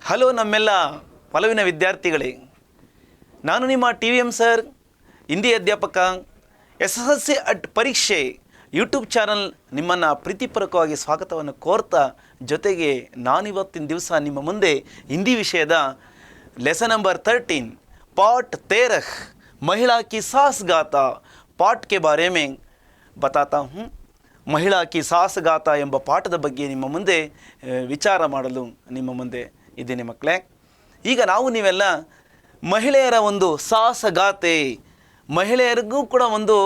Hello ನಮ್ಮೆಲ್ಲ ಒಲವಿನ ವಿದ್ಯಾರ್ಥಿಗಳೇ, ನಾನು ನಿಮ್ಮ TVM ಸರ್, ಹಿಂದಿ ಅಧ್ಯಾಪಕ. SSLC ಅಟ್ ಪರೀಕ್ಷೆ ಯೂಟ್ಯೂಬ್ ಚಾನಲ್ ನಿಮ್ಮನ್ನು ಪ್ರೀತಿಪೂರ್ವಕವಾಗಿ ಸ್ವಾಗತವನ್ನು ಕೋರ್ತಾ, ಜೊತೆಗೆ ನಾನಿವತ್ತಿನ ದಿವಸ ನಿಮ್ಮ ಮುಂದೆ ಹಿಂದಿ ವಿಷಯದ ಲೆಸನ್ ನಂಬರ್ 13 पाठ 13 महिला की सासगाता पाठ के बारे में बताता हूँ. ಮಹಿಳಾ ಕಿ ಸಾಸಗಾತ ಎಂಬ ಪಾಠದ ಬಗ್ಗೆ ನಿಮ್ಮ ಮುಂದೆ ವಿಚಾರ ಮಾಡಲು ನಿಮ್ಮ ಮುಂದೆ ಇದ್ದೇನೆ ಮಕ್ಕಳೇ. ಈಗ ನೀವೆಲ್ಲ ಮಹಿಳೆಯರ ಒಂದು ಸಾಹಸಗಾಥೆ, ಮಹಿಳೆಯರಿಗೂ ಕೂಡ ಒಂದು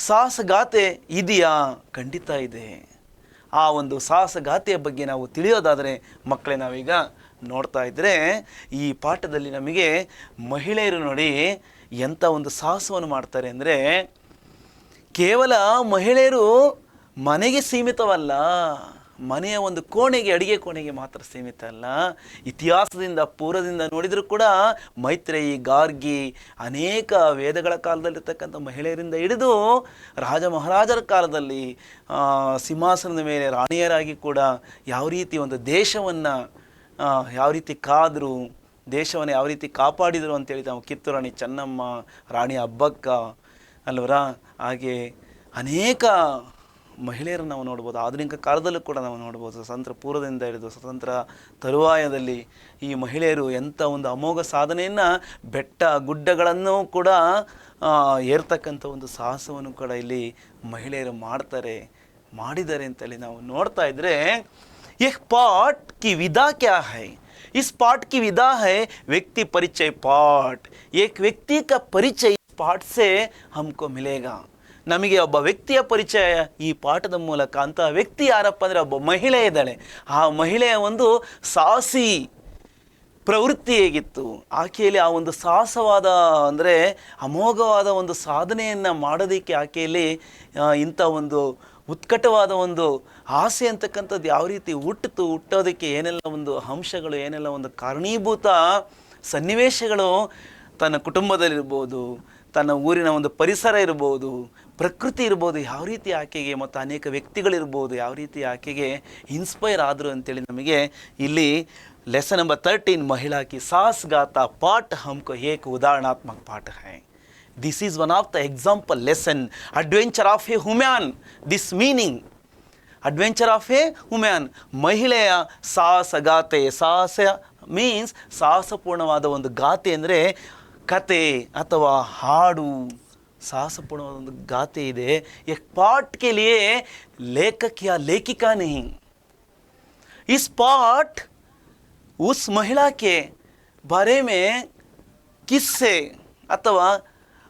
ಸಾಹಸಗಾಥೆ ಇದೆಯಾ? ಖಂಡಿತ ಇದೆ. ಆ ಒಂದು ಸಾಹಸಗಾಥೆಯ ಬಗ್ಗೆ ನಾವು ತಿಳಿಯೋದಾದರೆ ಮಕ್ಕಳೇ, ನಾವೀಗ ನೋಡ್ತಾ ಇದ್ದರೆ ಈ ಪಾಠದಲ್ಲಿ ನಮಗೆ ಮಹಿಳೆಯರು ನೋಡಿ ಎಂಥ ಒಂದು ಸಾಹಸವನ್ನು ಮಾಡ್ತಾರೆ ಅಂದರೆ, ಕೇವಲ ಮಹಿಳೆಯರು ಮನೆಗೆ ಸೀಮಿತವಲ್ಲ, ಮನೆಯ ಒಂದು ಕೋಣೆಗೆ, ಅಡಿಗೆ ಕೋಣೆಗೆ ಮಾತ್ರ ಸೀಮಿತ ಅಲ್ಲ. ಇತಿಹಾಸದಿಂದ ಪೂರ್ವದಿಂದ ನೋಡಿದರೂ ಕೂಡ ಮೈತ್ರೇಯಿ, ಗಾರ್ಗಿ, ಅನೇಕ ವೇದಗಳ ಕಾಲದಲ್ಲಿರ್ತಕ್ಕಂಥ ಮಹಿಳೆಯರಿಂದ ಹಿಡಿದು ರಾಜ ಮಹಾರಾಜರ ಕಾಲದಲ್ಲಿ ಸಿಂಹಾಸನದ ಮೇಲೆ ರಾಣಿಯರಾಗಿ ಕೂಡ ಯಾವ ರೀತಿ ಒಂದು ದೇಶವನ್ನು ಯಾವ ರೀತಿ ಕಾದರು, ದೇಶವನ್ನು ಯಾವ ರೀತಿ ಕಾಪಾಡಿದರು ಅಂತೇಳಿ ನಾವು ಕಿತ್ತೂರು ರಾಣಿ ಚೆನ್ನಮ್ಮ, ರಾಣಿ ಅಬ್ಬಕ್ಕ ಅಲ್ವರ, ಹಾಗೆ ಅನೇಕ ಮಹಿಳೆಯರನ್ನು ನಾವು ನೋಡ್ಬೋದು. ಆಧುನಿಕ ಕಾಲದಲ್ಲೂ ಕೂಡ ನಾವು ನೋಡ್ಬೋದು. ಸ್ವತಂತ್ರ ಪೂರ್ವದಿಂದ ಹಿಡಿದು ಸ್ವತಂತ್ರ ತರುವಾಯದಲ್ಲಿ ಈ ಮಹಿಳೆಯರು ಎಂಥ ಒಂದು ಅಮೋಘ ಸಾಧನೆಯನ್ನು, ಬೆಟ್ಟ ಗುಡ್ಡಗಳನ್ನು ಕೂಡ ಏರ್ತಕ್ಕಂಥ ಒಂದು ಸಾಹಸವನ್ನು ಕೂಡ ಇಲ್ಲಿ ಮಹಿಳೆಯರು ಮಾಡಿದ್ದಾರೆ ಅಂತೇಳಿ ನಾವು ನೋಡ್ತಾ ಇದ್ದರೆ, एक पाठ की विधा क्या है? इस पाठ की विधा है व्यक्ति परिचय पाठ. एक व्यक्ति का परिचय इस पाठ से हमको मिलेगा. ನಮಗೆ ಒಬ್ಬ ವ್ಯಕ್ತಿಯ ಪರಿಚಯ ಈ ಪಾಠದ ಮೂಲಕ. ಅಂತಹ ವ್ಯಕ್ತಿ ಯಾರಪ್ಪ ಅಂದರೆ ಒಬ್ಬ ಮಹಿಳೆ ಇದ್ದಾಳೆ. ಆ ಮಹಿಳೆಯ ಒಂದು ಸಾಹಸಿ ಪ್ರವೃತ್ತಿ ಹೇಗಿತ್ತು, ಆಕೆಯಲ್ಲಿ ಆ ಒಂದು ಸಾಹಸವಾದ ಅಂದರೆ ಅಮೋಘವಾದ ಒಂದು ಸಾಧನೆಯನ್ನು ಮಾಡೋದಕ್ಕೆ ಆಕೆಯಲ್ಲಿ ಇಂಥ ಒಂದು ಉತ್ಕಟವಾದ ಒಂದು ಆಸೆ ಅಂತಕ್ಕಂಥದ್ದು ಯಾವ ರೀತಿ ಹುಟ್ಟೋದಕ್ಕೆ ಏನೆಲ್ಲ ಒಂದು ಅಂಶಗಳು, ಏನೆಲ್ಲ ಒಂದು ಕಾರಣೀಭೂತ ಸನ್ನಿವೇಶಗಳು ತನ್ನ ಕುಟುಂಬದಲ್ಲಿರ್ಬೋದು, ತನ್ನ ಊರಿನ ಒಂದು ಪರಿಸರ ಇರ್ಬೋದು, ಪ್ರಕೃತಿ ಇರ್ಬೋದು, ಯಾವ ರೀತಿ ಆಕೆಗೆ ಮತ್ತು ಅನೇಕ ವ್ಯಕ್ತಿಗಳಿರ್ಬೋದು ಯಾವ ರೀತಿ ಆಕೆಗೆ ಇನ್ಸ್ಪೈರ್ ಆದರು ಅಂತೇಳಿ ನಮಗೆ ಇಲ್ಲಿ ಲೆಸನ್ ನಂಬರ್ 13 महिला की साहसगाथा पाठ हमको एक उदाहरणात्मक पाठ है. This is one of the example lesson, adventure of a woman. This meaning adventure of a woman. ಮಹಿಳೆಯ ಸಾಹಸಗಾಥೆ. ಸಾಹಸ ಮೀನ್ಸ್ ಸಾಹಸಪೂರ್ಣವಾದ ಒಂದು ಗಾಥೆ ಅಂದರೆ ಕತೆ ಅಥವಾ ಹಾಡು. ಸಾಹಸಪೂರ್ಣವಾದ ಒಂದು ಗಾಥೆ ಇದೆ. एक पाठ के लिए लेखक या लेखिका नहीं. इस पाठ उस महिला के बारे में किससे अथवा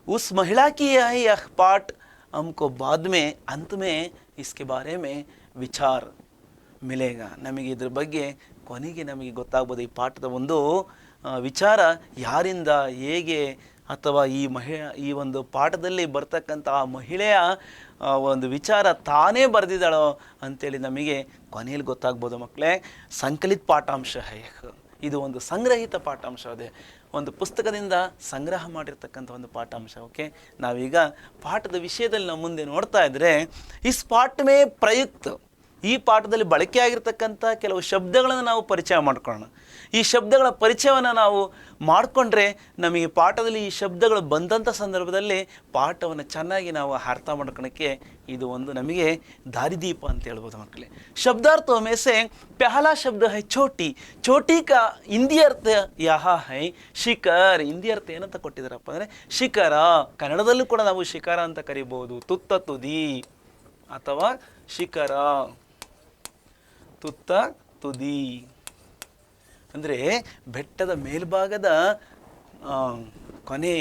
उस महिला की यह पाठ हमको बाद में अंत में इसके बारे में विचार मिलेगा. ನಮಗೆ ಇದ್ರ ಬಗ್ಗೆ ಕೊನೆಗೆ ನಮಗೆ ಗೊತ್ತಾಗ್ಬೋದು ಈ ಪಾಠದ ಒಂದು ವಿಚಾರ ಯಾರಿಂದ, ಹೇಗೆ, ಅಥವಾ ಈ ಒಂದು ಪಾಠದಲ್ಲಿ ಬರ್ತಕ್ಕಂಥ ಆ ಮಹಿಳೆಯ ಒಂದು ವಿಚಾರ ತಾನೇ ಬರೆದಿದ್ದಾಳೋ ಅಂತೇಳಿ ನಮಗೆ ಕೊನೆಯಲ್ಲಿ ಗೊತ್ತಾಗ್ಬೋದು ಮಕ್ಕಳೇ. ಸಂಕಲಿತ ಪಾಠಾಂಶ ಇದು ಒಂದು ಸಂಗ್ರಹಿತ ಪಾಠಾಂಶ. ಅದೇ ಒಂದು ಪುಸ್ತಕದಿಂದ ಸಂಗ್ರಹ ಮಾಡಿರ್ತಕ್ಕಂಥ ಒಂದು ಪಾಠಾಂಶ. ಓಕೆ, ನಾವೀಗ ಪಾಠದ ವಿಷಯದಲ್ಲಿ ನಾವು ಮುಂದೆ ನೋಡ್ತಾ ಇದ್ದರೆ, ಇಸ್ ಪಾಠ ಮೇ ಪ್ರಯುಕ್ತ, ಈ ಪಾಠದಲ್ಲಿ ಬಳಕೆಯಾಗಿರ್ತಕ್ಕಂಥ ಕೆಲವು ಶಬ್ದಗಳನ್ನು ನಾವು ಪರಿಚಯ ಮಾಡ್ಕೊಳ್ಳೋಣ. ಈ ಶಬ್ದಗಳ ಪರಿಚಯವನ್ನು ನಾವು ಮಾಡಿಕೊಂಡ್ರೆ ನಮಗೆ ಪಾಠದಲ್ಲಿ ಈ ಶಬ್ದಗಳು ಬಂದಂಥ ಸಂದರ್ಭದಲ್ಲಿ ಪಾಠವನ್ನು ಚೆನ್ನಾಗಿ ನಾವು ಅರ್ಥ ಮಾಡ್ಕೊಳ್ಳೋಕ್ಕೆ ಇದು ಒಂದು ನಮಗೆ ದಾರಿದೀಪ ಅಂತ ಹೇಳ್ಬೋದು ಮಕ್ಕಳೇ. ಶಬ್ದಾರ್ಥ ಮೇಸೆ ಪಹಲಾ ಶಬ್ದ ಹೈ ಚೋಟಿ. ಚೋಟಿ ಕಾ ಹಿಂದಿ ಅರ್ಥ ಯಹ ಹೈ ಶಿಖರ್. ಹಿಂದಿ ಅರ್ಥ ಏನಂತ ಕೊಟ್ಟಿದ್ದಾರಪ್ಪ ಅಂದರೆ ಶಿಖರ. ಕನ್ನಡದಲ್ಲೂ ಕೂಡ ನಾವು ಶಿಖರ ಅಂತ ಕರಿಬೋದು. ತುತ್ತ ತುದಿ ಅಥವಾ ಶಿಖರ, ತುತ್ತ ತುದಿ ಅಂದರೆ ಬೆಟ್ಟದ ಮೇಲ್ಭಾಗದ ಕೊನೆ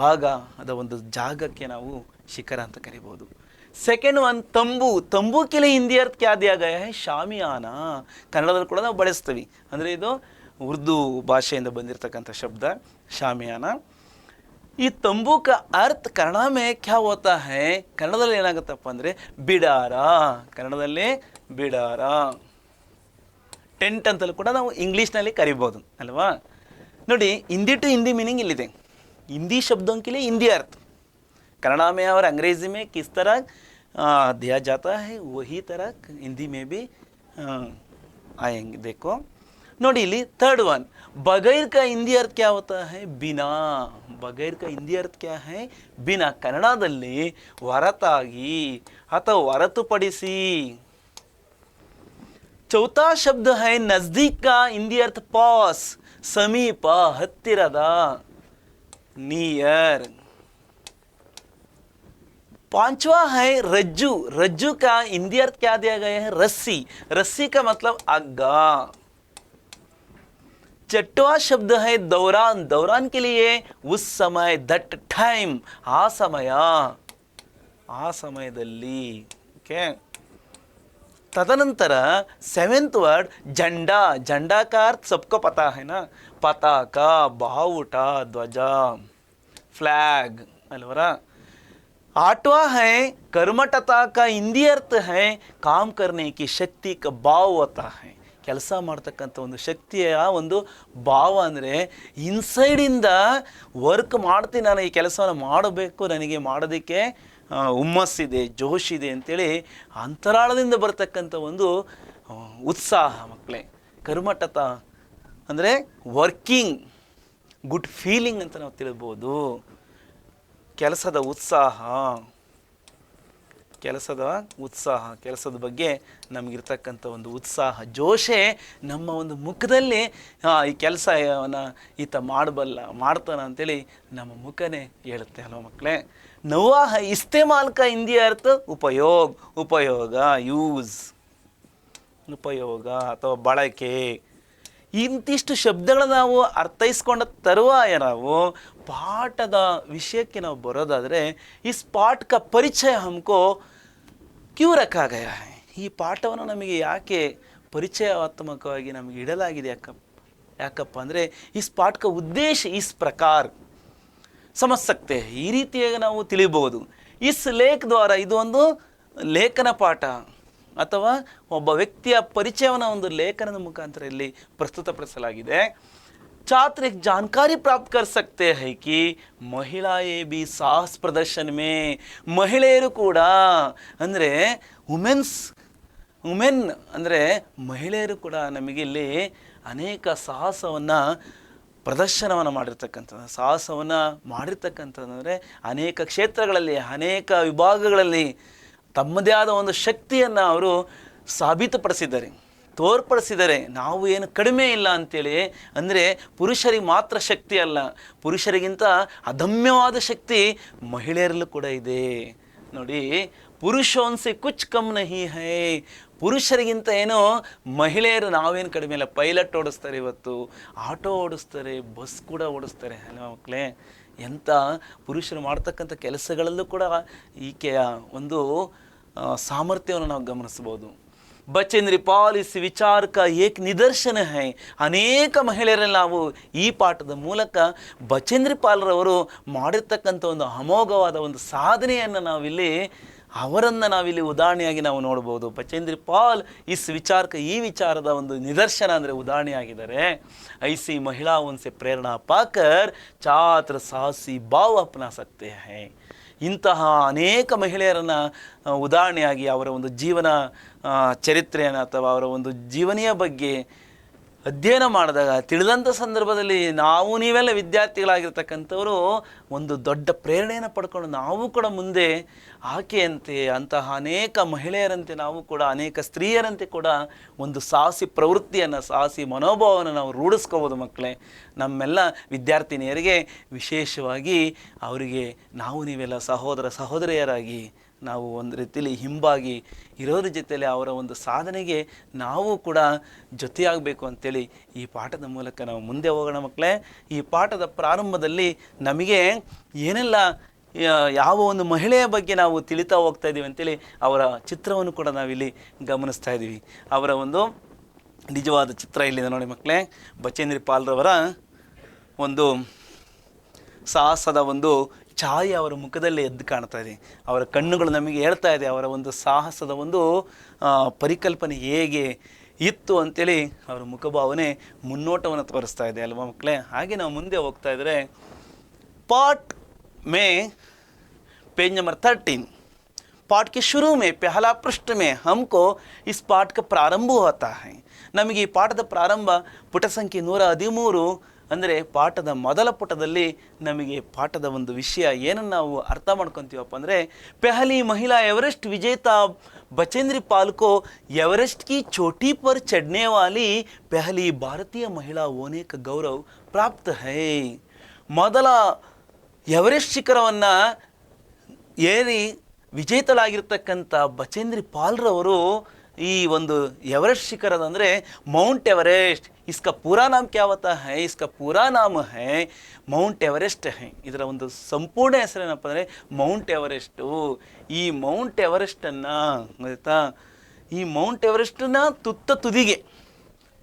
ಭಾಗ, ಅದ ಒಂದು ಜಾಗಕ್ಕೆ ನಾವು ಶಿಖರ ಅಂತ ಕರಿಬೋದು. Second one ತಂಬು. ತಂಬು ಕೆಲ ಹಿಂದಿ ಅರ್ಥ ಕ್ಯಾ ದಿಯಾ ಗಯಾ ಹೈ ಶಾಮಿಯಾನ. ಕನ್ನಡದಲ್ಲಿ ಕೂಡ ನಾವು ಬಳಸ್ತೀವಿ. ಅಂದರೆ ಇದು ಉರ್ದು ಭಾಷೆಯಿಂದ ಬಂದಿರತಕ್ಕಂಥ ಶಬ್ದ ಶಾಮಿಯಾನ. ಈ ತಂಬು ಕ ಅರ್ಥ ಕನ್ನಡ ಮೇ ಕ್ಯಾ ಹೋತಾ ಹೈ, ಕನ್ನಡದಲ್ಲಿ ಏನಾಗುತ್ತಪ್ಪ ಅಂದರೆ ಬಿಡಾರ. ಕನ್ನಡದಲ್ಲಿ ಬಿಡಾರ, ಟೆಂಟ್ ಅಂತಲೂ ಕೂಡ ನಾವು ಇಂಗ್ಲೀಷ್ನಲ್ಲಿ ಕರಿಬೋದು ಅಲ್ವಾ. ನೋಡಿ, ಹಿಂದಿ ಟು ಹಿಂದಿ ಮೀನಿಂಗ್ ಇಲ್ಲಿದೆ. ಹಿಂದಿ ಶಬ್ದೋं के लिए हिंदी अर्थ, कन्नड़ा में और अंग्रेजी में किस तरह दिया जाता है वही तरह हिंदी में भी आएंगे. देखो, ನೋಡಿ ಇಲ್ಲಿ थर्ड वन, बगैर का हिंदी अर्थ क्या होता है? बिना. बगैर का हिंदी अर्थ क्या है? बिना. ಕನ್ನಡದಲ್ಲಿ ಹೊರತಾಗಿ ಅಥವಾ ಹೊರತುಪಡಿಸಿ. चौथा शब्द है नजदीक का हिंदी अर्थ पास, समीप, हत्तिರದ, नियर. पांचवा है रज्जू. रज्जू का हिंदी अर्थ क्या दिया गया है? रस्सी. रस्सी का मतलब अग्गा. छठवां शब्द है दौरान. दौरान के लिए उस समय, दट टाइम, आ समय, आ समयದಲ್ಲಿ. ओके. तदनंतर सेवेंथ वर्ड झंडा. झंडा का अर्थ सबको पता है ना, पताका, बावूटा, ध्वजा, फ्लैग, अलवरा. आठवां है कर्मठता का हिंदी अर्थ है काम करने की शक्ति का भाव होता है. ಕೆಲಸ ಮಾಡ್ತಕ್ಕಂಥ ಒಂದು ಶಕ್ತಿಯ ಒಂದು ಭಾವ ಅಂದರೆ ಇನ್ಸೈಡಿಂದ ವರ್ಕ್ ಮಾಡ್ತೀನಿ, ನಾನು ಈ ಕೆಲಸವನ್ನು ಮಾಡಬೇಕು, ನನಗೆ ಮಾಡೋದಕ್ಕೆ ಹುಮ್ಮಸ್ಸಿದೆ, ಜೋಶಿದೆ ಅಂತೇಳಿ ಅಂತರಾಳದಿಂದ ಬರ್ತಕ್ಕಂಥ ಒಂದು ಉತ್ಸಾಹ ಮಕ್ಕಳೇ. ಕರ್ಮಠತ ಅಂದರೆ ವರ್ಕಿಂಗ್, ಗುಡ್ ಫೀಲಿಂಗ್ ಅಂತ ನಾವು ತಿಳ್ಬೋದು. ಕೆಲಸದ ಉತ್ಸಾಹ, ಕೆಲಸದ ಬಗ್ಗೆ ನಮಗಿರ್ತಕ್ಕಂಥ ಒಂದು ಉತ್ಸಾಹ, ಜೋಶೆ ನಮ್ಮ ಒಂದು ಮುಖದಲ್ಲಿ ಈ ಕೆಲಸವನ್ನು ಈತ ಮಾಡ್ತಾನೆ ಅಂತೇಳಿ ನಮ್ಮ ಮುಖನೇ ಹೇಳುತ್ತೆ ಅಲ್ವ ಮಕ್ಕಳೇ. ನವಾ ಇಸ್ತೆಮಾಲ್ ಕಾ ಹಿಂದಿ ಅರ್ಥ ಉಪಯೋಗ. ಉಪಯೋಗ, ಯೂಸ್, ಉಪಯೋಗ ಅಥವಾ ಬಳಕೆ. ಇಂತಿಷ್ಟು ಶಬ್ದಗಳನ್ನ ನಾವು ಅರ್ಥೈಸ್ಕೊಂಡ ತರುವಾಯ ನಾವು ಪಾಠದ ವಿಷಯಕ್ಕೆ ನಾವು ಬರೋದಾದರೆ, ಇಸ್ ಪಾಠ ಕ ಪರಿಚಯ ಹಮ್ಕೋ ಕ್ಯೂ ರಖಾ ಗಯಾ ಹೈ. ಈ ಪಾಠವನ್ನು ನಮಗೆ ಯಾಕೆ ಪರಿಚಯಾತ್ಮಕವಾಗಿ ನಮಗೆ ಇಡಲಾಗಿದೆ? ಯಾಕಪ್ಪ ಅಂದರೆ ಇಸ್ ಪಾಠ ಕ ಉದ್ದೇಶ ಇಸ್ ಪ್ರಕಾರ ಸಮಜ್ ಸಕ್ತೆ ಹೈ. ಈ ರೀತಿಯಾಗಿ ನಾವು ತಿಳಿಬಹುದು. ಇಸ್ ಲೇಖ ದ್ವಾರ, ಇದು ಒಂದು ಲೇಖನ ಪಾಠ ಅಥವಾ ಒಬ್ಬ ವ್ಯಕ್ತಿಯ ಪರಿಚಯವನ್ನು ಒಂದು ಲೇಖನದ ಮುಖಾಂತರ ಇಲ್ಲಿ ಪ್ರಸ್ತುತಪಡಿಸಲಾಗಿದೆ. छात्र एक जानकारी प्राप्त कर सकते हैं कि महिलाएं भी साहस प्रदर्शन में, ಮಹಿಳೆಯರು ಕೂಡ ಅಂದರೆ ವುಮೆನ್ ಅಂದರೆ ಮಹಿಳೆಯರು ಕೂಡ ನಮಗೆ ಇಲ್ಲಿ ಅನೇಕ ಪ್ರದರ್ಶನವನ್ನು ಮಾಡಿರ್ತಕ್ಕಂಥದ್ದು ಅಂದರೆ ಅನೇಕ ಕ್ಷೇತ್ರಗಳಲ್ಲಿ, ಅನೇಕ ವಿಭಾಗಗಳಲ್ಲಿ ತಮ್ಮದೇ ಆದ ಒಂದು ಶಕ್ತಿಯನ್ನು ಅವರು ಸಾಬೀತುಪಡಿಸಿದ್ದಾರೆ, ತೋರ್ಪಡಿಸಿದ್ದಾರೆ. ನಾವು ಏನು ಕಡಿಮೆ ಇಲ್ಲ ಅಂತೇಳಿ. ಅಂದರೆ ಪುರುಷರಿಗೆ ಮಾತ್ರ ಶಕ್ತಿ ಅಲ್ಲ, ಪುರುಷರಿಗಿಂತ ಅದಮ್ಯವಾದ ಶಕ್ತಿ ಮಹಿಳೆಯರಲ್ಲೂ ಕೂಡ ಇದೆ. ನೋಡಿ, ಪುರುಷೋನ್ಸೆ ಕುಚ್ ಕಮ್ ನಹಿ ಹೈ. ಪುರುಷರಿಗಿಂತ ಏನೋ ಮಹಿಳೆಯರು ನಾವೇನು ಕಡಿಮೆ ಇಲ್ಲ. ಪೈಲಟ್ ಓಡಿಸ್ತಾರೆ, ಇವತ್ತು ಆಟೋ ಓಡಿಸ್ತಾರೆ, ಬಸ್ ಕೂಡ ಓಡಿಸ್ತಾರೆ ಅಲ್ವಾ ಮಕ್ಕಳೇ. ಎಂಥ ಪುರುಷರು ಮಾಡ್ತಕ್ಕಂಥ ಕೆಲಸಗಳಲ್ಲೂ ಕೂಡ ಈಕೆಯ ಒಂದು ಸಾಮರ್ಥ್ಯವನ್ನು ನಾವು ಗಮನಿಸ್ಬೋದು. ಬಚೇಂದ್ರ ಪಾಲ್ ಇಸ್ ವಿಚಾರ ಕ ಏಕ್ ನಿದರ್ಶನ ಹೈ. ಅನೇಕ ಮಹಿಳೆಯರಲ್ಲಿ ನಾವು ಈ ಪಾಠದ ಮೂಲಕ ಬಚೇಂದ್ರ ಪಾಲ್ರವರು ಮಾಡಿರ್ತಕ್ಕಂಥ ಒಂದು ಅಮೋಘವಾದ ಒಂದು ಸಾಧನೆಯನ್ನು ಅವರನ್ನು ನಾವಿಲ್ಲಿ ಉದಾಹರಣೆಯಾಗಿ ನಾವು ನೋಡ್ಬೋದು. ಬಚೇಂದ್ರ ಪಾಲ್ ಇಸ್ ವಿಚಾರಕ, ಈ ವಿಚಾರದ ಒಂದು ನಿದರ್ಶನ ಅಂದರೆ ಉದಾಹರಣೆಯಾಗಿದ್ದಾರೆ. ಐಸಿ ಮಹಿಳಾ ಉನ್ಸೆ ಪ್ರೇರಣಾ ಪಾಕರ್ ಛಾತ್ರ ಸಾಹಸಿ ಭಾವ ಅಪ್ನಾ ಸಕ್ತೆ ಹೈ. ಇಂತಹ ಅನೇಕ ಮಹಿಳೆಯರನ್ನು ಉದಾಹರಣೆಯಾಗಿ ಅವರ ಒಂದು ಜೀವನ ಚರಿತ್ರೆಯನ್ನು ಅಥವಾ ಅವರ ಒಂದು ಜೀವನಿಯ ಬಗ್ಗೆ ಅಧ್ಯಯನ ಮಾಡಿದಾಗ ತಿಳಿದಂಥ ಸಂದರ್ಭದಲ್ಲಿ ನೀವೆಲ್ಲ ವಿದ್ಯಾರ್ಥಿಗಳಾಗಿರ್ತಕ್ಕಂಥವರು ಒಂದು ದೊಡ್ಡ ಪ್ರೇರಣೆಯನ್ನು ಪಡ್ಕೊಂಡು ನಾವು ಕೂಡ ಮುಂದೆ ಆಕೆಯಂತೆ, ಅಂತಹ ಅನೇಕ ಮಹಿಳೆಯರಂತೆ ನಾವು ಕೂಡ, ಅನೇಕ ಸ್ತ್ರೀಯರಂತೆ ಕೂಡ ಒಂದು ಸಾಹಸಿ ಪ್ರವೃತ್ತಿಯನ್ನು, ಸಾಹಸಿ ಮನೋಭಾವವನ್ನು ನಾವು ರೂಢಿಸ್ಕೋಬೋದು ಮಕ್ಕಳೇ. ನಮ್ಮೆಲ್ಲ ವಿದ್ಯಾರ್ಥಿನಿಯರಿಗೆ ವಿಶೇಷವಾಗಿ ಅವರಿಗೆ ನೀವೆಲ್ಲ ಸಹೋದರಿಯರಾಗಿ ನಾವು ಒಂದು ರೀತಿಯಲ್ಲಿ ಹಿಂಬಾಗಿ ಇರೋದ್ರ ಜೊತೆಯಲ್ಲಿ ಅವರ ಒಂದು ಸಾಧನೆಗೆ ನಾವು ಕೂಡ ಜೊತೆಯಾಗಬೇಕು ಅಂತೇಳಿ ಈ ಪಾಠದ ಮೂಲಕ ನಾವು ಮುಂದೆ ಹೋಗೋಣ ಮಕ್ಕಳೇ. ಈ ಪಾಠದ ಪ್ರಾರಂಭದಲ್ಲಿ ನಮಗೆ ಏನೆಲ್ಲ ಯಾವ ಒಂದು ಮಹಿಳೆಯ ಬಗ್ಗೆ ನಾವು ತಿಳಿತಾ ಹೋಗ್ತಾ ಇದ್ದೀವಿ ಅಂತೇಳಿ ಅವರ ಚಿತ್ರವನ್ನು ಕೂಡ ನಾವಿಲ್ಲಿ ಗಮನಿಸ್ತಾ ಇದ್ದೀವಿ. ಅವರ ಒಂದು ನಿಜವಾದ ಚಿತ್ರ ಇಲ್ಲಿದೆ ನೋಡಿ ಮಕ್ಕಳೇ. ಬಚೇಂದ್ರ ಪಾಲ್ರವರ ಒಂದು ಸಾಹಸದ ಒಂದು ಛಾಯೆ ಅವರ ಮುಖದಲ್ಲಿ ಎದ್ದು ಕಾಣ್ತಾ ಇದೆ. ಅವರ ಕಣ್ಣುಗಳು ನಮಗೆ ಹೇಳ್ತಾ ಇದೆ ಅವರ ಒಂದು ಸಾಹಸದ ಒಂದು ಪರಿಕಲ್ಪನೆ ಹೇಗೆ ಇತ್ತು ಅಂತೇಳಿ ಅವರ ಮುಖಭಾವನೆ ಮುನ್ನೋಟವನ್ನು ತೋರಿಸ್ತಾ ಇದೆ ಅಲ್ವಾ ಮಕ್ಕಳೇ. ಹಾಗೆ ನಾವು ಮುಂದೆ ಹೋಗ್ತಾ ಇದ್ದರೆ ಪಾರ್ಟ್ ಮೇ ಪೇಜ್ ನಂಬರ್ 13. पाठ के शुरू में पहला पृष्ठ में हमको इस पाठ का प्रारंभ होता है. ನಮಗೆ ಈ ಪಾಠದ ಪ್ರಾರಂಭ ಪುಟ ಸಂಖ್ಯೆ 113 ಅಂದರೆ ಪಾಠದ ಮೊದಲ ಪುಟದಲ್ಲಿ ನಮಗೆ ಪಾಠದ ಒಂದು ವಿಷಯ ಏನನ್ನು ನಾವು ಅರ್ಥ ಮಾಡ್ಕೊತೀವಪ್ಪ ಅಂದರೆ, ಪೆಹಲಿ ಮಹಿಳಾ ಎವರೆಸ್ಟ್ ವಿಜೇತಾ बचेंद्री पाल को एवरेस्ट की चोटी पर चढ़ने वाली पहली भारतीय महिला होने का गौरव प्राप्त है. ಮೊದಲ ಎವರೆಸ್ಟ್ ಶಿಖರವನ್ನು ಏರಿ ವಿಜೇತಳಾಗಿರ್ತಕ್ಕಂಥ ಬಚೇಂದ್ರಿ ಪಾಲ್ರವರು ಈ ಒಂದು ಎವರೆಸ್ಟ್ ಶಿಖರದ ಅಂದರೆ ಮೌಂಟ್ ಎವರೆಸ್ಟ್, इसका पूरा नाम क्या होता है, इसका पूरा नाम है ಮೌಂಟ್ ಎವರೆಸ್ಟ್ है. ಇದರ ಒಂದು ಸಂಪೂರ್ಣ ಹೆಸರೇನಪ್ಪ ಅಂದರೆ ಮೌಂಟ್ ಎವರೆಸ್ಟು. ಈ ಮೌಂಟ್ ಎವರೆಸ್ಟನ್ನು ಗೊತ್ತಾ, ಈ ಮೌಂಟ್ ಎವರೆಸ್ಟನ್ನ ತುತ್ತ ತುದಿಗೆ,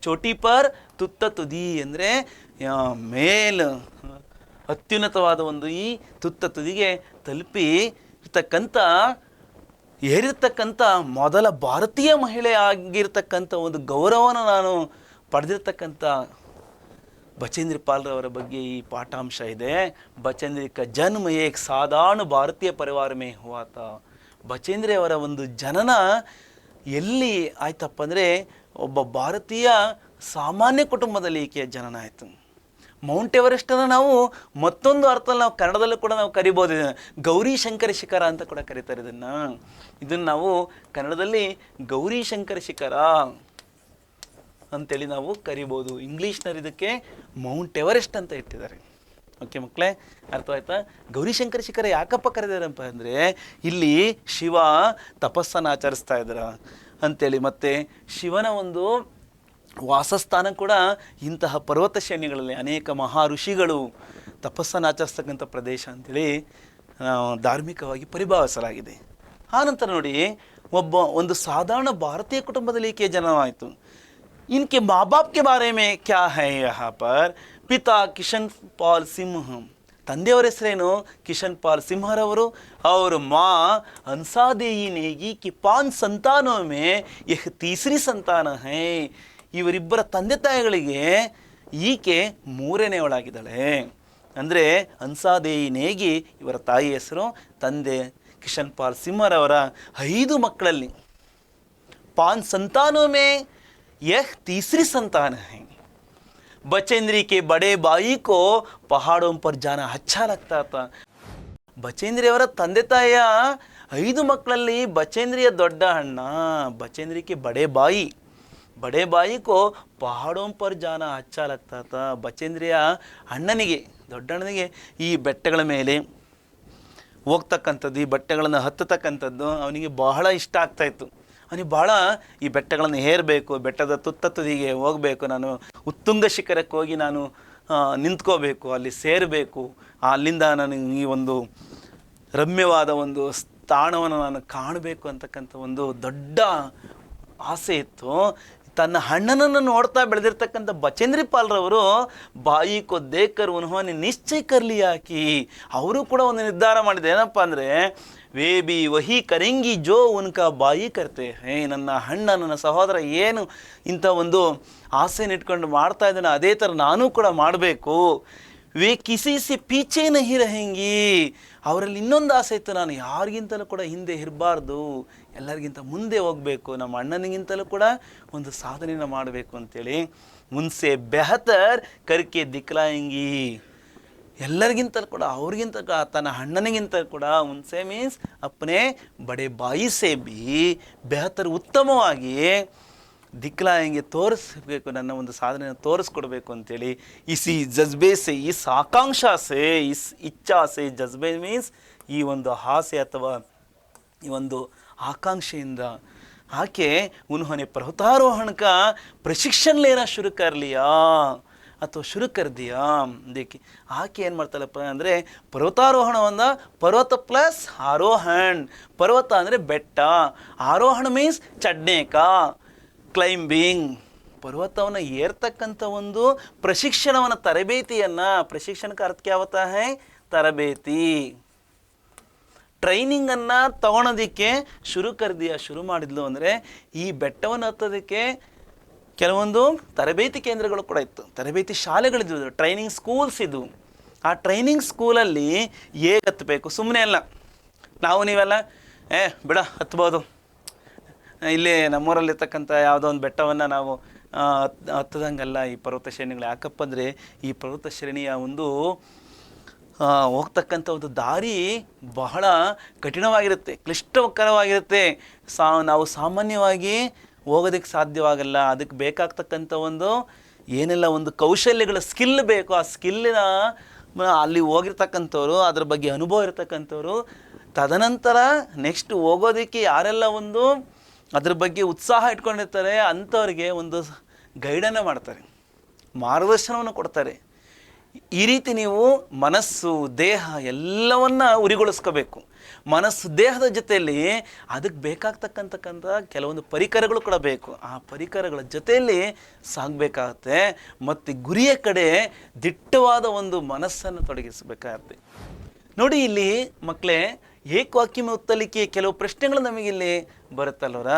ಚೋಟಿ ಪರ್ ತುತ್ತ ತುದಿ ಅಂದರೆ ಮೇಲ್ ಅತ್ಯುನ್ನತವಾದ ಒಂದು ಈ ತುತ್ತ ತುದಿಗೆ ತಲುಪಿ ಇರ್ತಕ್ಕಂಥ ಏರಿರ್ತಕ್ಕಂಥ ಮೊದಲ ಭಾರತೀಯ ಮಹಿಳೆ ಆಗಿರ್ತಕ್ಕಂಥ ಒಂದು ಗೌರವನ ನಾನು ಪಡೆದಿರ್ತಕ್ಕಂಥ बचेंद्री पाल रवರ ಬಗ್ಗೆ ಈ ಪಾಠಾಂಶ ಇದೆ. बचेंद्री का जन्म एक साधारण भारतीय परिवार में हुआ था. ಬಚೇಂದ್ರಿ ಅವರ ಒಂದು ಜನನ ಎಲ್ಲಿ ಆಯ್ತಪ್ಪ ಅಂದರೆ ಒಬ್ಬ ಭಾರತೀಯ ಸಾಮಾನ್ಯ ಕುಟುಂಬದಲ್ಲಿ ಈಕೆಯ ಜನನ ಆಯಿತು. ಮೌಂಟ್ ಎವರೆಸ್ಟನ್ನು ನಾವು ಮತ್ತೊಂದು ಅರ್ಥದಲ್ಲಿ ನಾವು ಕನ್ನಡದಲ್ಲೂ ಕೂಡ ನಾವು ಕರಿಬೋದು, ಗೌರಿ ಶಂಕರ ಶಿಖರ ಅಂತ ಕೂಡ ಕರೀತಾರೆ ಇದನ್ನು ನಾವು ಕನ್ನಡದಲ್ಲಿ ಗೌರಿ ಶಂಕರ ಶಿಖರ ಅಂತೇಳಿ ನಾವು ಕರಿಬೋದು. ಇಂಗ್ಲೀಷ್ನವ್ರು ಇದಕ್ಕೆ ಮೌಂಟ್ ಎವರೆಸ್ಟ್ ಅಂತ ಇಟ್ಟಿದ್ದಾರೆ. ಓಕೆ ಮಕ್ಕಳೇ, ಅರ್ಥವಾಯ್ತಾ? ಗೌರಿಶಂಕರ ಶಿಖರ ಯಾಕಪ್ಪ ಕರೆದಾರಪ್ಪ ಅಂದರೆ ಇಲ್ಲಿ ಶಿವ ತಪಸ್ಸನ್ನು ಆಚರಿಸ್ತಾ ಇದ್ರ ಅಂಥೇಳಿ, ಮತ್ತು ಶಿವನ ಒಂದು ವಾಸಸ್ಥಾನ ಕೂಡ ಇಂತಹ ಪರ್ವತ ಶ್ರೇಣಿಗಳಲ್ಲಿ ಅನೇಕ ಮಹಾ ಋಷಿಗಳು ತಪಸ್ಸನ್ನು ಆಚರಿಸ್ತಕ್ಕಂಥ ಪ್ರದೇಶ ಅಂಥೇಳಿ ಧಾರ್ಮಿಕವಾಗಿ ಪರಿಭಾವಿಸಲಾಗಿದೆ. ಆನಂತರ ನೋಡಿ, ಒಂದು ಸಾಧಾರಣ ಭಾರತೀಯ ಕುಟುಂಬದಲ್ಲಿ ಈಕೆ ಜನನವಾಯಿತು. इनके माँ बाप के बारे में क्या है यहाँ पर, पिता किशन पाल सिंह, ತಂದೆಯವರ ಹೆಸರೇನು ಕಿಶನ್ ಪಾಲ್ ಸಿಂಹರವರು, और माँ हंसादेई नेगी की 5 संतानों में यह तीसरी संतान है. ಇವರಿಬ್ಬರ ತಂದೆ ತಾಯಿಗಳಿಗೆ ಈಕೆ ಮೂರನೆಯವಳಾಗಿದ್ದಾಳೆ. ಅಂದರೆ ಹಂಸಾದೇಯಿ ನೇಗಿ ಇವರ ತಾಯಿ ಹೆಸರು, ತಂದೆ ಕಿಶನ್ ಪಾಲ್ ಸಿಂಹರವರ 5 ಮಕ್ಕಳಲ್ಲಿ 5 संतानों में यह तीसरी संतान है. बचेंद्री के बड़े भाई को पहाड़ों पर जाना अच्छा लगता था. ಬಚೇಂದ್ರಿ ಅವರ ತಂದೆ ತಾಯಿಯ 5 ಮಕ್ಕಳಲ್ಲಿ ಬಚೇಂದ್ರಿಯ ದೊಡ್ಡ ಅಣ್ಣ, ಬಚೇಂದ್ರಿಗೆ ಬಡೆ ಬಾಯಿಕೋ ಪಹಾಡೋಂ ಪರ್ ಜಾನ ಅಚ್ಚಾ ಲಗ್ತಾ ತಾ. ಬಚೇಂದ್ರಿಯ ಅಣ್ಣನಿಗೆ, ದೊಡ್ಡ ಅಣ್ಣನಿಗೆ ಈ ಬೆಟ್ಟಗಳ ಮೇಲೆ ಹೋಗ್ತಕ್ಕಂಥದ್ದು, ಈ ಬೆಟ್ಟಗಳನ್ನು ಹತ್ತತಕ್ಕಂಥದ್ದು ಅವನಿಗೆ ಬಹಳ ಇಷ್ಟ ಆಗ್ತಾಯಿತ್ತು. ಅವನಿಗೆ ಭಾಳ ಈ ಬೆಟ್ಟಗಳನ್ನು ಏರಬೇಕು, ಬೆಟ್ಟದ ತುತ್ತ ತುದಿಗೆ ಹೋಗಬೇಕು, ನಾನು ಉತ್ತುಂಗ ಶಿಖರಕ್ಕೆ ಹೋಗಿ ನಾನು ನಿಂತ್ಕೋಬೇಕು, ಅಲ್ಲಿ ಸೇರಬೇಕು, ಅಲ್ಲಿಂದ ನಾನು ಈ ಒಂದು ರಮ್ಯವಾದ ಒಂದು ಸ್ಥಾನವನ್ನು ನಾನು ಕಾಣಬೇಕು ಅಂತಕ್ಕಂಥ ಒಂದು ದೊಡ್ಡ ಆಸೆ ಇತ್ತು. ತನ್ನ ಅಣ್ಣನನ್ನು ನೋಡ್ತಾ ಬೆಳೆದಿರ್ತಕ್ಕಂಥ ಬಚೇಂದ್ರಿ ಪಾಲ್ರವರು ಬಾಯಿ ಕೋ ದೇಕರ್ ಉನ್ಹೋನೆ ನಿಶ್ಚಯ ಕರ್ಲಿ ಹಾಕಿ, ಅವರು ಕೂಡ ಒಂದು ನಿರ್ಧಾರ ಮಾಡಿದೆ. ಏನಪ್ಪ ಅಂದರೆ, ವೇ ಬಿ ವಹಿ ಕರೆಂಗಿ ಜೋ ಉನ್ಕ ಬಾಯಿ ಕರ್ತೆ ಹೇ. ನನ್ನ ಅಣ್ಣ, ನನ್ನ ಸಹೋದರ ಏನು ಇಂಥ ಒಂದು ಆಸೆನ ಇಟ್ಕೊಂಡು ಮಾಡ್ತಾ ಇದ್ದಾನೆ, ಅದೇ ಥರ ನಾನೂ ಕೂಡ ಮಾಡಬೇಕು. ವೇ ಕಿಸಿ ಸಿ ಪೀಚೆ ನಹಿ ರಹೆಂಗಿ. ಅವರಲ್ಲಿ ಇನ್ನೊಂದು ಆಸೆ ಇತ್ತು, ನಾನು ಯಾರಿಗಿಂತಲೂ ಕೂಡ ಹಿಂದೆ ಇರಬಾರ್ದು, ಎಲ್ಲರಿಗಿಂತ ಮುಂದೆ ಹೋಗಬೇಕು, ನಮ್ಮ ಅಣ್ಣನಿಗಿಂತಲೂ ಕೂಡ ಒಂದು ಸಾಧನೆಯನ್ನು ಮಾಡಬೇಕು ಅಂತೇಳಿ ಮುನ್ಸೆ ಬೆಹತರ್ ಕರ್ಕೆ ದಿಕ್ಲಾಯಂಗಿ. ಎಲ್ಲರಿಗಿಂತಲೂ ಕೂಡ, ಅವ್ರಿಗಿಂತ ತನ್ನ ಅಣ್ಣನಿಗಿಂತ ಕೂಡ ಉನ್ಸೆ ಮೀನ್ಸ್ ಅಪ್ಪನೇ ಬಡೆ ಬಾಯಿ ಸೇ ಬಿ ಬೆಹತರ್ ಉತ್ತಮವಾಗಿ ದಿಕ್ಲಾಯಂಗೆ ತೋರಿಸ್ಬೇಕು, ನನ್ನ ಒಂದು ಸಾಧನೆಯನ್ನು ತೋರಿಸ್ಕೊಡ್ಬೇಕು ಅಂತೇಳಿ ಇಸಿ ಜಜ್ಬೆ ಸೆ, ಇಸ್ ಆಕಾಂಕ್ಷಾ ಸೆ, ಇಸ್ ಇಚ್ಛಾ ಸೆ, ಜಜ್ಬೆ ಮೀನ್ಸ್ ಈ ಒಂದು ಆಸೆ ಅಥವಾ ಈ ಒಂದು ಆಕಾಂಕ್ಷೆಯಿಂದ ಆಕೆ ಉನ್ಹೋನೆ ಪರ್ವತಾರೋಹಣ का प्रशिक्षण लेना शुरू कर लिया ಅಥವಾ ಶುರು ಕರ್ ದಿಯಾ. ದೇಖಿ ಆಕೆ ಏನು ಮಾಡ್ತಾಳಪ್ಪ ಅಂದರೆ, ಪರ್ವತಾರೋಹಣವನ್ನು ಪರ್ವತ ಪ್ಲಸ್ ಆರೋಹಣ್, ಪರ್ವತ ಅಂದರೆ ಬೆಟ್ಟ, ಆರೋಹಣ ಮೀನ್ಸ್ ಚಡ್ನೇಕ, ಕ್ಲೈಂಬಿಂಗ್, ಪರ್ವತವನ್ನು ಏರ್ತಕ್ಕಂಥ ಒಂದು ಪ್ರಶಿಕ್ಷಣವನ್ನು, ತರಬೇತಿಯನ್ನು, ಪ್ರಶಿಕ್ಷಣಕ್ಕೆ ಅರ್ಥ ಕ್ಯಾವತ್ತಾ ಹೈ ತರಬೇತಿ, ಟ್ರೈನಿಂಗನ್ನು ತಗೊಳೋದಕ್ಕೆ ಶುರು ಮಾಡಿದ್ಲು. ಅಂದರೆ ಈ ಬೆಟ್ಟವನ್ನು ಹತ್ತೋದಕ್ಕೆ ಕೆಲವೊಂದು ತರಬೇತಿ ಕೇಂದ್ರಗಳು ಕೂಡ ಇತ್ತು, ತರಬೇತಿ ಶಾಲೆಗಳಿದ್ವು, ಟ್ರೈನಿಂಗ್ ಸ್ಕೂಲ್ಸ್ ಇದ್ವು. ಆ ಟ್ರೈನಿಂಗ್ ಸ್ಕೂಲಲ್ಲಿ ಹೇಗೆ ಹತ್ತಬೇಕು, ಸುಮ್ಮನೆ ಅಲ್ಲ, ನಾವು ನೀವೆಲ್ಲ ಬಿಡ ಹತ್ಬೋದು, ಇಲ್ಲಿ ನಮ್ಮೂರಲ್ಲಿರ್ತಕ್ಕಂಥ ಯಾವುದೋ ಒಂದು ಬೆಟ್ಟವನ್ನು ನಾವು ಹತ್ತದಂಗಲ್ಲ ಈ ಪರ್ವತ ಶ್ರೇಣಿಗಳು. ಯಾಕಪ್ಪ ಅಂದರೆ ಈ ಪರ್ವತ ಶ್ರೇಣಿಯ ಒಂದು ಹೋಗ್ತಕ್ಕಂಥ ಒಂದು ದಾರಿ ಬಹಳ ಕಠಿಣವಾಗಿರುತ್ತೆ, ಕ್ಲಿಷ್ಟಕರವಾಗಿರುತ್ತೆ. ನಾವು ಸಾಮಾನ್ಯವಾಗಿ ಹೋಗೋದಕ್ಕೆ ಸಾಧ್ಯವಾಗಲ್ಲ. ಅದಕ್ಕೆ ಬೇಕಾಗ್ತಕ್ಕಂಥ ಒಂದು ಏನೆಲ್ಲ ಒಂದು ಕೌಶಲ್ಯಗಳ ಸ್ಕಿಲ್ ಬೇಕು, ಆ ಸ್ಕಿಲ್ಲಿನ ಅಲ್ಲಿ ಹೋಗಿರ್ತಕ್ಕಂಥವ್ರು, ಅದ್ರ ಬಗ್ಗೆ ಅನುಭವ ಇರತಕ್ಕಂಥವ್ರು, ತದನಂತರ ನೆಕ್ಸ್ಟ್ ಹೋಗೋದಕ್ಕೆ ಯಾರೆಲ್ಲ ಒಂದು ಅದ್ರ ಬಗ್ಗೆ ಉತ್ಸಾಹ ಇಟ್ಕೊಂಡಿರ್ತಾರೆ ಅಂಥವ್ರಿಗೆ ಒಂದು ಗೈಡನ್ನು ಮಾಡ್ತಾರೆ, ಮಾರ್ಗದರ್ಶನವನ್ನು ಕೊಡ್ತಾರೆ. ಈ ರೀತಿ ನೀವು ಮನಸ್ಸು ದೇಹ ಎಲ್ಲವನ್ನ ಉರಿಗೊಳಿಸ್ಕೋಬೇಕು. ಮನಸ್ಸು ದೇಹದ ಜೊತೆಯಲ್ಲಿ ಅದಕ್ಕೆ ಬೇಕಾಗ್ತಕ್ಕಂಥ ಕೆಲವೊಂದು ಪರಿಕರಗಳು ಕೂಡ ಬೇಕು. ಆ ಪರಿಕರಗಳ ಜೊತೆಯಲ್ಲಿ ಸಾಗಬೇಕಾಗತ್ತೆ ಮತ್ತು ಗುರಿಯ ಕಡೆ ದಿಟ್ಟವಾದ ಒಂದು ಮನಸ್ಸನ್ನು ತೊಡಗಿಸಬೇಕಾಗತ್ತೆ. ನೋಡಿ ಇಲ್ಲಿ ಮಕ್ಕಳೇ, ಏಕವಾಕ್ಯಮೆ ಉತ್ತಲಿಕೆ ಕೆಲವು ಪ್ರಶ್ನೆಗಳು ನಮಗಿಲ್ಲಿ ಬರುತ್ತಲ್ವರ.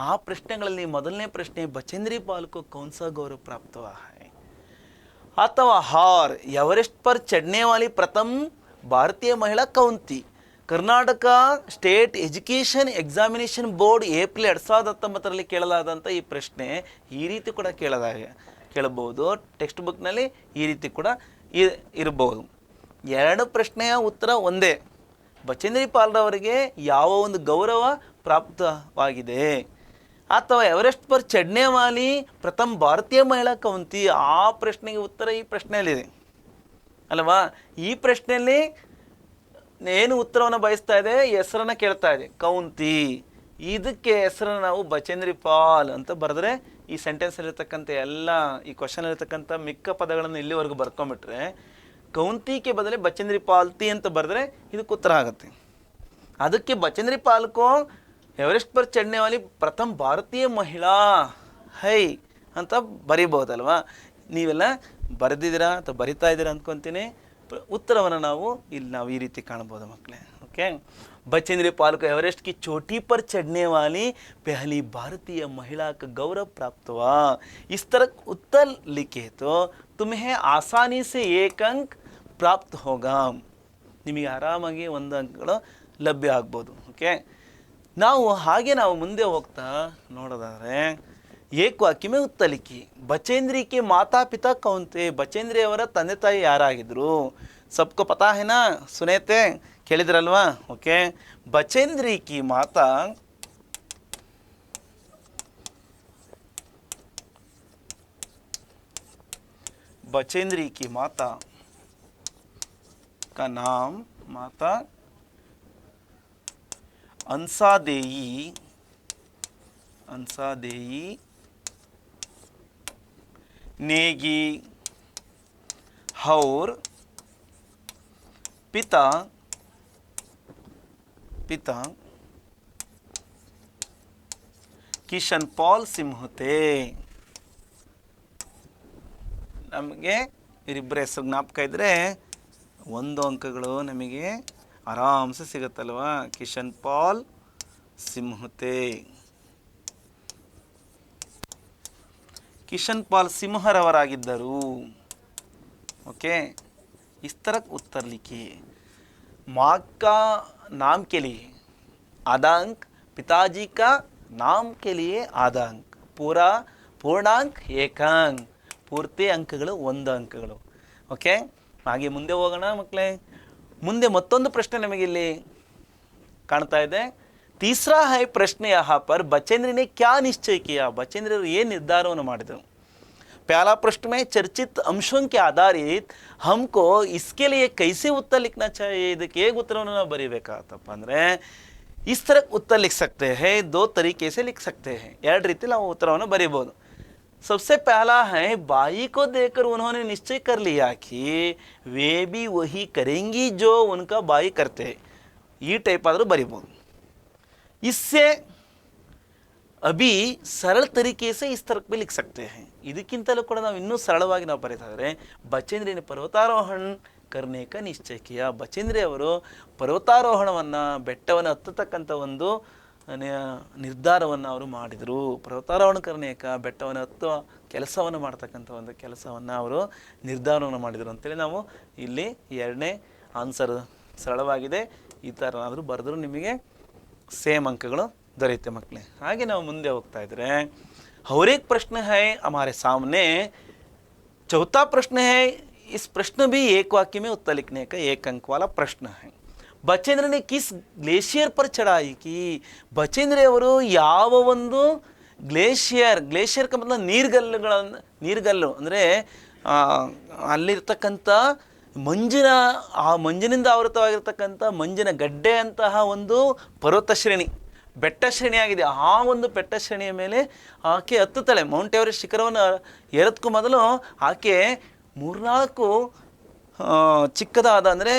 ಆ ಪ್ರಶ್ನೆಗಳಲ್ಲಿ ಮೊದಲನೇ ಪ್ರಶ್ನೆ, ಬಚೇಂದ್ರಿ ಪಾಲ್ ಕೋ ಕೌನ್ ಸಾ ಗೌರವ ಪ್ರಾಪ್ತ हुआ है ಅಥವಾ हार एवरेस्ट पर चढ़ने वाली प्रथम भारतीय महिला कौन थी? Karnataka state education examination board April 2019 ಕೇಳಲಾದಂಥ ಈ ಪ್ರಶ್ನೆ ಈ ರೀತಿ ಕೂಡ ಕೇಳಬಹುದು. ಟೆಕ್ಸ್ಟ್ ಬುಕ್ನಲ್ಲಿ ಈ ರೀತಿ ಕೂಡ ಇರಬಹುದು. ಎರಡು ಪ್ರಶ್ನೆಯ ಉತ್ತರ ಒಂದೇ. ಬಚೇಂದ್ರಿ ಪಾಲ್ರವರಿಗೆ ಯಾವ ಒಂದು ಗೌರವ ಪ್ರಾಪ್ತವಾಗಿದೆ ಅಥವಾ ಎವರೆಸ್ಟ್ ಪರ್ ಚಡ್ನೆ ವಾಲಿ ಪ್ರಥಮ ಭಾರತೀಯ ಮಹಿಳಾ ಕೌಂತಿ, ಆ ಪ್ರಶ್ನೆಗೆ ಉತ್ತರ ಈ ಪ್ರಶ್ನೆಯಲ್ಲಿದೆ ಅಲ್ವಾ. ಈ ಪ್ರಶ್ನೆಯಲ್ಲಿ ಏನು ಉತ್ತರವನ್ನು ಬಯಸ್ತಾ ಇದೆ, ಹೆಸರನ್ನು ಕೇಳ್ತಾ ಇದೆ ಕೌಂತಿ. ಇದಕ್ಕೆ ಹೆಸರನ್ನು ನಾವು ಬಚೇಂದ್ರಿ ಪಾಲ್ ಅಂತ ಬರೆದ್ರೆ ಈ ಸೆಂಟೆನ್ಸಲ್ಲಿರ್ತಕ್ಕಂಥ ಎಲ್ಲ ಈ ಕ್ವಶನಲ್ಲಿರ್ತಕ್ಕಂಥ ಮಿಕ್ಕ ಪದಗಳನ್ನು ಇಲ್ಲಿವರೆಗೂ ಬರ್ಕೊಂಬಿಟ್ರೆ, ಕೌಂತಿಗೆ ಬದಲೇ ಬಚೇಂದ್ರಿ ಪಾಲ್ತಿ ಅಂತ ಬರೆದ್ರೆ ಇದಕ್ಕೆ ಉತ್ತರ ಆಗುತ್ತೆ. ಅದಕ್ಕೆ ಬಚೇಂದ್ರಿ ಪಾಲ್ಕೋ ಎವರೆಸ್ಟ್ ಪರ್ ಚढ़ने वाली ಪ್ರಥಮ ಭಾರತೀಯ ಮಹಿಳಾ ಹೈ ಅಂತ ಬರಿಬೋದಲ್ವಾ. ನೀವೆಲ್ಲ ಬರೆದಿದ್ದೀರಾ ಅಥವಾ ಬರಿತಾ ಇದ್ದೀರಾ ಅಂದ್ಕೊತೀನಿ. ಉತ್ತರವನ್ನು ನಾವು ಈ ರೀತಿ ಕಾಣ್ಬೋದು ಮಕ್ಕಳೇ. ಓಕೆ, बचेंद्री पाल को एवरेस्ट की चोटी पर चढ़ने वाली पहली भारतीय महिला का गौरव प्राप्त हुआ. इस तरह उत्तर लिखे तो तुम्हें आसानी से एक अंक प्राप्त होगा. ನಿಮಗೆ ಆರಾಮಾಗಿ ಒಂದು ಅಂಕಗಳು ಲಭ್ಯ ಆಗ್ಬೋದು. ಓಕೆ, ನಾವು ಮುಂದೆ ಹೋಗ್ತಾ ನೋಡೋದಾದರೆ ಏಕವಾಕ್ಯಮೆ ಉತ್ತಲಿಕೆ. ಬಚೇಂದ್ರಿಗೆ ಮಾತಾ ಪಿತಾ ಕೌಂತೆ, ಬಚೇಂದ್ರಿ ಅವರ ತಂದೆ ತಾಯಿ ಯಾರಾಗಿದ್ರು? ಸಬ್ಕೋ ಪತಾ ಹೇನಾ, ಸುನೇತೆ ಕೇಳಿದ್ರಲ್ವಾ. ಓಕೆ, ಬಚೇಂದ್ರಿ ಕಿ ಮಾತಾ बचेंद्री की माता का नाम माता अंसादेई नेगी और पिता किशन पाल सिंहते. ನಮಗೆ ಇವರಿಬ್ಬರ ಹೆಸರು ಜ್ಞಾಪಕ ಇದ್ದರೆ ಒಂದು ಅಂಕಗಳು ನಮಗೆ ಆರಾಮ್ಸೆ ಸಿಗುತ್ತಲ್ವಾ. ಕಿಶನ್ ಪಾಲ್ ಸಿಂಹತೆ, ಕಿಶನ್ ಪಾಲ್ ಸಿಂಹರವರಾಗಿದ್ದರು. ओके, इस तरह उत्तर लिखिए. माँ का नाम के लिए आधा अंक, पिताजी का नाम के लिए आधा अंक, पूर्णांक एक अंक, ಪೂರ್ತಿ ಅಂಕಗಳು ಒಂದು ಅಂಕಗಳು. ಓಕೆ, ಹಾಗೆ ಮುಂದೆ ಹೋಗೋಣ ಮಕ್ಕಳೇ. ಮುಂದೆ ಮತ್ತೊಂದು ಪ್ರಶ್ನೆ ನಮಗೆ ಇಲ್ಲಿ ಕಾಣ್ತಾ ಇದೆ. ತೀಸರಾ ಹೈ ಪ್ರಶ್ನೆ यहाँ पर बचेंद्री ने क्या निश्चय किया. बचेंद्री ಅವರು ಏನು ನಿರ್ಧಾರವನ್ನು ಮಾಡಿದರು? पहला प्रश्न में चर्चित अंशों के आधारित हमको इसके लिए कैसे उत्तर लिखना चाहिए. ಇದಕ್ಕೆ ಹೇಗೆ ಉತ್ತರವನ್ನು ನಾವು ಬರೀಬೇಕಾಗತ್ತಪ್ಪ ಅಂದರೆ, इस तरह उत्तर लिख सकते हैं, दो तरीके से लिख सकते हैं. ಎರಡು ರೀತಿ ನಾವು ಉತ್ತರವನ್ನು ಬರೀಬೋದು. सबसे पहला है, बाई को देखकर उन्होंने निश्चय कर लिया कि वे भी वही करेंगी जो उनका बाई करते. ये टाइप आदरू बरीबोद. इससे अभी सरल तरीके से इस तरह भी लिख सकते हैं. ಇದಕ್ಕಿಂತಲೂ ಕೂಡ ನಾವು ಇನ್ನೂ ಸರಳವಾಗಿ ನಾವು ಬರೀತಾದರೆ, ಬಚೇಂದ್ರಿನ ಪರ್ವತಾರೋಹಣ करने का निश्चय किया. ಬಚೇಂದ್ರಿ ಅವರು ಪರ್ವತಾರೋಹಣವನ್ನು ಬೆಟ್ಟವನ್ನು ಹತ್ತತಕ್ಕಂಥ ಒಂದು ನಿರ್ಧಾರವನ್ನು ಅವರು ಮಾಡಿದರು. ಪರ್ವತಾರೋಹಣ ಕರ್ನೇಕ ಬೆಟ್ಟವನ್ನು ಹತ್ತುವ ಕೆಲಸವನ್ನು ಮಾಡ್ತಕ್ಕಂಥ ಒಂದು ಕೆಲಸವನ್ನು ಅವರು ನಿರ್ಧಾರವನ್ನು ಮಾಡಿದರು ಅಂತೇಳಿ ನಾವು ಇಲ್ಲಿ ಎರಡನೇ ಆನ್ಸರ್ ಸರಳವಾಗಿದೆ. ಈ ಥರ ಆದರೂ ಬರೆದ್ರು ನಿಮಗೆ ಸೇಮ್ ಅಂಕಗಳು ದೊರೆಯುತ್ತೆ ಮಕ್ಕಳೇ. ಹಾಗೆ ನಾವು ಮುಂದೆ ಹೋಗ್ತಾ ಇದ್ರೆ और एक प्रश्न है हमारे सामने, चौथा प्रश्न है. इस प्रश्न भी एक वाक्य में उत्तर लिखने का 1 अंक वाला प्रश्न है. बचेंद्र ने किस ग्लेशियर पर चढ़ाई की? बचेंद्र ಅವರು ಯಾವ ಒಂದು ಗ್ಲೇಷಿಯರ್ ಕ मतलब ನೀರ್ಗಲ್ಲು ಅಂದರೆ ಅಲ್ಲಿರ್ತಕ್ಕಂಥ ಮಂಜಿನಿಂದ ಆವೃತವಾಗಿರ್ತಕ್ಕಂಥ ಮಂಜಿನ ಗಡ್ಡೆ ಅಂತಹ ಒಂದು ಪರ್ವತ ಶ್ರೇಣಿ, ಬೆಟ್ಟ ಶ್ರೇಣಿಯಾಗಿದೆ. ಆ ಒಂದು ಬೆಟ್ಟ ಶ್ರೇಣಿಯ ಮೇಲೆ ಆಕೆ ಹತ್ತುತ್ತಾಳೆ. ಮೌಂಟ್ ಎವರೆಸ್ಟ್ ಶಿಖರವನ್ನು ಏರೋದಕ್ಕೂ ಮೊದಲು ಆಕೆ 3-4 ಚಿಕ್ಕದಾದ, ಅಂದರೆ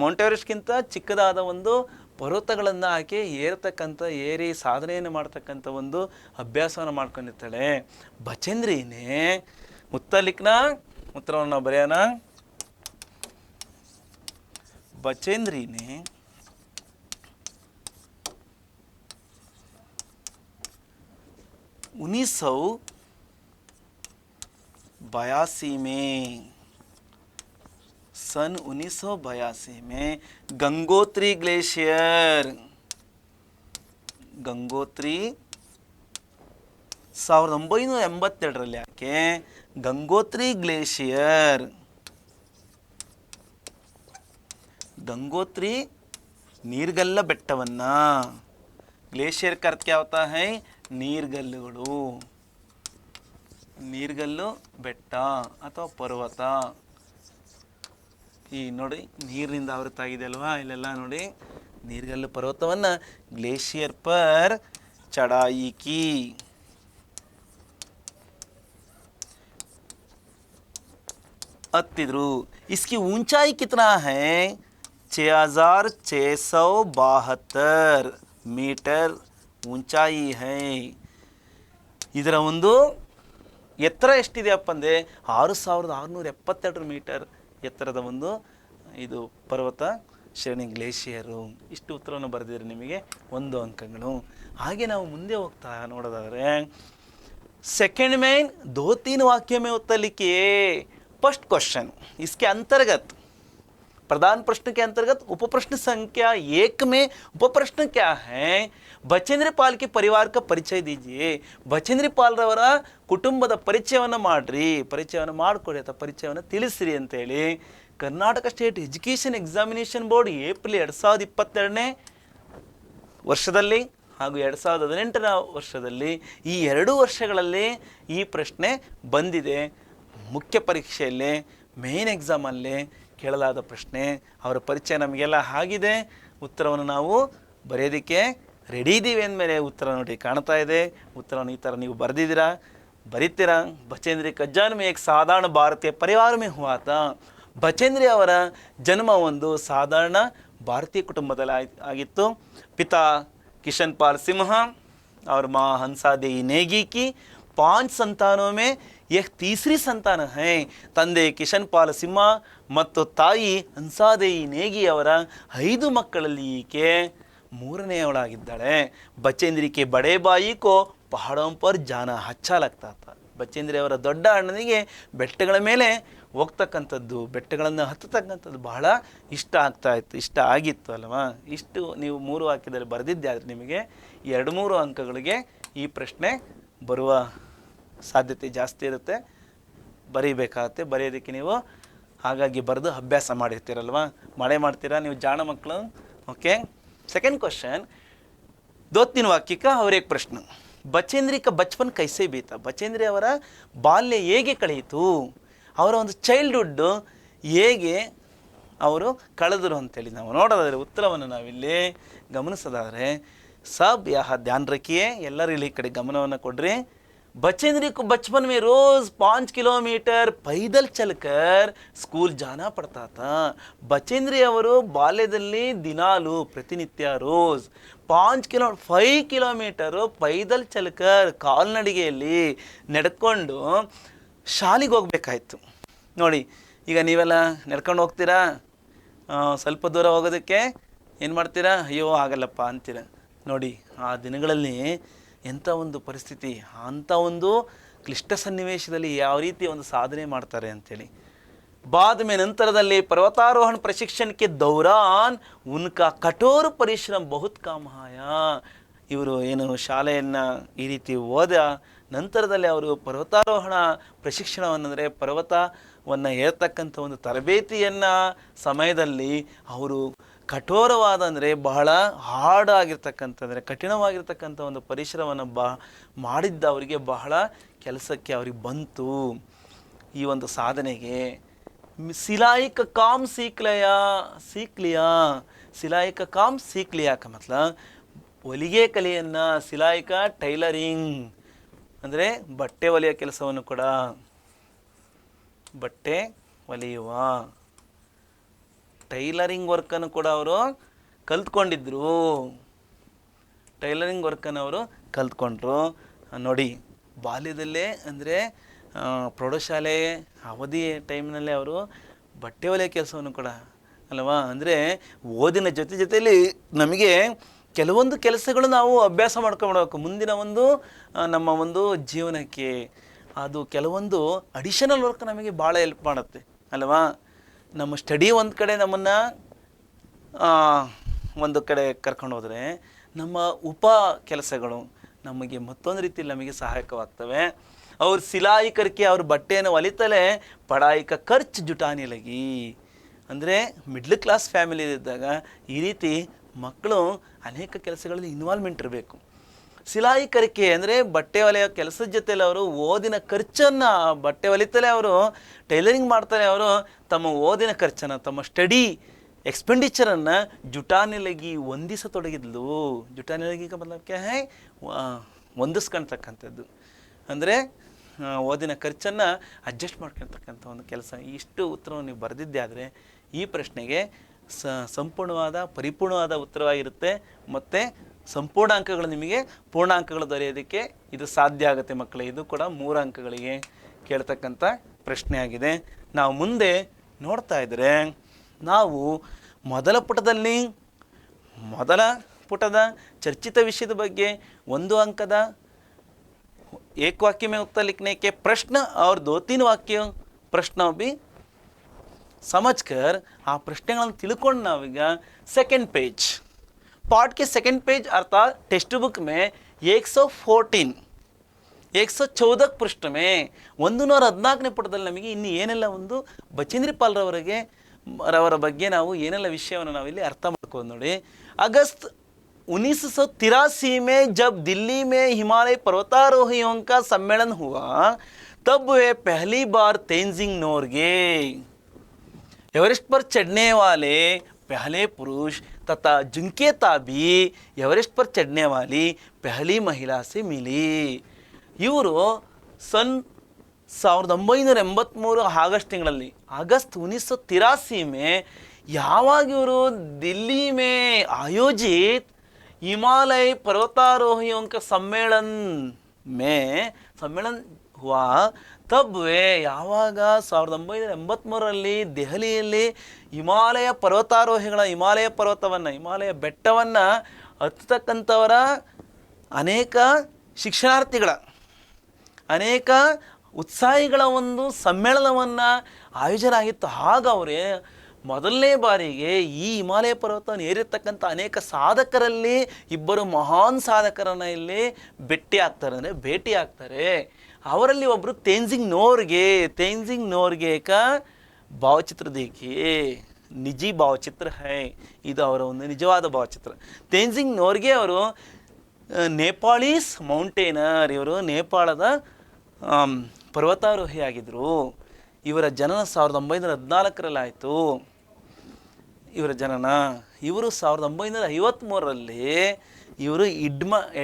ಮೌಂಟ್ ಎವರೆಸ್ಟ್ಗಿಂತ ಚಿಕ್ಕದಾದ ಒಂದು ಪರ್ವತಗಳನ್ನು ಆಕೆ ಏರಿ ಸಾಧನೆಯನ್ನು ಮಾಡ್ತಕ್ಕಂಥ ಒಂದು ಅಭ್ಯಾಸವನ್ನು ಮಾಡ್ಕೊಂಡಿರ್ತಾಳೆ. ಬಚೇಂದ್ರಿನೇ ಉತ್ತರವನ್ನು ಬರೆಯೋಣ. बचेंद्री 1982 में, सन 1982 में गंगोत्री ग्लेशियर 1982ರಲ್ಲಿ ಆಕೆ ಗಂಗೋತ್ರಿ ಗ್ಲೇಷಿಯರ್, गंगोत्री ನೀರ್ಗಲ್ಲ ಬೆಟ್ಟವನ್ನು, ಗ್ಲೇಷಿಯರ್ का अर्थ क्या होता है? ನೀರ್ಗಲ್ಲುಗಳು, ನೀರ್ಗಲ್ಲು ಬೆಟ್ಟ ಅಥವಾ ಪರ್ವತ. ಈ ನೋಡಿ ನೀರಿನಿಂದ ಆವೃತ ಆಗಿದೆ ಅಲ್ವಾ, ಇಲ್ಲೆಲ್ಲ ನೋಡಿ ನೀರ್ಗಲ್ಲು ಪರ್ವತವನ್ನು ಗ್ಲೇಷಿಯರ್ ಪರ್ ಚढ़ाई की. ಹತ್ತಿದ್ರು. इसकी ऊंचाई कितना है? 6672 मीटर ऊंचाई है. ಇದರ ಒಂದು ಎತ್ತರ ಎಷ್ಟಿದೆಯಪ್ಪ ಅಂದರೆ 6672 ಮೀಟರ್ ಎತ್ತರದ ಒಂದು ಇದು ಪರ್ವತ ಶ್ರೇಣಿ ಗ್ಲೇಷಿಯರು. ಇಷ್ಟು ಉತ್ತರವನ್ನು ಬರೆದಿದ್ರೆ ನಿಮಗೆ 1 ಅಂಕಗಳು. ಹಾಗೆ ನಾವು ಮುಂದೆ ಹೋಗ್ತಾ ನೋಡೋದಾದರೆ सेकंड में 2-3 वाक्यों में उत्तर लिखिए. फर्स्ट क्वेश्चन, इसके अंतर्गत प्रधान प्रश्न के अंतर्गत उपप्रश्न संख्या 1 में उपप्रश्न क्या है? बचेंद्र पाल के परिवार का परिचय दीजिए. बचेंद्र पाल ರವರ ಕುಟುಂಬದ ಪರಿಚಯವನ್ನು ಮಾಡ್ರಿ, ಪರಿಚಯವನ್ನು ಮಾಡಿಕೊಡಿ ಅಥವಾ ಪರಿಚಯವನ್ನು ತಿಳಿಸ್ರಿ ಅಂತೇಳಿ Karnataka state education examination board April 2022ನೇ ವರ್ಷದಲ್ಲಿ ಹಾಗೂ 2018ರ ವರ್ಷದಲ್ಲಿ ಈ 2 ವರ್ಷಗಳಲ್ಲಿ ಈ ಪ್ರಶ್ನೆ ಬಂದಿದೆ. ಮುಖ್ಯ ಪರೀಕ್ಷೆಯಲ್ಲಿ ಮೇನ್ ಎಕ್ಸಾಮಲ್ಲಿ ಕೇಳಲಾದ ಪ್ರಶ್ನೆ. ಅವರ ಪರಿಚಯ ನಮಗೆಲ್ಲ ಆಗಿದೆ. ಉತ್ತರವನ್ನು ನಾವು ಬರೆಯೋದಕ್ಕೆ ರೆಡಿ ಇದ್ದೀವಿ ಅಂದಮೇಲೆ ಉತ್ತರ ನೋಡಿ ಕಾಣ್ತಾ ಇದೆ. ಉತ್ತರವನ್ನು ಈ ಥರ ನೀವು ಬರೀತೀರಾ. ಬಚೇಂದ್ರಿ का जन्म एक साधारण भारतीय परिवार में हुआ था. ಬಚೇಂದ್ರಿ ಅವರ ಜನ್ಮ ಒಂದು ಸಾಧಾರಣ ಭಾರತೀಯ ಕುಟುಂಬದಲ್ಲಿ ಆಗಿತ್ತು. ಪಿತಾ किशन पाल सिंह और माँ हंसा देवी नेगी की 5 संतानों में यह तीसरी संतान है. ತಂದೆ ಕಿಶನ್ ಪಾಲ್ ಸಿಂಹ ಮತ್ತು ತಾಯಿ ಹಂಸಾದೇವಿ ನೇಗಿ ಅವರ 5 ಮಕ್ಕಳಲ್ಲಿ ಈಕೆ 3ನೇಯವಳಾಗಿದ್ದಾಳೆ. ಬಚೇಂದ್ರಿ ಕೆ ಬಡೇ ಬಾಯಿ ಕೋ ಪಹಾಡೋಂ ಪರ್ ಜಾನಾ ಅಚ್ಚಾ ಲಗ್ತಾ ಥಾ. ಬಚೇಂದ್ರಿ ಅವರ ದೊಡ್ಡ ಅಣ್ಣನಿಗೆ ಬೆಟ್ಟಗಳ ಮೇಲೆ ಹೋಗ್ತಕ್ಕಂಥದ್ದು, ಬೆಟ್ಟಗಳನ್ನು ಹತ್ತತಕ್ಕಂಥದ್ದು ಬಹಳ ಇಷ್ಟ ಆಗಿತ್ತು ಅಲ್ವಾ. ಇಷ್ಟು ನೀವು 3 ವಾಕ್ಯದಲ್ಲಿ ಬರೆದಿದ್ದೆ ಆದರೆ ನಿಮಗೆ 2-3 ಅಂಕಗಳಿಗೆ ಈ ಪ್ರಶ್ನೆ ಬರುವ ಸಾಧ್ಯತೆ ಜಾಸ್ತಿ ಇರುತ್ತೆ. ಬರೀಬೇಕಾಗತ್ತೆ. ಬರೆಯೋದಕ್ಕೆ ನೀವು ಹಾಗಾಗಿ ಬರೆದು ಅಭ್ಯಾಸ ಮಾಡಿರ್ತೀರಲ್ವ, ಮಾಡ್ತೀರಾ ನೀವು ಜಾಣ ಮಕ್ಕಳು. ಓಕೆ. सेकंड क्वेश्चन 2-3 वाक्य का और एक प्रश्न. ಬಚೇಂದ್ರಿ का बचपन कैसे बीता? ಬಚೇಂದ್ರಿ ಅವರ ಬಾಲ್ಯ ಹೇಗೆ ಕಳೆಯಿತು, ಅವರ ಒಂದು ಚೈಲ್ಡ್ಹುಡ್ ಹೇಗೆ ಅವರು ಕಳೆದರು ಅಂತೇಳಿ ನಾವು ನೋಡೋದಾದರೆ ಉತ್ತರವನ್ನು ನಾವಿಲ್ಲಿ ಗಮನಿಸೋದಾದರೆ ಸಬ್ ಯಹ ಧ್ಯಾನ್ ರಖಿಯೇ, ಎಲ್ಲರೂ ಇಲ್ಲಿ ಈ ಕಡೆ ಗಮನವನ್ನು ಕೊಡ್ರಿ. बचेंद्री को बचपन में रोज 5 किलोमीटर पैदल चलकर स्कूल जाना पड़ता था. ಬಚೇಂದ್ರಿ ಅವರು ಬಾಲ್ಯದಲ್ಲಿ ದಿನಾಲು ಪ್ರತಿನಿತ್ಯ ರೋಜ್ 5 ಕಿಲೋಮೀಟರು ಪೈದಲ್ ಚಲಕರ್ ಕಾಲ್ನಡಿಗೆಯಲ್ಲಿ ನಡ್ಕೊಂಡು ಶಾಲೆಗೆ ಹೋಗ್ಬೇಕಾಯ್ತು. ನೋಡಿ ಈಗ ನೀವೆಲ್ಲ ನಡ್ಕೊಂಡು ಹೋಗ್ತೀರಾ, ಸ್ವಲ್ಪ ದೂರ ಹೋಗೋದಕ್ಕೆ ಏನು ಮಾಡ್ತೀರಾ, ಅಯ್ಯೋ ಆಗಲ್ಲಪ್ಪ ಅಂತೀರ. ನೋಡಿ ಆ ದಿನಗಳಲ್ಲಿ ಎಂಥ ಒಂದು ಪರಿಸ್ಥಿತಿ, ಅಂಥ ಒಂದು ಕ್ಲಿಷ್ಟ ಸನ್ನಿವೇಶದಲ್ಲಿ ಯಾವ ರೀತಿ ಒಂದು ಸಾಧನೆ ಮಾಡ್ತಾರೆ ಅಂಥೇಳಿ. बाद में ನಂತರದಲ್ಲಿ पर्वतारोहण प्रशिक्षण के दौरान उनका कठोर परिश्रम बहुत काम आया. ಇವರು ಏನು ಶಾಲೆಯನ್ನು ಈ ರೀತಿ ಓದ ನಂತರದಲ್ಲಿ ಅವರು ಪರ್ವತಾರೋಹಣ ಪ್ರಶಿಕ್ಷಣವನ್ನು ಅಂದರೆ ಪರ್ವತವನ್ನು ಏರ್ತಕ್ಕಂಥ ಒಂದು ತರಬೇತಿಯನ್ನು ಸಮಯದಲ್ಲಿ ಅವರು ಕಠೋರವಾದ ಅಂದರೆ ಬಹಳ ಹಾರ್ಡ್ ಆಗಿರ್ತಕ್ಕಂಥ ಅಂದರೆ ಕಠಿಣವಾಗಿರ್ತಕ್ಕಂಥ ಒಂದು ಪರಿಶ್ರಮವನ್ನು ಮಾಡಿದ್ದ ಅವರಿಗೆ ಬಹಳ ಕೆಲಸಕ್ಕೆ ಅವ್ರಿಗೆ ಬಂತು. ಈ ಒಂದು ಸಾಧನೆಗೆ सिलाई का काम सीख लिया सिलाई का काम सीख लिया का मतलब ಹೊಲಿಗೆ ಕಲೆಯನ್ನು ಸಿಲಾಯಿ ಕಾ ಟೈಲರಿಂಗ್ ಅಂದರೆ ಬಟ್ಟೆ ಹೊಲಿಯೋ ಕೆಲಸವನ್ನು ಕೂಡ ಬಟ್ಟೆ ಹೊಲಿಯುವ ಟೈಲರಿಂಗ್ ವರ್ಕನ್ನು ಕೂಡ ಅವರು ಕಲ್ತ್ಕೊಂಡಿದ್ರು. ಟೈಲರಿಂಗ್ ವರ್ಕನ್ನು ಅವರು ಕಲ್ತ್ಕೊಂಡ್ರು. ನೋಡಿ ಬಾಲ್ಯದಲ್ಲೇ ಅಂದರೆ ಪ್ರೌಢಶಾಲೆ ಅವಧಿ ಟೈಮ್ನಲ್ಲೇ ಅವರು ಬಟ್ಟೆ ಹೊಲಿಯೋ ಕೆಲಸವನ್ನು ಕೂಡ ಅಲ್ವಾ. ಅಂದರೆ ಓದಿನ ಜೊತೆಯಲ್ಲಿ ನಮಗೆ ಕೆಲವೊಂದು ಕೆಲಸಗಳು ನಾವು ಅಭ್ಯಾಸ ಮಾಡ್ಕೊಂಡ್ಬಿಡ್ಬೇಕು ಮುಂದಿನ ಒಂದು ನಮ್ಮ ಒಂದು ಜೀವನಕ್ಕೆ. ಅದು ಕೆಲವೊಂದು ಅಡಿಷನಲ್ ವರ್ಕ್ ನಮಗೆ ಭಾಳ ಹೆಲ್ಪ್ ಮಾಡುತ್ತೆ ಅಲ್ವಾ. ನಮ್ಮ ಸ್ಟಡಿ ಒಂದು ಕಡೆ ನಮ್ಮನ್ನು ಒಂದು ಕಡೆ ಕರ್ಕೊಂಡು ಹೋದರೆ ನಮ್ಮ ಉಪ ಕೆಲಸಗಳು ನಮಗೆ ಮತ್ತೊಂದು ರೀತಿಯಲ್ಲಿ ನಮಗೆ ಸಹಾಯಕವಾಗ್ತವೆ. ಅವ್ರು ಸಿಲಾಯಿ ಕರ್ಕೆ ಅವ್ರ ಬಟ್ಟೆಯನ್ನು ಹೊಲಿತಲೇ ಪಡಾಯಿ ಕ ಖರ್ಚು ಜುಟಾನಿ ಲಗಿ. ಅಂದರೆ ಮಿಡ್ಲ್ ಕ್ಲಾಸ್ ಫ್ಯಾಮಿಲಿ ಇದ್ದಾಗ ಈ ರೀತಿ ಮಕ್ಕಳು ಅನೇಕ ಕೆಲಸಗಳಲ್ಲಿ ಇನ್ವಾಲ್ವ್ಮೆಂಟ್ ಇರಬೇಕು. ಸಿಲಾಯಿ ಕರಿಕೆ ಅಂದರೆ ಬಟ್ಟೆ ಹೊಲೆಯೋ ಕೆಲಸದ ಜೊತೆಯಲ್ಲಿ ಅವರು ಓದಿನ ಖರ್ಚನ್ನು ಬಟ್ಟೆ ಹೊಲಿತಲೇ ಅವರು ಟೈಲರಿಂಗ್ ಮಾಡ್ತಾರೆ. ಅವರು ತಮ್ಮ ಓದಿನ ಖರ್ಚನ್ನು ತಮ್ಮ ಸ್ಟಡಿ ಎಕ್ಸ್ಪೆಂಡಿಚರನ್ನು ಜುಟಾನಿಲಗಿ ಹೊಂದಿಸತೊಡಗಿದ್ಲು. ಜುಟಾನಿಲಗಿ ಬದಲಾಕೆ ಹೊಂದಿಸ್ಕೊಳ್ತಕ್ಕಂಥದ್ದು ಅಂದರೆ ಓದಿನ ಖರ್ಚನ್ನು ಅಡ್ಜಸ್ಟ್ ಮಾಡ್ಕೊಳ್ತಕ್ಕಂಥ ಒಂದು ಕೆಲಸ. ಇಷ್ಟು ಉತ್ತರವನ್ನು ನೀವು ಬರೆದಿದ್ದೆ ಆದರೆ ಈ ಪ್ರಶ್ನೆಗೆ ಸಂಪೂರ್ಣವಾದ ಪರಿಪೂರ್ಣವಾದ ಉತ್ತರವಾಗಿರುತ್ತೆ ಮತ್ತು ಸಂಪೂರ್ಣ ಅಂಕಗಳು ನಿಮಗೆ ಪೂರ್ಣಾಂಕಗಳು ದೊರೆಯೋದಕ್ಕೆ ಇದು ಸಾಧ್ಯ ಆಗುತ್ತೆ ಮಕ್ಕಳೇ. ಇದು ಕೂಡ 3 ಅಂಕಗಳಿಗೆ ಕೇಳ್ತಕ್ಕಂಥ ಪ್ರಶ್ನೆ ಆಗಿದೆ. ನಾವು ಮುಂದೆ ನೋಡ್ತಾ ಇದ್ದರೆ ನಾವು ಮೊದಲ ಪುಟದ ಚರ್ಚಿತ ವಿಷಯದ ಬಗ್ಗೆ 1 ಅಂಕದ एक वाक्य में उत्तर लिखने के प्रश्न और 2-3 वाक्य प्रश्न भी समझकर ಆ ಪ್ರಶ್ನೆಗಳನ್ನು ತಿಳ್ಕೊಂಡು ನಾವೀಗ ಸೆಕೆಂಡ್ ಪೇಜ್ पाठ के सेकेंड पेज अर्थात टेक्स्ट बुक में 114 पृष्ठ में 114ನೇ ಪುಟದಲ್ಲಿ ನಮಗೆ ಇನ್ನು ಏನೆಲ್ಲ ಒಂದು ಬಚೇಂದ್ರಿ ಪಾಲ್ ರವರ ಬಗ್ಗೆ ನಾವು ಏನೆಲ್ಲ ವಿಷಯವನ್ನು ನಾವಿಲ್ಲಿ ಅರ್ಥ ಮಾಡ್ಕೊಂಡು ನೋಡಿ. अगस्त 1983 में जब दिल्ली में हिमालय पर्वतारोहियों का सम्मेलन हुआ तब वे पहली बार तेंजिंग नोर्गे एवरेस्ट पर चढ़ने वाले पहले पुरुष तथा जुंके ताबी एवरेस्ट पर चढ़ने वाली पहली महिला से मिली. इವರು सन 1983 ಆಗಸ್ಟ್ ತಿಂಗಳಲ್ಲಿ अगस्त 1983 में ಯಾವಾಗ ಇವರು दिल्ली में आयोजित हिमालय पर्वतारोहियों का सम्मेलन हुआ तब वे ಯಾವಾಗ 1983ರಲ್ಲಿ ದೆಹಲಿಯಲ್ಲಿ ಹಿಮಾಲಯ ಪರ್ವತಾರೋಹಿಗಳ ಹಿಮಾಲಯ ಬೆಟ್ಟವನ್ನು ಹತ್ತತಕ್ಕಂಥವರ ಅನೇಕ ಶಿಕ್ಷಣಾರ್ಥಿಗಳ ಅನೇಕ ಉತ್ಸಾಹಿಗಳ ಒಂದು ಸಮ್ಮೇಳನವನ್ನು ಆಯೋಜನೆ ಆಗಿತ್ತು. ಆಗ ಅವರೇ ಮೊದಲನೇ ಬಾರಿಗೆ ಈ ಹಿಮಾಲಯ ಪರ್ವತವನ್ನು ಏರಿರ್ತಕ್ಕಂಥ ಅನೇಕ ಸಾಧಕರಲ್ಲಿ ಇಬ್ಬರು ಮಹಾನ್ ಸಾಧಕರನ್ನು ಇಲ್ಲಿ ಭೇಟಿ ಆಗ್ತಾರೆ. ಅವರಲ್ಲಿ ಒಬ್ಬರು तेंजिंग नोर्गे का ಭಾವಚಿತ್ರ देखिए ನಿಜಿ ಭಾವಚಿತ್ರ ಹೈ. ಇದು ಅವರ ಒಂದು ನಿಜವಾದ ಭಾವಚಿತ್ರ. तेंजिंग नोर्गे ಅವರು ನೇಪಾಳೀಸ್ ಮೌಂಟೇನರ್. ಇವರು ನೇಪಾಳದ ಪರ್ವತಾರೋಹಿ ಆಗಿದ್ದರು. ಇವರ ಜನನ 1914ರಲ್ಲಿ ಆಯಿತು. ಇವರ ಜನನ ಇವರು 1953ರಲ್ಲಿ ಇವರು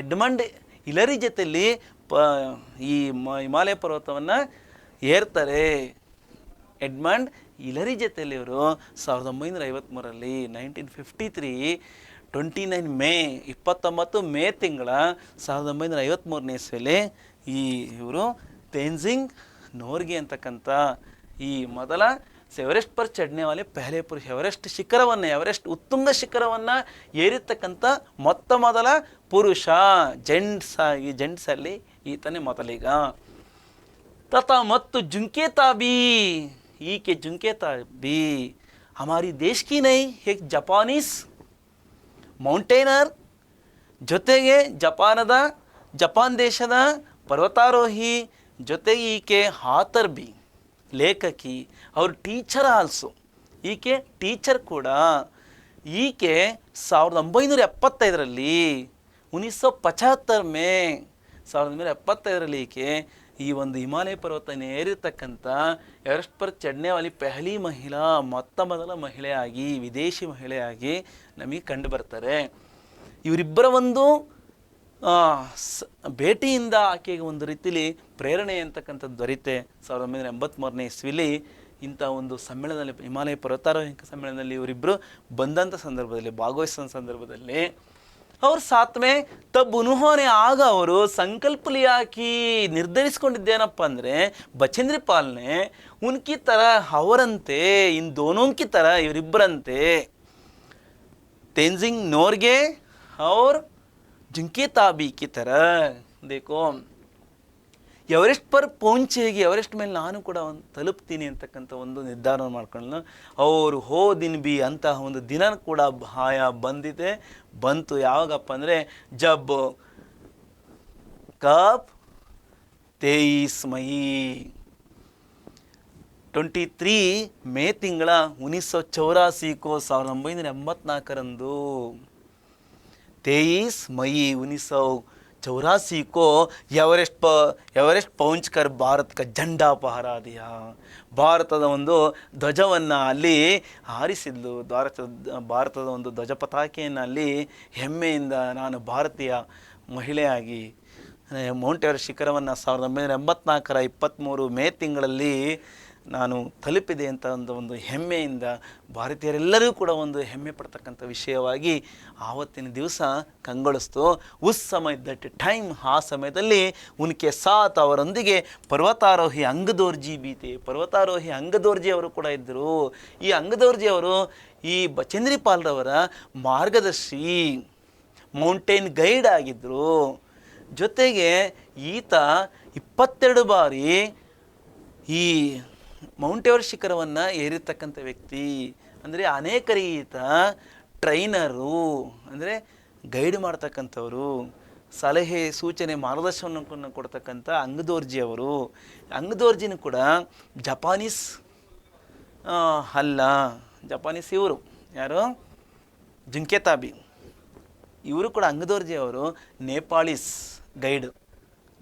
ಎಡ್ಮಂಡ್ ಹಿಲರಿ ಜೊತೆಯಲ್ಲಿ ಈ ಹಿಮಾಲಯ ಪರ್ವತವನ್ನು ಏರ್ತಾರೆ. ಎಡ್ಮಂಡ್ ಹಿಲರಿ ಜೊತೆಯಲ್ಲಿ ಇವರು 1953ರಲ್ಲಿ 1953 29 ಮೇ 29 ಮೇ ತಿಂಗಳ 1953ನೇ ಇಸ್ವಿಯಲ್ಲಿ ಇವರು तेंजिंग नोर्गे ಅಂತಕ್ಕಂಥ ಈ ಮೊದಲ ಎವರೆಸ್ಟ್ ಪರ್ ಚढ़ने वाले पहले पुरुष ಎವರೆಸ್ಟ್ ಉತ್ತುಂಗ ಶಿಖರವನ್ನು ಏರಿರ್ತಕ್ಕಂಥ ಮೊದಲ ಪುರುಷ ಜೆಂಟ್ಸಲ್ಲಿ ಈತನೇ ಮೊದಲಿಗ. ತಥಾ ಮತ್ತು ಜುಂಕೆ ತಾಬಿ ई के जुंकेता भी हमारी देश की नहीं, एक ಜಪಾನೀಸ್ ಮೌಂಟೇನರ್, ಜೊತೆಗೆ ಜಪಾನ್ ದೇಶದ ಪರ್ವತಾರೋಹಿ, ಜೊತೆಗೆ ಈಕೆ ಆಥರ್ ಬಿ, ಲೇಖಕಿ, ಅವರು ಟೀಚರ್ ಆಲ್ಸೋ, ಈಕೆ ಟೀಚರ್ ಕೂಡ. ಈಕೆ 1975ರಲ್ಲಿ 1975 ಮೇ 1975ರಲ್ಲಿ ಈಕೆ ಈ ಒಂದು ಹಿಮಾಲಯ ಪರ್ವತನ ಏರಿರ್ತಕ್ಕಂಥ ಎವರೆಸ್ಟ್ ಪರ್ ಚढ़ने वाली पहली ಮಹಿಳಾ, ಮೊತ್ತ ಮೊದಲ ಮಹಿಳೆಯಾಗಿ, ವಿದೇಶಿ ಮಹಿಳೆಯಾಗಿ ನಮಗೆ ಕಂಡು ಬರ್ತಾರೆ. ಇವರಿಬ್ಬರ ಒಂದು ಭೇಟಿಯಿಂದ ಆಕೆಗೆ ಒಂದು ರೀತಿಲಿ ಪ್ರೇರಣೆ ಅಂತಕ್ಕಂಥದ್ದು ದೊರೆಯುತ್ತೆ. 1983ನೇ ಇಸ್ವಿಲಿ ಇಂಥ ಒಂದು ಸಮ್ಮೇಳನದಲ್ಲಿ, ಹಿಮಾಲಯ ಪರ್ವತಾರೋಹಿ ಸಮ್ಮೇಳನದಲ್ಲಿ ಇವರಿಬ್ಬರು ಬಂದಂಥ ಸಂದರ್ಭದಲ್ಲಿ, ಭಾಗವಹಿಸಿದ ಸಂದರ್ಭದಲ್ಲಿ और साथ में तब उन्होंने आग ಅವರು संकल्प लिया कि ನಿರ್ಧರಿಸಿಕೊಂಡಿದ್ದೇನಪ್ಪ ಅಂದರೆ ಬಚೇಂದ್ರ ಪಾಲ್ನೆ उनकी तरह ಅವರಂತೆ, इन दोनों की तरह ಇವರಿಬ್ಬರಂತೆ तेंजिंग नोर्गे और जिंके ताबी की तरह देखो ಎವರೆಸ್ಟ್ ಪರ್ ಪೌಂಚೆಗೆ, ಎವರೆಸ್ಟ್ ಮೇಲೆ ನಾನು ಕೂಡ ಒಂದು ತಲುಪ್ತೀನಿ ಅಂತಕ್ಕಂಥ ಒಂದು ನಿರ್ಧಾರ ಮಾಡ್ಕೊಂಡು ಅವರು ಹೋ ದಿನ ಬಿ ಅಂತಹ ಒಂದು ದಿನ ಕೂಡ ಬಂತು. ಯಾವಾಗಪ್ಪ ಅಂದರೆ ಜಬ್ ಕಬ್ 23 ಮೈ 23 ಮೇ ತಿಂಗಳ 1984 1984ರಂದು 23 ಮೈ 1984 को ಎವರೆಸ್ಟ್ ಪೌಂಚ್ ಕರ್ ಭಾರತ್ ಕ झंडा फहरा दिया. ಭಾರತದ ಒಂದು ಧ್ವಜವನ್ನು ಅಲ್ಲಿ ಹಾರಿಸಿದ್ಲು. ಭಾರತದ ಒಂದು ಧ್ವಜ ಪತಾಕೆಯನ್ನು ಅಲ್ಲಿ ಹೆಮ್ಮೆಯಿಂದ ನಾನು ಭಾರತೀಯ ಮಹಿಳೆಯಾಗಿ ಮೌಂಟ್ ಎವರೆಸ್ಟ್ ಶಿಖರವನ್ನು 1984ರ 23 ಮೇ ತಿಂಗಳಲ್ಲಿ ನಾನು ತಲುಪಿದೆ ಅಂತ ಒಂದು ಹೆಮ್ಮೆಯಿಂದ ಭಾರತೀಯರೆಲ್ಲರೂ ಕೂಡ ಒಂದು ಹೆಮ್ಮೆ ಪಡ್ತಕ್ಕಂಥ ವಿಷಯವಾಗಿ ಆವತ್ತಿನ ದಿವಸ ಕಂಗೊಳಿಸ್ತು. ಉಸ್ ಸಮಯ ದಟ್ ಟೈಮ್, ಆ ಸಮಯದಲ್ಲಿ ಉನ್ಕೆ ಸಾಥ್ ಅವರೊಂದಿಗೆ ಪರ್ವತಾರೋಹಿ ಅಂಗದೋರ್ಜಿ ಬೀತೆ, ಪರ್ವತಾರೋಹಿ ಅಂಗದೋರ್ಜಿ ಅವರು ಕೂಡ ಇದ್ದರು. ಈ ಅಂಗದೋರ್ಜಿ ಅವರು ಈ ಬಚೇಂದ್ರಿ ಪಾಲ್ರವರ ಮಾರ್ಗದರ್ಶಿ, ಮೌಂಟೇನ್ ಗೈಡ್ ಆಗಿದ್ದರು. ಜೊತೆಗೆ ಈತ 22 ಬಾರಿ ಈ ಮೌಂಟ್ ಎವರೆಸ್ಟ್ ಶಿಖರವನ್ನು ಏರಿರ್ತಕ್ಕಂಥ ವ್ಯಕ್ತಿ. ಅಂದರೆ ಅನೇಕರಿಗೆ ಈತ ಟ್ರೈನರು, ಅಂದರೆ ಗೈಡ್ ಮಾಡ್ತಕ್ಕಂಥವರು, ಸಲಹೆ ಸೂಚನೆ ಮಾರ್ಗದರ್ಶನವನ್ನು ಕೊಡ್ತಕ್ಕಂಥ ಅಂಗದೋರ್ಜಿಯವರು. ಅಂಗದೋರ್ಜಿನೂ ಕೂಡ ಜಪಾನೀಸ್ ಅಲ್ಲ, ಜಪಾನೀಸ್ ಇವರು ಯಾರು, ಜುಂಕೆ ತಾಬಿ, ಇವರು ಕೂಡ ಅಂಗದೋರ್ಜಿಯವರು ನೇಪಾಳೀಸ್ ಗೈಡ್,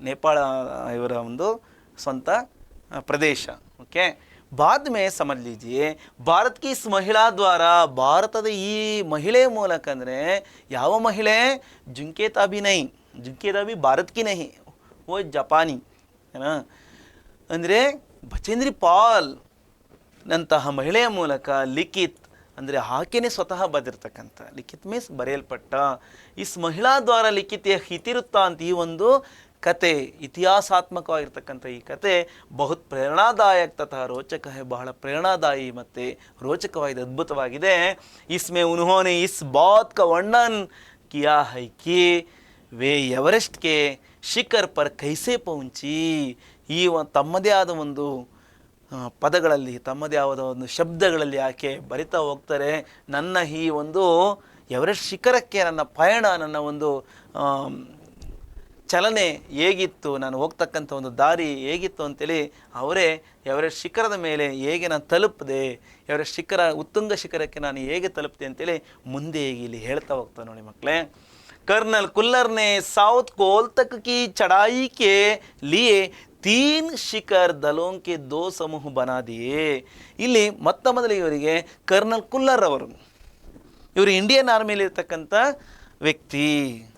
ನೇಪಾಳ ಇವರ ಒಂದು ಸ್ವಂತ ಪ್ರದೇಶ. ಓಕೆ, बाद में समझ लीजिए ಭಾರತ್ ಕಿ ಇಸ್ ಮಹಿಳಾ ದ್ವಾರ, ಭಾರತದ ಈ ಮಹಿಳೆ ಮೂಲಕ, ಅಂದರೆ ಯಾವ ಮಹಿಳೆ, ಜುಂಕೆ ತಾಬಿ ನೈ, ಜುಂಕೆ ತಾಬಿ ಭಾರತ್ ಕಿ ನಹಿ, ಓ ಜಪಾನಿ ಏನಾ, ಅಂದರೆ ಬಚೇಂದ್ರಿ ಪಾಲ್ ನಂತಹ ಮಹಿಳೆಯ ಮೂಲಕ ಲಿಖಿತ್, ಅಂದರೆ ಆಕೆನೇ ಸ್ವತಃ ಬರೆದಿರ್ತಕ್ಕಂಥ, ಲಿಖಿತ್ ಮೀನ್ಸ್ ಬರೆಯಲ್ಪಟ್ಟ, ಇಸ್ ಮಹಿಳಾ ದ್ವಾರ ಲಿಖಿತ್ ಇತಿವೃತ್ತ ಅಂತ ಈ ಒಂದು ಕತೆ, ಇತಿಹಾಸಾತ್ಮಕವಾಗಿರ್ತಕ್ಕಂಥ ಈ ಕತೆ ಬಹುತ್ ಪ್ರೇರಣಾದಾಯಕ ತಥಾ ರೋಚಕ ಹೈ, ಬಹಳ ಪ್ರೇರಣಾದಾಯಿ ಮತ್ತು ರೋಚಕವಾಗಿದೆ, ಅದ್ಭುತವಾಗಿದೆ. ಇಸ್ಮೇ ಉನ್ಹೋನೆ ಇಸ್ ಬಾತ್ ಕ ವರ್ಣನ್ ಕಿಯಾ ಹೈ ಕಿ ವೇ ಎವರೆಸ್ಟ್ ಕೆ ಶಿಖರ್ ಪರ್ ಕೈಸೆ ಪೌಂಚಿ, ಈ ತಮ್ಮದೇ ಆದ ಒಂದು ಪದಗಳಲ್ಲಿ, ತಮ್ಮದೇ ಆದ ಒಂದು ಶಬ್ದಗಳಲ್ಲಿ ಆಕೆ ಬರಿತಾ ಹೋಗ್ತಾರೆ. ನನ್ನ ಈ ಒಂದು ಎವರೆಸ್ಟ್ ಶಿಖರಕ್ಕೆ ನನ್ನ ಪಯಣ, ನನ್ನ ಒಂದು ಚಲನೆ ಹೇಗಿತ್ತು, ನಾನು ಹೋಗ್ತಕ್ಕಂಥ ಒಂದು ದಾರಿ ಹೇಗಿತ್ತು ಅಂತೇಳಿ ಅವರೇ ಎವರೆಸ್ಟ್ ಶಿಖರದ ಮೇಲೆ ಹೇಗೆ ನಾನು ತಲುಪಿದೆ, ಎವರೆಸ್ಟ್ ಶಿಖರ ಉತ್ತುಂಗ ಶಿಖರಕ್ಕೆ ನಾನು ಹೇಗೆ ತಲುಪಿದೆ ಅಂತೇಳಿ ಮುಂದೆ ಇಲ್ಲಿ ಹೇಳ್ತಾ ಹೋಗ್ತಾ ನೋಡಿ ಮಕ್ಕಳೇ. कर्नल कुल्लर ने साउथ कोल तक की चढ़ाई के लिए 3 ಶಿಖರ್ ದಲೋಂ ಕೆ 2 ಸಮೂಹ ಬನಾ ದಿಯೆ. ಇಲ್ಲಿ ಮೊತ್ತ ಮೊದಲು ಇವರಿಗೆ ಕರ್ನಲ್ ಕುಲ್ಲರ್ ಅವರು, ಇವರು ಇಂಡಿಯನ್ ಆರ್ಮಿಯಲ್ಲಿ ಇರ್ತಕ್ಕಂಥ ವ್ಯಕ್ತಿ,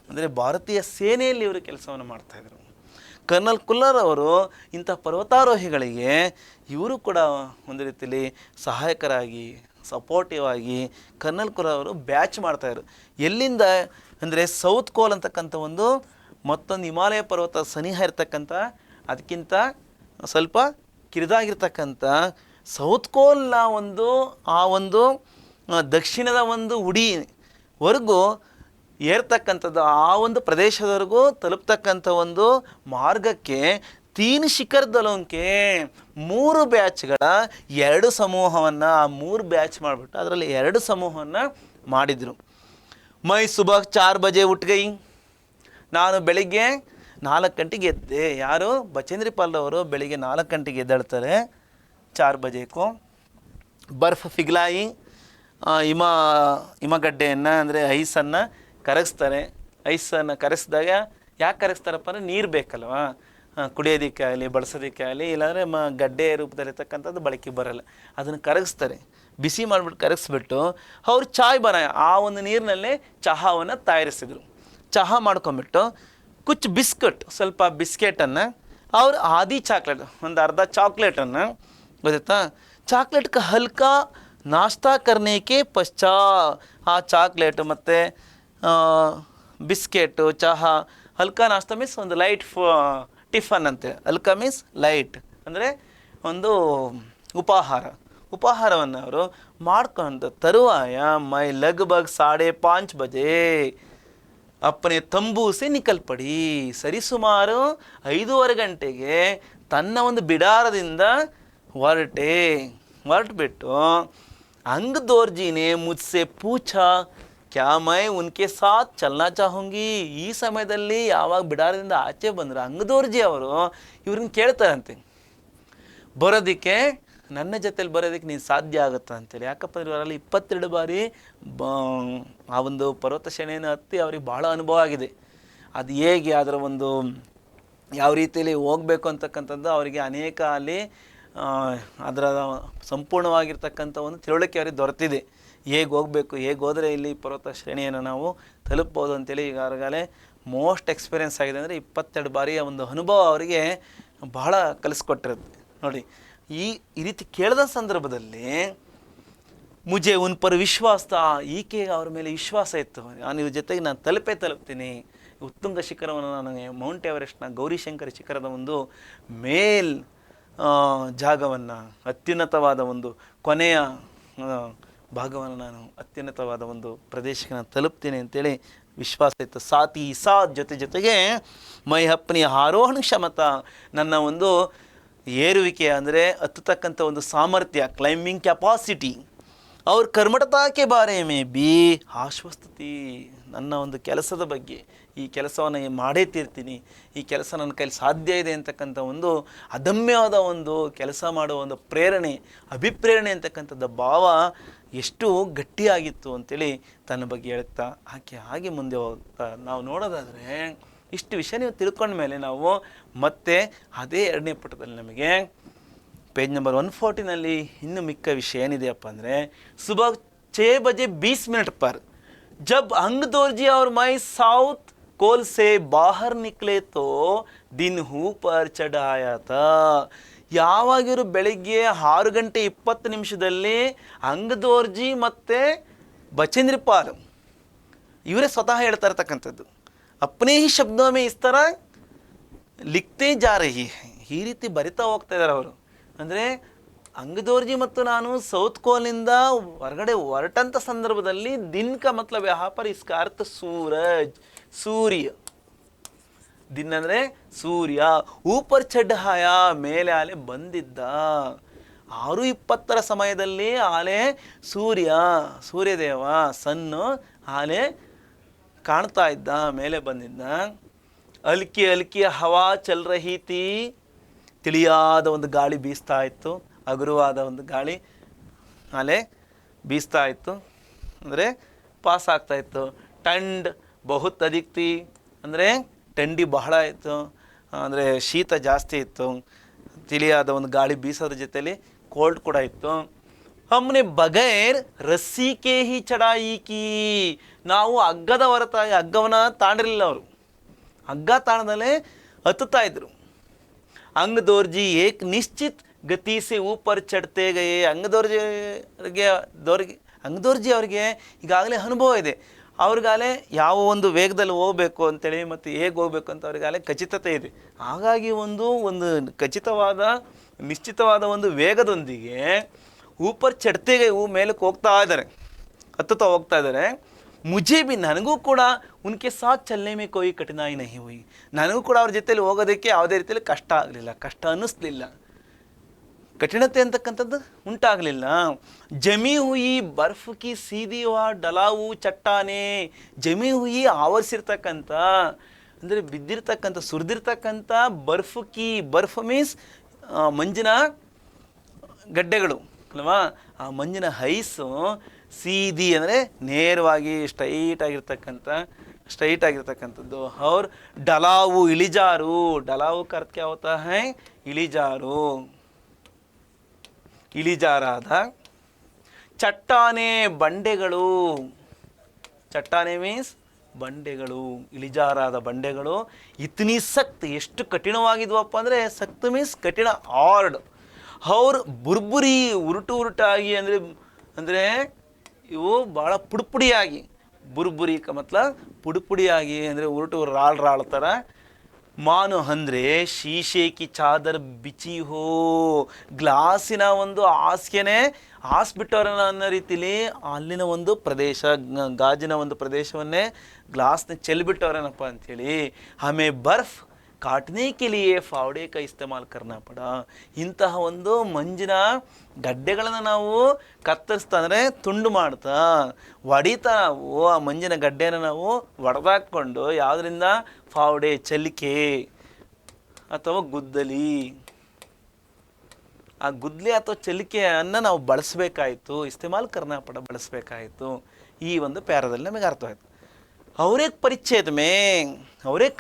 ಅಂದರೆ ಭಾರತೀಯ ಸೇನೆಯಲ್ಲಿ ಇವರು ಕೆಲಸವನ್ನು ಮಾಡ್ತಾಯಿದ್ರು. ಕರ್ನಲ್ ಕುಲ್ಲರ್ ಅವರು ಇಂಥ ಪರ್ವತಾರೋಹಿಗಳಿಗೆ ಇವರು ಕೂಡ ಒಂದು ರೀತಿಯಲ್ಲಿ ಸಹಾಯಕರಾಗಿ, ಸಪೋರ್ಟಿವ್ ಆಗಿ ಕರ್ನಲ್ ಕುಲ್ಲರ್ ಅವರು ಬ್ಯಾಚ್ ಮಾಡ್ತಾಯಿದ್ರು. ಎಲ್ಲಿಂದ ಅಂದರೆ ಸೌತ್ ಕೋಲ್ ಅಂತಕ್ಕಂಥ ಒಂದು ಮತ್ತೊಂದು ಹಿಮಾಲಯ ಪರ್ವತ ಸನಿಹ ಇರ್ತಕ್ಕಂಥ, ಅದಕ್ಕಿಂತ ಸ್ವಲ್ಪ ಕಿರಿದಾಗಿರ್ತಕ್ಕಂಥ ಸೌತ್ ಕೋಲ್ನ ಒಂದು ಆ ಒಂದು ದಕ್ಷಿಣದ ಒಂದು ಉಡಿವರೆಗೂ ಏರ್ತಕ್ಕಂಥದ್ದು, ಆ ಒಂದು ಪ್ರದೇಶದವರೆಗೂ ತಲುಪ್ತಕ್ಕಂಥ ಒಂದು ಮಾರ್ಗಕ್ಕೆ ತೀನ್ ಶಿಖರ್ ದಲೋಂಕೆ 3 ಬ್ಯಾಚ್ಗಳ 2 ಸಮೂಹವನ್ನು, ಆ 3 ಬ್ಯಾಚ್ ಮಾಡಿಬಿಟ್ಟು ಅದರಲ್ಲಿ 2 ಸಮೂಹವನ್ನು ಮಾಡಿದರು. ಮೈ ಸುಬಹ್ 4 ಬಜೆ ಉಟ್ಗೈ, ನಾನು ಬೆಳಿಗ್ಗೆ 4 ಗಂಟೆಗೆ ಎದ್ದೆ. ಯಾರು? ಬಚೇಂದ್ರಿ ಪಾಲ್ ಅವರು ಬೆಳಿಗ್ಗೆ 4 ಗಂಟೆಗೆ ಎದ್ದೇಳ್ತಾರೆ. 4 ಬಜೆಗೂ ಬರ್ಫ್ ಫಿಗ್ಲಾಯಿ, ಹಿಮಗಡ್ಡೆಯನ್ನು ಅಂದರೆ ಐಸನ್ನು ಕರಗಿಸ್ತಾರೆ. ಐಸನ್ನು ಕರಗಿಸಿದಾಗ ಯಾಕೆ ಕರಗಿಸ್ತಾರಪ್ಪ ಅಂದರೆ ನೀರು ಬೇಕಲ್ವ, ಕುಡಿಯೋದಕ್ಕೆ ಆಗಲಿ ಬಳಸೋದಕ್ಕೆ ಆಗಲಿ, ಇಲ್ಲಾಂದರೆ ಗಡ್ಡೆ ರೂಪದಲ್ಲಿರ್ತಕ್ಕಂಥದ್ದು ಬಳಕೆ ಬರೋಲ್ಲ. ಅದನ್ನು ಕರಗಿಸ್ತಾರೆ, ಬಿಸಿ ಮಾಡಿಬಿಟ್ಟು ಕರಗಿಸ್ಬಿಟ್ಟು ಅವ್ರು ಚಾಯ್ ಬನ ಆ ಒಂದು ನೀರಿನಲ್ಲೇ ಚಹಾವನ್ನು ತಯಾರಿಸಿದರು. ಚಹಾ ಮಾಡ್ಕೊಂಬಿಟ್ಟು ಕುಚ್ ಬಿಸ್ಕಟ್, ಸ್ವಲ್ಪ ಬಿಸ್ಕೆಟನ್ನು ಅವ್ರು ಆದಿ ಚಾಕ್ಲೇಟ್, ಒಂದು ಅರ್ಧ ಚಾಕ್ಲೇಟನ್ನು ಗೊತ್ತಾಯ್ತಾ, ಚಾಕ್ಲೇಟ್ಗೆ ಹಲ್ಕಾ ನಾಶ್ತಾ ಕರ್ನೇಕೆ ಪಶ್ಚಾ ಆ ಚಾಕ್ಲೇಟು ಮತ್ತು ಬಿಸ್ಕೆಟು ಚಹಾ, ಹಲ್ಕಾ ನಾಶ್ತಾ ಮೀನ್ಸ್ ಒಂದು ಲೈಟ್ ಟಿಫನ್ ಅಂತೆ. ಹಲ್ಕಾ ಮೀನ್ಸ್ ಲೈಟ್ ಅಂದರೆ ಒಂದು ಉಪಹಾರವನ್ನು ಅವರು ಮಾಡ್ಕೊಂಡು ತರುವಾಯ ಮೈ ಲಗ್ಭಗ್ 5:30 ಬಜೆ ಅಪ್ಪನೇ ತಂಬೂ ಸೆ ನಿಕಲ್ ಪಡಿ, ಸರಿಸುಮಾರು 5:15 ಗಂಟೆಗೆ ತನ್ನ ಒಂದು ಬಿಡಾರದಿಂದ ಹೊರಟುಬಿಟ್ಟು ಅಂಗ್ ದೋರ್ಜಿನೇ ಮುಜ್ಸೆ ಪೂಛಾ ಕ್ಯಾ ಮೈ ಉನ್ಕೆ ಸಾಥ್ ಚಲನಾ ಚಾಹೂಂಗಿ. ಈ ಸಮಯದಲ್ಲಿ ಯಾವಾಗ ಬಿಡಾರದಿಂದ ಆಚೆ ಬಂದರು ಅಂಗದೋರ್ಜಿ ಅವರು ಇವ್ರನ್ನ ಕೇಳ್ತಾರಂತೆ, ಬರೋದಕ್ಕೆ ನನ್ನ ಜೊತೆಲಿ ಬರೋದಕ್ಕೆ ನೀನು ಸಾಧ್ಯ ಆಗುತ್ತಾ ಅಂತೇಳಿ. ಯಾಕಪ್ಪ ಅಂದ್ರೆ ಅವರಲ್ಲಿ 22 ಬಾರಿ ಆ ಒಂದು ಪರ್ವತ ಶ್ರೇಣಿಯನ್ನು ಹತ್ತಿ ಅವ್ರಿಗೆ ಭಾಳ ಅನುಭವ ಆಗಿದೆ. ಅದು ಹೇಗೆ ಅದರ ಒಂದು ಯಾವ ರೀತಿಯಲ್ಲಿ ಹೋಗಬೇಕು ಅಂತಕ್ಕಂಥದ್ದು ಅವರಿಗೆ ಅನೇಕ ಅಲ್ಲಿ ಅದರ ಸಂಪೂರ್ಣವಾಗಿರ್ತಕ್ಕಂಥ ಒಂದು ತಿಳುವಳಿಕೆ ಅವರಿಗೆ ದೊರೆತಿದೆ. ಹೇಗೆ ಹೋಗಬೇಕು, ಹೇಗೆ ಹೋದರೆ ಇಲ್ಲಿ ಪರ್ವತ ಶ್ರೇಣಿಯನ್ನು ನಾವು ತಲುಪ್ಬೋದು ಅಂತೇಳಿ ಈಗಾಗಲೇ ಮೋಸ್ಟ್ ಎಕ್ಸ್ಪೀರಿಯೆನ್ಸ್ ಆಗಿದೆ. ಅಂದರೆ 22 ಬಾರಿಯ ಒಂದು ಅನುಭವ ಅವರಿಗೆ ಬಹಳ ಕಲಿಸ್ಕೊಟ್ಟಿರುತ್ತೆ ನೋಡಿ. ಈ ರೀತಿ ಕೇಳಿದ ಸಂದರ್ಭದಲ್ಲಿ ಮುಜೆ ಉನ್ ಪರ್ ವಿಶ್ವಾಸ, ಈಕೆ ಅವ್ರ ಮೇಲೆ ವಿಶ್ವಾಸ ಇತ್ತು. ನಾನು ಇವ್ರ ಜೊತೆಗೆ ನಾನು ತಲುಪ್ತೀನಿ, ಉತ್ತುಂಗ ಶಿಖರವನ್ನು, ನನಗೆ ಮೌಂಟ್ ಎವರೆಸ್ಟ್ನ ಗೌರಿಶಂಕರ ಶಿಖರದ ಒಂದು ಮೇಲ್ ಜಾಗವನ್ನು, ಅತ್ಯುನ್ನತವಾದ ಒಂದು ಕೊನೆಯ ಭಾಗವನ್ನು, ನಾನು ಅತ್ಯುನ್ನತವಾದ ಒಂದು ಪ್ರದೇಶಕ್ಕೆ ನಾನು ತಲುಪ್ತೀನಿ ಅಂತೇಳಿ ವಿಶ್ವಾಸ ಇತ್ತು. ಸಾಥ್ ಜೊತೆಗೆ ಮೈ ಅಪ್ನಿ ಆರೋಹಣ ಕ್ಷಮತಾ, ನನ್ನ ಒಂದು ಏರುವಿಕೆ ಅಂದರೆ ಹತ್ತತಕ್ಕಂಥ ಒಂದು ಸಾಮರ್ಥ್ಯ, ಕ್ಲೈಂಬಿಂಗ್ ಕೆಪಾಸಿಟಿ, ಅವ್ರ ಕರ್ಮಠತಾಕೆ ಬಾರೆ ಮೇ ಬಿ ಆಶ್ವಸ್ತತಿ, ನನ್ನ ಒಂದು ಕೆಲಸದ ಬಗ್ಗೆ, ಈ ಕೆಲಸವನ್ನು ಮಾಡೇ ತೀರ್ತೀನಿ, ಈ ಕೆಲಸ ನನ್ನ ಕೈಲಿ ಸಾಧ್ಯ ಇದೆ ಅಂತಕ್ಕಂಥ ಒಂದು ಅದಮ್ಯವಾದ ಒಂದು ಕೆಲಸ ಮಾಡುವ ಒಂದು ಪ್ರೇರಣೆ, ಅಭಿಪ್ರೇರಣೆ ಅಂತಕ್ಕಂಥದ್ದು ಭಾವ ಎಷ್ಟು ಗಟ್ಟಿಯಾಗಿತ್ತು ಅಂತೇಳಿ ತನ್ನ ಬಗ್ಗೆ ಹೇಳ್ತಾ ಹಾಗೆ ಮುಂದೆ ಹೋಗ್ತಾ ನಾವು ನೋಡೋದಾದರೆ ಇಷ್ಟು ವಿಷಯ ನೀವು ತಿಳ್ಕೊಂಡ ಮೇಲೆ ನಾವು ಮತ್ತೆ ಅದೇ 2ನೇ ಪುಟದಲ್ಲಿ ನಮಗೆ ಪೇಜ್ ನಂಬರ್ 140ನಲ್ಲಿ ಇನ್ನು ಮಿಕ್ಕ ವಿಷಯ ಏನಿದೆಯಪ್ಪ ಅಂದರೆ ಸುಬಹ 6 ಬಜೆ 20 ಮಿನಿಟ್ ಪರ್ ಜಬ್ ಅಂಗ್ ದೋರ್ಜಿ ಅವ್ರ ಮೈ ಸೌತ್ ಕೋಲ್ ಸೆ ಬಾಹರ್ ನಿಕ್ಲೆ ತೋ ದಿನ್ ಹೂ ಪರ್ ಚಢಾಯಾತ. ಯಾವಾಗಿರು ಬೆಳಿಗ್ಗೆ 6 ಗಂಟೆ 20 ನಿಮಿಷದಲ್ಲಿ ಅಂಗ್ ದೋರ್ಜಿ ಮತ್ತು ಬಚೇಂದ್ರಿ ಪಾಲ್ ಇವರೇ ಸ್ವತಃ ಹೇಳ್ತಾ ಇರ್ತಕ್ಕಂಥದ್ದು. ಅಪ್ನೇ ಹಿ ಶಬ್ದೋ ಮೇ ಇಸ್ ಥರ ಲಿಖ್ತೇ ಜಾ ರಹಿ ಹೈ, ಈ ರೀತಿ ಬರಿತಾ ಹೋಗ್ತಾ ಇದ್ದಾರೆ ಅವರು. ಅಂದರೆ ಅಂಗದೋರ್ಜಿ ಮತ್ತು ನಾನು ಸೌತ್ ಕೋಲ್ನಿಂದ ಹೊರಗಡೆ ಹೊರಟಂಥ ಸಂದರ್ಭದಲ್ಲಿ ದಿನ್ ಕಾ ಮತ್ಲಬ್ ಯಹಾ ಪರ್ ಇಸ್ಕಾ ಅರ್ಥ ಸೂರಜ್, ಸೂರ್ಯ, ದಿನ್ ಅಂದರೆ ಸೂರ್ಯ, ಊಪರ್ ಚಢಾಯ ಮೇಲೆ ಆಲೆ ಬಂದಿದ್ದ. 6:20 ಸಮಯದಲ್ಲಿ ಆಲೆ ಸೂರ್ಯದೇವ ಸನ್ನು ಆಲೆ ಕಾಣ್ತಾ ಇದ್ದ, ಮೇಲೆ ಬಂದಿದ್ದ. ಹಲ್ಕಿ ಹವಾ ಚಲ್ ರಹಿ ತಿ, ತಿಳಿಯಾದ ಒಂದು ಗಾಳಿ ಬೀಸ್ತಾ ಇತ್ತು, ಹಗುರವಾದ ಒಂದು ಗಾಳಿ ಅಲೆ ಬೀಸ್ತಾ ಇತ್ತು, ಅಂದರೆ ಪಾಸ್ ಆಗ್ತಾ ಇತ್ತು. ಟಂಡ್ ಬಹುತ್ ಅಧಿಕ್ ತಿ, ಅಂದರೆ ಥಂಡಿ ಬಹಳ ಇತ್ತು, ಅಂದರೆ ಶೀತ ಜಾಸ್ತಿ ಇತ್ತು. ತಿಳಿಯಾದ ಒಂದು ಗಾಳಿ ಬೀಸೋದ್ರ ಜೊತೆಲಿ ಕೋಲ್ಡ್ ಕೂಡ ಇತ್ತು. ಹಮ್ನೆ ಬಗೈರ್ ರಸ್ಸಿಕೆ ಹಿ ಚಢಾಯಿ ಕಿ, ನಾವು ಹಗ್ಗದ ಹೊರತಾಗಿ ಹಗ್ಗವನ್ನು ತಾಂಡಿರಲಿಲ್ಲ, ಅವರು ಹಗ್ಗ ತಾಣದಲ್ಲೇ ಹತ್ತುತ್ತಾ ಇದ್ರು. ಅಂಗ್ ದೋರ್ಜಿ ಏಕ್ ನಿಶ್ಚಿತ್ ಗತಿ ಸೆ ಊಪರ್ ಚಡ್ತೇ ಗಯೇ. ಅಂಗದೋರ್ಜಿ ಅವರಿಗೆ ಈಗಾಗಲೇ ಅನುಭವ ಇದೆ, ಅವ್ರಿಗಾಗಲೇ ಯಾವ ಒಂದು ವೇಗದಲ್ಲಿ ಹೋಗಬೇಕು ಅಂತೇಳಿ ಮತ್ತು ಹೇಗೆ ಹೋಗ್ಬೇಕು ಅಂತ ಅವ್ರಿಗಾಗಲೇ ಖಚಿತತೆ ಇದೆ. ಹಾಗಾಗಿ ಒಂದು ಖಚಿತವಾದ ನಿಶ್ಚಿತವಾದ ಒಂದು ವೇಗದೊಂದಿಗೆ ಊಪರ್ ಚಡ್ತೆಗೆ ಮೇಲಕ್ಕೆ ಹೋಗ್ತಾ ಇದ್ದಾರೆ, ಹತ್ತುತ್ತಾ ಹೋಗ್ತಾ ಇದ್ದಾರೆ. ಮುಜೆ ಬಿ ನನಗೂ ಕೂಡ ಉನ್ಕೆ ಸಾಥ್ ಚಲನೆ ಮೇ ಕೋಯಿ ಕಠಿನಾಯಿ ನಹಿ ಹುಯಿ, ನನಗೂ ಕೂಡ ಅವ್ರ ಜೊತೆಲಿ ಹೋಗೋದಕ್ಕೆ ಯಾವುದೇ ರೀತಿಯಲ್ಲಿ ಕಷ್ಟ ಆಗಲಿಲ್ಲ, ಕಷ್ಟ ಅನ್ನಿಸ್ಲಿಲ್ಲ, ಕಠಿಣತೆ ಅಂತಕ್ಕಂಥದ್ದು ಉಂಟಾಗಲಿಲ್ಲ. ಜಮಿ ಹುಯಿ ಬರ್ಫ್ ಕಿ ಸೀದಿ ವಾ ಡಲಾವು ಚಟ್ಟಾನೆ, ಜಮಿ ಹುಯಿ ಆವರಿಸಿರ್ತಕ್ಕಂಥ ಅಂದರೆ ಬಿದ್ದಿರ್ತಕ್ಕಂಥ ಸುರಿದಿರ್ತಕ್ಕಂಥ ಬರ್ಫ್ ಮೀನ್ಸ್ ಮಂಜಿನ ಗಡ್ಡೆಗಳು ಅಲ್ವಾ, ಆ ಮಂಜಿನ ಐಸು ಸೀದಿ ಅಂದರೆ ನೇರವಾಗಿ ಸ್ಟ್ರೈಟ್ ಆಗಿರ್ತಕ್ಕಂಥದ್ದು. ಅವ್ರ ಡಲಾವು ಇಳಿಜಾರು, ಡಲಾವು ಕರ್ತ ಕ್ಯಾ ಹೋತಾ ಹೈ ಇಳಿಜಾರು, ಇಳಿಜಾರಾದ. ಚಟ್ಟಾನೆ ಬಂಡೆಗಳು, ಚಟ್ಟಾನೆ ಮೀನ್ಸ್ ಬಂಡೆಗಳು, ಇಳಿಜಾರಾದ ಬಂಡೆಗಳು. ಇತ್ನಿ ಸಕ್ತ್, ಎಷ್ಟು ಕಠಿಣವಾಗಿದ್ವಪ್ಪ ಅಂದರೆ ಸಕ್ತ್ ಮೀನ್ಸ್ ಕಠಿಣ, ಹಾರ್ಡ್. ಅವ್ರ ಬುರ್ಬುರಿ ಉರುಟಾಗಿ ಅಂದರೆ ಇವು ಭಾಳ ಪುಡಿಯಾಗಿ, ಬುರ್ಬುರಿ ಪುಡಿಯಾಗಿ ಅಂದರೆ ಉರುಟು ರಾಳ್ ಥರ. ಮಾನು ಅಂದರೆ ಶೀಶೆ ಕಿ ಚಾದರ್ ಬಿಚಿ ಹೋ, ಗ್ಲಾಸಿನ ಒಂದು ಹಾಸಿಗೆನೆ ಹಾಸ್ಬಿಟ್ಟವ್ರನ್ನ ಅನ್ನೋ ರೀತಿಲಿ ಅಲ್ಲಿನ ಒಂದು ಪ್ರದೇಶ, ಗಾಜಿನ ಒಂದು ಪ್ರದೇಶವನ್ನೇ ಗ್ಲಾಸ್ನ ಚೆಲ್ಬಿಟ್ಟವ್ರೇನಪ್ಪ ಅಂಥೇಳಿ. ಆಮೇಲೆ ಬರ್ಫ್ ಕಾಟ್ನೆ ಕೆ ಲಿಯೇ ಫಾವಡೆ ಕಾ ಇಸ್ತೆಮಾಲ್ ಕರ್ನಾ ಪಡ, ಇಂತಹ ಒಂದು ಮಂಜಿನ ಗಡ್ಡೆಗಳನ್ನು ನಾವು ಕತ್ತರಿಸ್ತಾ ಅಂದರೆ ತುಂಡು ಮಾಡ್ತಾ ಹೊಡಿತಾ ನಾವು ಆ ಮಂಜಿನ ಗಡ್ಡೆನ ನಾವು ಒಡೆದಾಕ್ಕೊಂಡು ಯಾವುದರಿಂದ, ಫಾವಡೆ ಚಲಿಕೆ ಅಥವಾ ಗುದ್ದಲಿ, ಆ ಗುದ್ದಲಿ ಅಥವಾ ಚಲಿಕೆಯನ್ನು ನಾವು ಬಳಸಬೇಕಾಯಿತು, ಇಸ್ತೆಮಾಲ್ ಕರ್ನಾ ಪಡ ಬಳಸಬೇಕಾಯಿತು. ಈ ಒಂದು ಪ್ಯಾರದಲ್ಲಿ ನಮಗೆ ಅರ್ಥವಾಯಿತು. और एक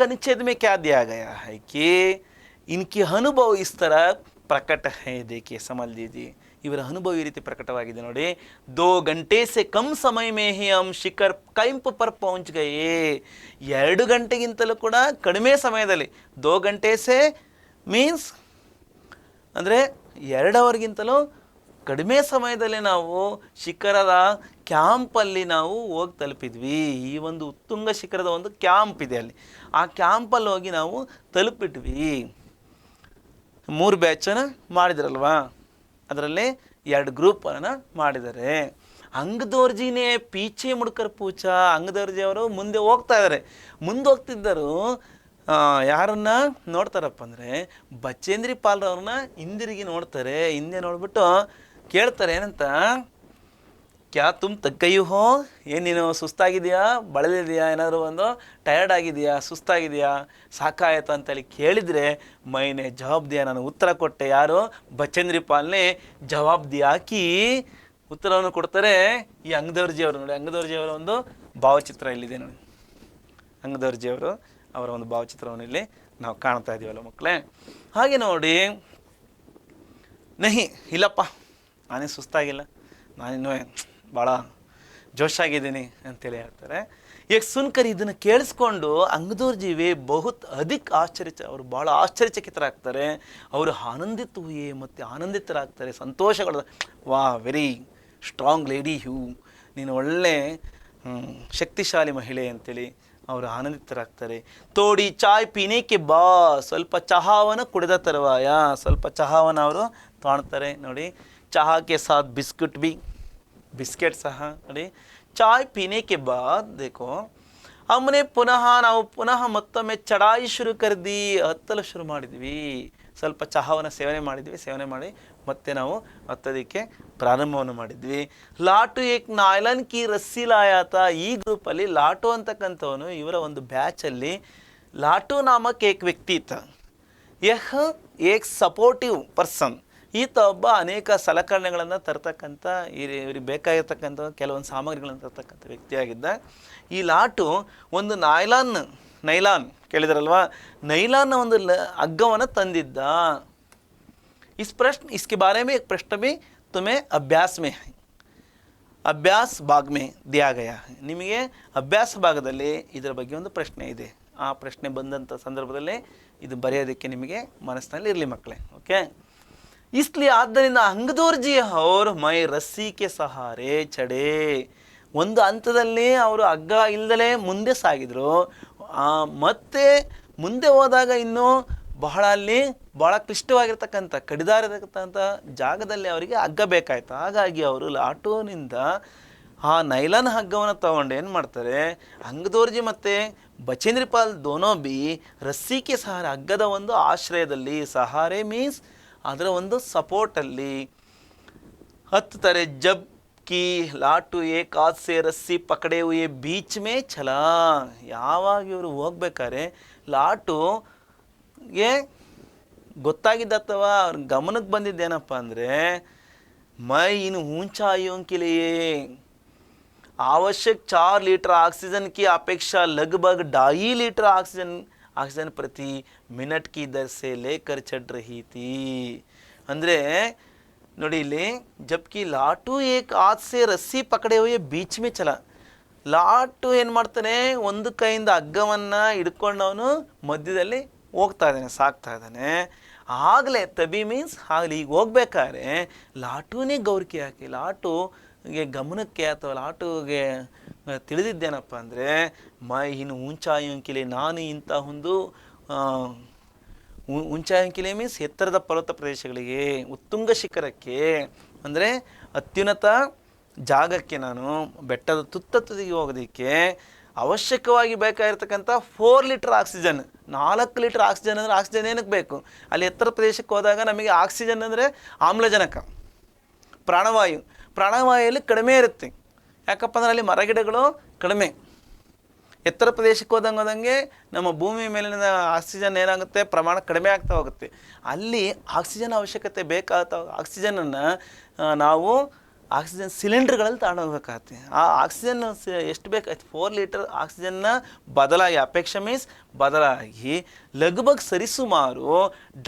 अनुच्छेद में क्या दिया गया है कि इनके अनुभव इस तरह प्रकट है. देखिए समझ लीजिए, ಇವರ ಅನುಭವ ಈ ರೀತಿ ಪ್ರಕಟವಾಗಿದೆ ನೋಡಿ. 2 ಗಂಟೆ से कम समय में ही हम ಶಿಖರ್ कैंप पर पहुंच गए. 2 ಗಂಟೆಗಿಂತಲೂ ಕೂಡ ಕಡಿಮೆ ಸಮಯದಲ್ಲಿ, 2 ಗಂಟೆ से ಮೀನ್ಸ್ ಅಂದರೆ 2 ಅವರ್ಗಿಂತಲೂ ಕಡಿಮೆ ಸಮಯದಲ್ಲಿ ನಾವು ಶಿಖರದ ಕ್ಯಾಂಪಲ್ಲಿ ನಾವು ಹೋಗಿ ತಲುಪಿದ್ವಿ. ಈ ಒಂದು ಉತ್ತುಂಗ ಶಿಖರದ ಒಂದು ಕ್ಯಾಂಪ್ ಇದೆ ಅಲ್ಲಿ, ಆ ಕ್ಯಾಂಪಲ್ಲಿ ಹೋಗಿ ನಾವು ತಲುಪಿಟ್ವಿ. 3 ಬ್ಯಾಚನ್ನು ಮಾಡಿದ್ರಲ್ವಾ, ಅದರಲ್ಲಿ 2 ಗ್ರೂಪನ್ನು ಮಾಡಿದ್ದಾರೆ. ಅಂಗದೋರ್ಜಿನೇ ಪೀಚೆ ಮುಡ್ಕರ್ ಪೂಚ, ಅಂಗದೋರ್ಜಿ ಅವರು ಮುಂದೆ ಹೋಗ್ತಾ ಇದ್ದಾರೆ. ಮುಂದೆ ಹೋಗ್ತಿದ್ದರು ಯಾರನ್ನ ನೋಡ್ತಾರಪ್ಪ ಅಂದರೆ ಬಚೇಂದ್ರಿ ಪಾಲ್ರವ್ರನ್ನ ಹಿಂದಿರುಗಿ ನೋಡ್ತಾರೆ. ಹಿಂದೆ ನೋಡ್ಬಿಟ್ಟು ಕೇಳ್ತಾರೆ ಏನಂತ, ಕ್ಯಾ ತುಮ್ ತಗ್ಗಯ್ಯು ಹೋ, ಏನು ನೀನು ಸುಸ್ತಾಗಿದೆಯಾ, ಬಳಲಿದೆಯಾ, ಏನಾದರೂ ಒಂದು ಟಯರ್ಡ್ ಆಗಿದೆಯಾ, ಸುಸ್ತಾಗಿದೆಯಾ, ಸಾಕಾಯ್ತು ಅಂತೇಳಿ ಕೇಳಿದರೆ ಮೈನೆ ಜವಾಬ್ ದಿಯಾ, ನಾನು ಉತ್ತರ ಕೊಟ್ಟೆ. ಯಾರು, ಬಚೇಂದ್ರಿ ಪಾಲ್ನೇ ಜವಾಬ್ ದಿಯಾಕಿ ಉತ್ತರವನ್ನು ಕೊಡ್ತಾರೆ ಈ ಅಂಗದೋರ್ಜಿಯವರು. ನೋಡಿ, ಅಂಗದೋರ್ಜಿಯವರ ಒಂದು ಭಾವಚಿತ್ರ ಇಲ್ಲಿದೆ ನೋಡಿ, ಅಂಗದೋರ್ಜಿಯವರು ಅವರ ಒಂದು ಭಾವಚಿತ್ರವನ್ನು ಇಲ್ಲಿ ನಾವು ಕಾಣ್ತಾ ಇದ್ದೀವಲ್ಲ ಮಕ್ಕಳೇ. ಹಾಗೆ ನೋಡಿ, ನಹಿ ಇಲ್ಲಪ್ಪ ನಾನೇ ಸುಸ್ತಾಗಿಲ್ಲ, ನಾನಿನ್ನೂ ಭಾಳ ಜೋಶಾಗಿದ್ದೀನಿ ಅಂತೇಳಿ ಹೇಳ್ತಾರೆ. ಈಗ ಸುನ್ಕರ್ ಇದನ್ನು ಕೇಳಿಸ್ಕೊಂಡು ಅಂಗದೋರ್ಜಿವೆ ಬಹುತ್ ಅಧಿಕ್ ಅವರು ಭಾಳ ಆಶ್ಚರ್ಯಚಕಿತರಾಗ್ತಾರೆ. ಅವರು ಮತ್ತು ಆನಂದಿತರಾಗ್ತಾರೆ, ಸಂತೋಷಗಳು. ವಾ ವೆರಿ ಸ್ಟ್ರಾಂಗ್ ಲೇಡಿ ಹ್ಯೂ, ನೀನು ಒಳ್ಳೆ ಶಕ್ತಿಶಾಲಿ ಮಹಿಳೆ ಅಂತೇಳಿ ಅವರು ಆನಂದಿತರಾಗ್ತಾರೆ. ತೋಡಿ ಚಾಯ್ ಪೀನೇಕೆ ಬಾ, ಸ್ವಲ್ಪ ಚಹಾವನ್ನು ಕುಡಿದ ತರುವಾಯ ಸ್ವಲ್ಪ ಚಹಾವನ್ನು ಅವರು ತೊಗೊಳ್ತಾರೆ ನೋಡಿ. ಚಹಾಕ್ಕೆ ಸಾಥ್ ಬಿಸ್ಕೆಟ್ ಸಹ ನೋಡಿ. ಚಾಯ್ ಪೀನೇಕೆ ಬಾದ್ ದೇಖೋ हमने ನಾವು ಪುನಃ ಮತ್ತೊಮ್ಮೆ ಚಡಾಯಿ ಶುರು ಕರ್ದಿ, ಹತ್ತಲು ಶುರು ಮಾಡಿದ್ವಿ. ಸ್ವಲ್ಪ ಚಹಾವನ್ನು ಸೇವನೆ ಮಾಡಿ ಮತ್ತೆ ನಾವು ಹತ್ತೋದಕ್ಕೆ ಪ್ರಾರಂಭವನ್ನು ಮಾಡಿದ್ವಿ. ಲಾಟು ಏಕ್ ನಾಯ್ಲನ್ ಕಿ ರಸ್ಸಿ ಲಾಯಾತ, ಈ ಗ್ರೂಪಲ್ಲಿ ಲಾಟು ಅಂತಕ್ಕಂಥವನು, ಇವರ ಒಂದು ಬ್ಯಾಚಲ್ಲಿ ಲಾಟು ನಾಮಕ್ ಏಕ್ ವ್ಯಕ್ತಿ ಇತ್ತ. ಯಹ್ ಏಕ್ ಸಪೋರ್ಟಿವ್ ಪರ್ಸನ್, ಈತ ಒಬ್ಬ ಅನೇಕ ಸಲಕರಣೆಗಳನ್ನು ತರ್ತಕ್ಕಂಥ, ಇವ್ರಿಗೆ ಬೇಕಾಗಿರ್ತಕ್ಕಂಥ ಕೆಲವೊಂದು ಸಾಮಗ್ರಿಗಳನ್ನು ತರ್ತಕ್ಕಂಥ ವ್ಯಕ್ತಿಯಾಗಿದ್ದ. ಈ ಲಾಟು ಒಂದು ನೈಲಾನ್ ಕೇಳಿದ್ರಲ್ವಾ, ನೈಲಾನ್ನ ಒಂದು ಹಗ್ಗವನ್ನು ತಂದಿದ್ದ. इसके बारे में एक प्रश्न भी तुम्हें अभ्यास में है, ಅಭ್ಯಾಸ ಭಾಗ ಮೇ ದಿಯಾ ಗಯಾ ಹೈ. ನಿಮಗೆ ಅಭ್ಯಾಸ ಭಾಗದಲ್ಲಿ ಇದರ ಬಗ್ಗೆ ಒಂದು ಪ್ರಶ್ನೆ ಇದೆ. ಆ ಪ್ರಶ್ನೆ ಬಂದಂಥ ಸಂದರ್ಭದಲ್ಲಿ ಇದು ಬರೆಯೋದಕ್ಕೆ ನಿಮಗೆ ಮನಸ್ಸಿನಲ್ಲಿ ಇರಲಿ ಮಕ್ಕಳೇ. ಓಕೆ, ಇಸ್ಲಿಯೇ ಆದ್ದರಿಂದ ಅಂಗದೋರ್ಜಿ ಅವ್ರ ಮೈ ರಸ್ಸಿಗೆ ಸಹಾರೆ ಚಡೆ, ಒಂದು ಹಂತದಲ್ಲಿ ಅವರು ಹಗ್ಗ ಇಲ್ಲದಲೇ ಮುಂದೆ ಸಾಗಿದ್ರು. ಮತ್ತೆ ಮುಂದೆ ಹೋದಾಗ ಇನ್ನೂ ಬಹಳ ಕ್ಲಿಷ್ಟವಾಗಿರ್ತಕ್ಕಂಥ ಕಡಿದಾರಿರ್ತಕ್ಕಂಥ ಜಾಗದಲ್ಲಿ ಅವರಿಗೆ ಹಗ್ಗ ಬೇಕಾಯ್ತು. ಹಾಗಾಗಿ ಅವರು ಲಾಟೋನಿಂದ ಆ ನೈಲಾನ್ ಹಗ್ಗವನ್ನು ತಗೊಂಡು ಏನು ಮಾಡ್ತಾರೆ, ಅಂಗದೋರ್ಜಿ ಮತ್ತು ಬಚೇಂದ್ರಿ ಪಾಲ್ ದೋನೋ ಬಿ ರಸ್ಸಿಗೆ ಸಹಾರ, ಹಗ್ಗದ ಒಂದು ಆಶ್ರಯದಲ್ಲಿ, ಸಹಾರೆ ಮೀನ್ಸ್ ಅದರ ಒಂದು ಸಪೋರ್ಟಲ್ಲಿ ಹತ್ತಾರೆ. ಜಬ್ ಕಿ ಲಾಟು ಏಕ್ ಹಾತ್ ಸೆ ರಸ್ಸಿ ಪಕಡೆ ಹುಯೆ ಬೀಚ್ ಮೇ ಛಲ, ಯಾವಾಗ ಇವರು ಹೋಗ್ಬೇಕಾದ್ರೆ ಲಾಟುಗೆ ಗೊತ್ತಾಗಿದ್ದತ್ತವ ಅವ್ರ ಗಮನಕ್ಕೆ ಬಂದಿದ್ದೇನಪ್ಪ ಅಂದರೆ, ಮೈ ಇನ್ ऊंचाइयों के लिए आवश्यक 4 लीटर ऑक्सीजन की अपेक्षा लगभग 2.5 लीटर ऑक्सीजन प्रति मिनट की दर से लेकर चढ़ रही थी. ಅಂದರೆ ನೋಡಿ ಇಲ್ಲಿ, ಜಬ್ಕಿ ಲಾಟು ಏಕ್ ಹಾತ್ ಸೆ ರಸ್ಸಿ ಪಕಡೆ ಹುಯೆ ಬೀಚ್ ಮೇ ಚಲ, ಲಾಟು ಏನು ಮಾಡ್ತಾನೆ, ಒಂದು ಕೈಯಿಂದ ಹಗ್ಗವನ್ನು ಹಿಡ್ಕೊಂಡು ಅವನು ಮಧ್ಯದಲ್ಲಿ ಹೋಗ್ತಾ ಇದ್ದಾನೆ, ಸಾಕ್ತಾ ಇದ್ದಾನೆ. ಆಗಲೇ ತಬಿ ಮೀನ್ಸ್ ಆಗಲಿ, ಈಗ ಹೋಗ್ಬೇಕಾದ್ರೆ ಲಾಟುನೇ ಗೌರಿಕೆ ಹಾಕಿ, ಲಾಟುಗೆ ಗಮನಕ್ಕೆ ಅಥವಾ ಲಾಟುಗೆ ತಿಳಿದಿದ್ದೇನಪ್ಪ ಅಂದರೆ, ಮೈ ಇನ್ನು ऊंचाइयों ನಾನು ಇಂಥ ಒಂದು ऊंचाइयों ಮೀನ್ಸ್ ಎತ್ತರದ ಪರ್ವತ ಪ್ರದೇಶಗಳಿಗೆ, ಉತ್ತುಂಗ ಶಿಖರಕ್ಕೆ ಅಂದರೆ ಅತ್ಯುನ್ನತ ಜಾಗಕ್ಕೆ, ನಾನು ಬೆಟ್ಟದ ತುದಿಗೆ ಹೋಗೋದಕ್ಕೆ ಅವಶ್ಯಕವಾಗಿ ಬೇಕಾಗಿರ್ತಕ್ಕಂಥ 4 ಲೀಟರ್ ಆಕ್ಸಿಜನ್, 4 ಲೀಟರ್ ಆಕ್ಸಿಜನ್ ಅಂದರೆ ಆಕ್ಸಿಜನ್ ಏನಕ್ಕೆ ಬೇಕು, ಅಲ್ಲಿ ಎತ್ತರ ಪ್ರದೇಶಕ್ಕೆ ಹೋದಾಗ ನಮಗೆ ಆಕ್ಸಿಜನ್ ಅಂದರೆ ಆಮ್ಲಜನಕ, ಪ್ರಾಣವಾಯುಯಲ್ಲಿ ಕಡಿಮೆ ಇರುತ್ತೆ. ಯಾಕಪ್ಪ ಅಂದರೆ ಅಲ್ಲಿ ಮರಗಿಡಗಳು ಕಡಿಮೆ. ಎತ್ತರ ಪ್ರದೇಶಕ್ಕೆ ಹೋದಂಗೆ ನಮ್ಮ ಭೂಮಿ ಮೇಲಿನ ಆಕ್ಸಿಜನ್ ಏನಾಗುತ್ತೆ, ಪ್ರಮಾಣ ಕಡಿಮೆ ಆಗ್ತಾ ಹೋಗುತ್ತೆ. ಅಲ್ಲಿ ಆಕ್ಸಿಜನ್ ಅವಶ್ಯಕತೆ ಬೇಕಾದ ಆಕ್ಸಿಜನನ್ನು ನಾವು ಆಕ್ಸಿಜನ್ ಸಿಲಿಂಡರ್ಗಳಲ್ಲಿ ತಗೊಂಡು ಹೋಗ್ಬೇಕಾಗತ್ತೆ. ಆ ಆಕ್ಸಿಜನ್ ಎಷ್ಟು ಬೇಕಾಯ್ತು, 4 ಲೀಟರ್ ಆಕ್ಸಿಜನ್ನ ಬದಲಾಗಿ, ಅಪೇಕ್ಷೆ ಮೀನ್ಸ್ ಬದಲಾಗಿ ಲಗ್ಭಗ್ ಸರಿಸುಮಾರು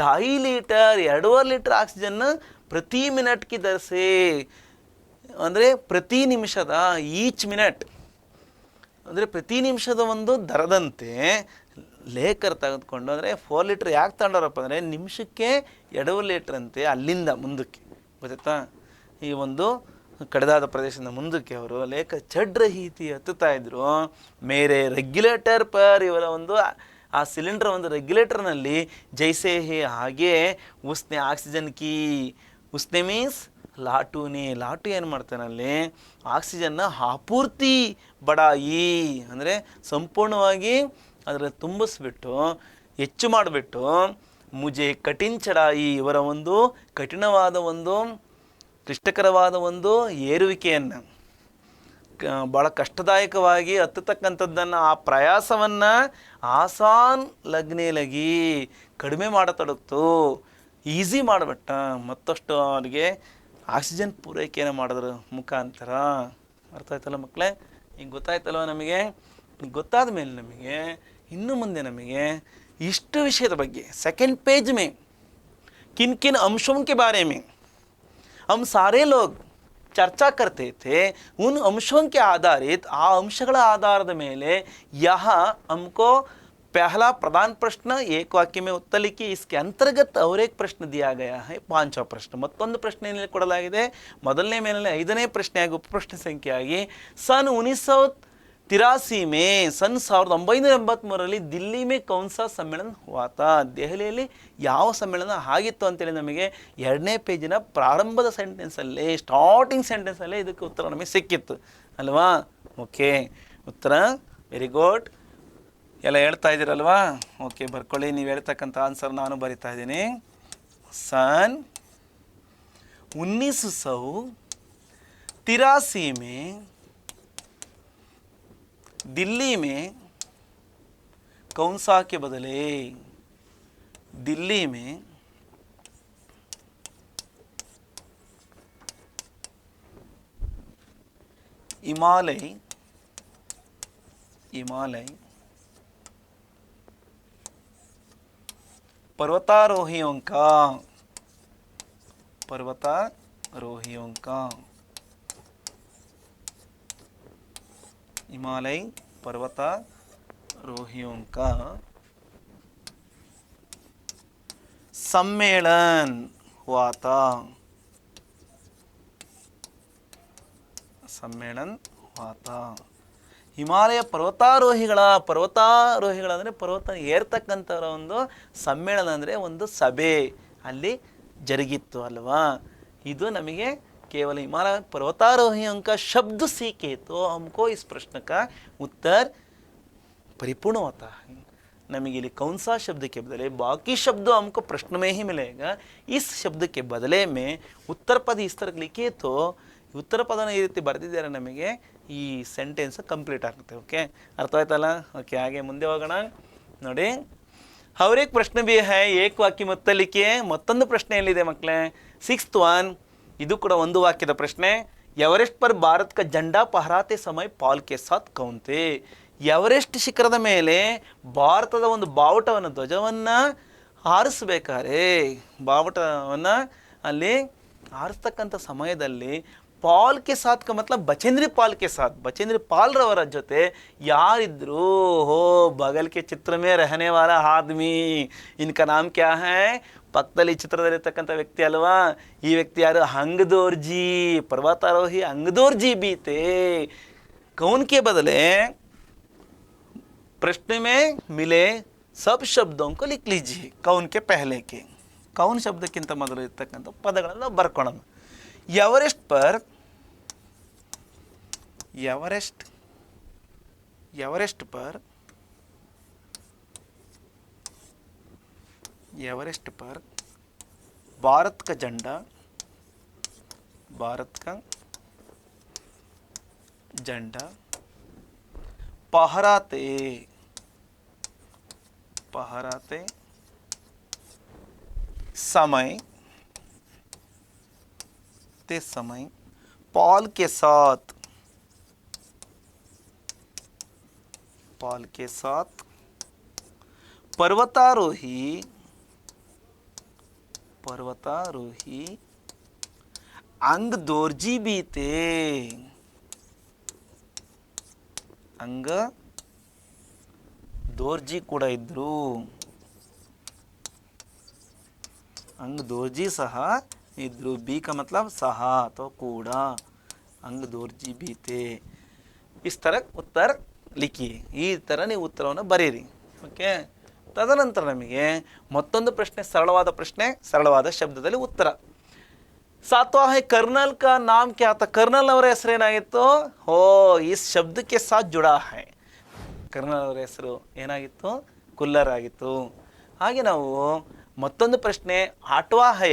2.5 ಲೀಟರ್ 2.5 ಲೀಟರ್ ಆಕ್ಸಿಜನ್ನ ಪ್ರತಿ ಮಿನಟ್ಗೆ ದರ್ಸೆ, ಅಂದರೆ ಪ್ರತಿ ನಿಮಿಷದ ಈಚ್ ಮಿನಟ್ ಅಂದರೆ ಪ್ರತಿ ನಿಮಿಷದ ಒಂದು ದರದಂತೆ ಲೇಕರ್ ತೆಗೆದುಕೊಂಡು, ಅಂದರೆ 4 ಲೀಟರ್ ಯಾಕೆ ತಗೊಂಡವ್ರಪ್ಪ ಅಂದರೆ ನಿಮಿಷಕ್ಕೆ 2 ಲೀಟರ್ ಅಂತೆ, ಅಲ್ಲಿಂದ ಮುಂದಕ್ಕೆ ಗೊತ್ತಾಯ್ತಾ, ಈ ಒಂದು ಕಡಿದಾದ ಪ್ರದೇಶದಿಂದ ಮುಂದಕ್ಕೆ ಅವರು ಲೇಖ ಚಡ್ ರಹೀತಿ ಹತ್ತುತ್ತಾ ಇದ್ರು. ಮೇರೆ ರೆಗ್ಯುಲೇಟರ್ ಪರ್, ಇವರ ಒಂದು ಆ ಸಿಲಿಂಡರ್ ಒಂದು ರೆಗ್ಯುಲೇಟರ್ನಲ್ಲಿ ಜೈಸೆ ಹೇ ಹಾಗೆ ಉಸ್ನೆ ಆಕ್ಸಿಜನ್ ಕಿ, ಉಸ್ನೆ ಮೀನ್ಸ್ ಲಾಟುನೇ, ಲಾಟು ಏನು ಮಾಡ್ತಾನಲ್ಲಿ ಆಕ್ಸಿಜನ್ನ ಆಪೂರ್ತಿ ಬಡಾಯಿ ಅಂದರೆ ಸಂಪೂರ್ಣವಾಗಿ ಅದರ ತುಂಬಿಸ್ಬಿಟ್ಟು ಹೆಚ್ಚು ಮಾಡಿಬಿಟ್ಟು, ಮುಜೆ ಕಠಿನ್ ಚಡಾಯಿ, ಇವರ ಒಂದು ಕಠಿಣವಾದ ಒಂದು ಕ್ಲಿಷ್ಟಕರವಾದ ಒಂದು ಏರುವಿಕೆಯನ್ನು, ಭಾಳ ಕಷ್ಟದಾಯಕವಾಗಿ ಹತ್ತತಕ್ಕಂಥದ್ದನ್ನು, ಆ ಪ್ರಯಾಸವನ್ನು ಆಸಾನ್ ಲಗ್ನೇಲಗಿ ಕಡಿಮೆ ಮಾಡತೊಡಗ್ತು, ಈಸಿ ಮಾಡಿಬಿಟ್ಟ. ಮತ್ತಷ್ಟು ಅವರಿಗೆ ಆಕ್ಸಿಜನ್ ಪೂರೈಕೆಯನ್ನು ಮಾಡೋದ್ರ ಮುಖಾಂತರ. ಅರ್ಥ ಆಯ್ತಲ್ಲ ಮಕ್ಕಳೇ, ಈಗ ಗೊತ್ತಾಯ್ತಲ್ವ ನಮಗೆ. ಈಗ ಗೊತ್ತಾದ ಮೇಲೆ ನಮಗೆ ಇನ್ನು ಮುಂದೆ ನಮಗೆ ಇಷ್ಟು ವಿಷಯದ ಬಗ್ಗೆ सेकंड पेज में किन किन अंशों के बारे में हम सारे लोग चर्चा करते थे, उन अंशों के आधारित आ अंशಗಳ ಆಧಾರದ ಮೇಲೆ यह हमको पहला प्रधान प्रश्न एक वाक्य में उत्तर लिखिए, इसके अंतर्गत और एक प्रश्न दिया गया है, 5वां प्रश्न. ಮತ್ತೊಂದು ಪ್ರಶ್ನೆಯಲ್ಲಿ ಕೊಡಲಾಗಿದೆ. ಮೊದಲನೇ ಮೇಲೆ 5ನೇ ಪ್ರಶ್ನೆಯಾಗಿ ಉಪಪ್ರಶ್ನೆ ಸಂಖ್ಯೆಯಾಗಿ सन 1983 में, सन 1983ರಲ್ಲಿ ದಿಲ್ಲಿ ಮೇ ಕೌನ್ಸಾ ಸಮ್ಮೇಳನ ಹುವಾತ, ದೆಹಲಿಯಲ್ಲಿ ಯಾವ ಸಮ್ಮೇಳನ ಆಗಿತ್ತು ಅಂತೇಳಿ ನಮಗೆ 2ನೇ ಪೇಜಿನ ಪ್ರಾರಂಭದ ಸೆಂಟೆನ್ಸಲ್ಲಿ, ಸ್ಟಾರ್ಟಿಂಗ್ ಸೆಂಟೆನ್ಸಲ್ಲೇ ಇದಕ್ಕೆ ಉತ್ತರ ನಮಗೆ ಸಿಕ್ಕಿತ್ತು ಅಲ್ವಾ. ಓಕೆ, ಉತ್ತರ ವೆರಿ ಗುಡ್. ಎಲ್ಲ ಹೇಳ್ತಾ ಇದ್ದೀರಲ್ವಾ. ಓಕೆ, ಬರ್ಕೊಳ್ಳಿ. ನೀವು ಹೇಳ್ತಕ್ಕಂಥ ಆನ್ಸರ್ ನಾನು ಬರಿತಾ ಇದ್ದೀನಿ. सन 1983 में दिल्ली में कौन सा के बदले, दिल्ली में हिमालय पर्वतारोहियों का हिमालय पर्वतारोहियों का सम्मेलन हुआ था, ಹಿಮಾಲಯ ಪರ್ವತಾರೋಹಿಗಳ ಅಂದರೆ ಪರ್ವತ ಏರ್ತಕ್ಕಂಥವರ ಒಂದು ಸಮ್ಮೇಳನ ಅಂದರೆ ಒಂದು ಸಭೆ ಅಲ್ಲಿ ಜರುಗಿತ್ತು ಅಲ್ವಾ. ಇದು ನಮಗೆ केवल हिमालय पर्वतारोहियों का शब्द सीखे तो हमको इस प्रश्न का उत्तर परिपूर्ण होता है। नಮಗೆ ಇಲ್ಲಿ कौन सा शब्द के बदले बाकी शब्द हमको प्रश्न में ही मिलेगा, इस शब्द के बदले में उत्तर पद इस तरह लिखे तो उत्तर ಪದನ ಈ ರೀತಿ ಬರೆದಿದ್ದಾರೆ, ನಮಗೆ ಈ ಸೆಂಟೆನ್ಸ್ ಕಂಪ್ಲೀಟ್ ಆಗುತ್ತೆ. ಓಕೆ, ಅರ್ಥ ಆಯ್ತಲ್ಲ? ಓಕೆ, ಹಾಗೆ ಮುಂದೆ ಹೋಗೋಣ. ನೋಡಿ, और एक प्रश्न भी है, एक वाक्य मत लिखिए. ಮತ್ತೊಂದು ಪ್ರಶ್ನೆ ಎಲ್ಲಿದೆ ಮಕ್ಕಳೇ? 6th one, ಇದು ಕೂಡ ಒಂದು ವಾಕ್ಯದ ಪ್ರಶ್ನೆ. एवरेस्ट पर भारत का झंडा फहराते समय पॉल के साथ कौन थे? ಎವರೆಸ್ಟ್ ಶಿಖರದ ಮೇಲೆ ಭಾರತದ ಒಂದು ಬಾವುಟವನ್ನು, ಧ್ವಜವನ್ನು ಹಾರಿಸಬೇಕಾದ್ರೆ, ಬಾವುಟವನ್ನು ಅಲ್ಲಿ ಹಾರಿಸ್ತಕ್ಕಂಥ ಸಮಯದಲ್ಲಿ ಪಾಲ್ ಕೆ ಸಾಥ್ का मतलब बचेंद्री पाल के साथ, बचेंद्री पाल रवर ಜೊತೆ ಯಾರಿದ್ರು? हो बगल के चित्र में रहने वाला आदमी, इनका नाम क्या है? ಪಕ್ಕದಲ್ಲಿ ಚಿತ್ರದಲ್ಲಿರ್ತಕ್ಕಂಥ ವ್ಯಕ್ತಿ ಅಲ್ವಾ? ಈ ವ್ಯಕ್ತಿ ಯಾರು? ಅಂಗದೋರ್ಜಿ, ಪರ್ವತಾರೋಹಿ ಅಂಗದೋರ್ಜಿ ಬೀತೆ. कौन के बदले प्रश्न में मिले सब शब्दों को लिख लीजिए. कौन के पहले के, कौन ಶಬ್ದಕ್ಕಿಂತ ಮೊದಲು ಇರ್ತಕ್ಕಂಥ ಪದಗಳನ್ನು ಬರ್ಕೊಳ್ಳೋಣ. एवरेस्ट पर, एवरेस्ट पर भारत का झंडा, भारत का झंडा फहराते समय पॉल के साथ पर्वतारोही अंगदोर्जी भी थे. अंगदोर्जी ಕೂಡ ಇದ್ರು. अंगदोर्जी सह इद्रू. बी का मतलब सह तो कूड़ा. अंगदोर्जी भी थे. इस तरह उत्तर लिखिए. ಈ ಥರ ನೀವು ಉತ್ತರವನ್ನು ಬರೆಯಿರಿ. ಓಕೆ, ತದನಂತರ ನಮಗೆ ಮತ್ತೊಂದು ಪ್ರಶ್ನೆ, ಸರಳವಾದ ಪ್ರಶ್ನೆ, ಸರಳವಾದ ಶಬ್ದದಲ್ಲಿ ಉತ್ತರ. सातवां है, कर्नल का नाम क्या था? कर्नल ಅವರ ಹೆಸರೇನಾಗಿತ್ತು? हो इस शब्द के साथ जुड़ा है. कर्नल ಅವರ ಹೆಸರು ಏನಾಗಿತ್ತು? ಕುಲ್ಲರ್ ಆಗಿತ್ತು. ಹಾಗೆ ನಾವು ಮತ್ತೊಂದು ಪ್ರಶ್ನೆ, ಆಟ್ವಾ है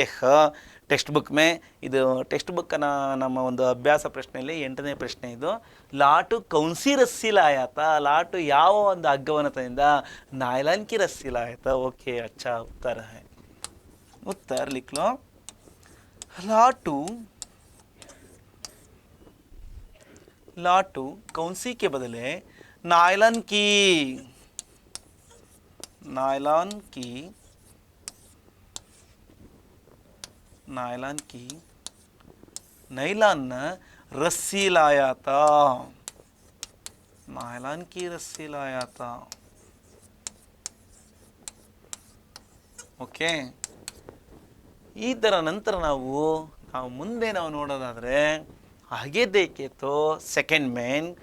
ಟೆಕ್ಸ್ಟ್ ಬುಕ್ ಮೇ, ಇದು ಟೆಕ್ಸ್ಟ್ ಬುಕ್ಕನ ನಮ್ಮ ಒಂದು ಅಭ್ಯಾಸ ಪ್ರಶ್ನೆಯಲ್ಲಿ 8ನೇ ಪ್ರಶ್ನೆ ಇದು. ಲಾಟು ಕೌನ್ಸಿ ರಸ್ಸಿ ಲಾಯಾತ? ಲಾಟು ಯಾವ ಒಂದು ಹಗ್ಗವನ್ನು ತಂದ? नायलॉन की रस्सी लाया था. ओके, अच्छा उत्तर है. उत्तर लिख लो. लाटू कौनसी के बदले नायलॉन की नायलॉन रस्सी लाया था. नायलॉन की रस्सी लाया था. ಓಕೆ, ಇದರ ನಂತರ ನಾವು ಮುಂದೆ ನಾವು ನೋಡೋದಾದರೆ आगे देखे तो सेकंड में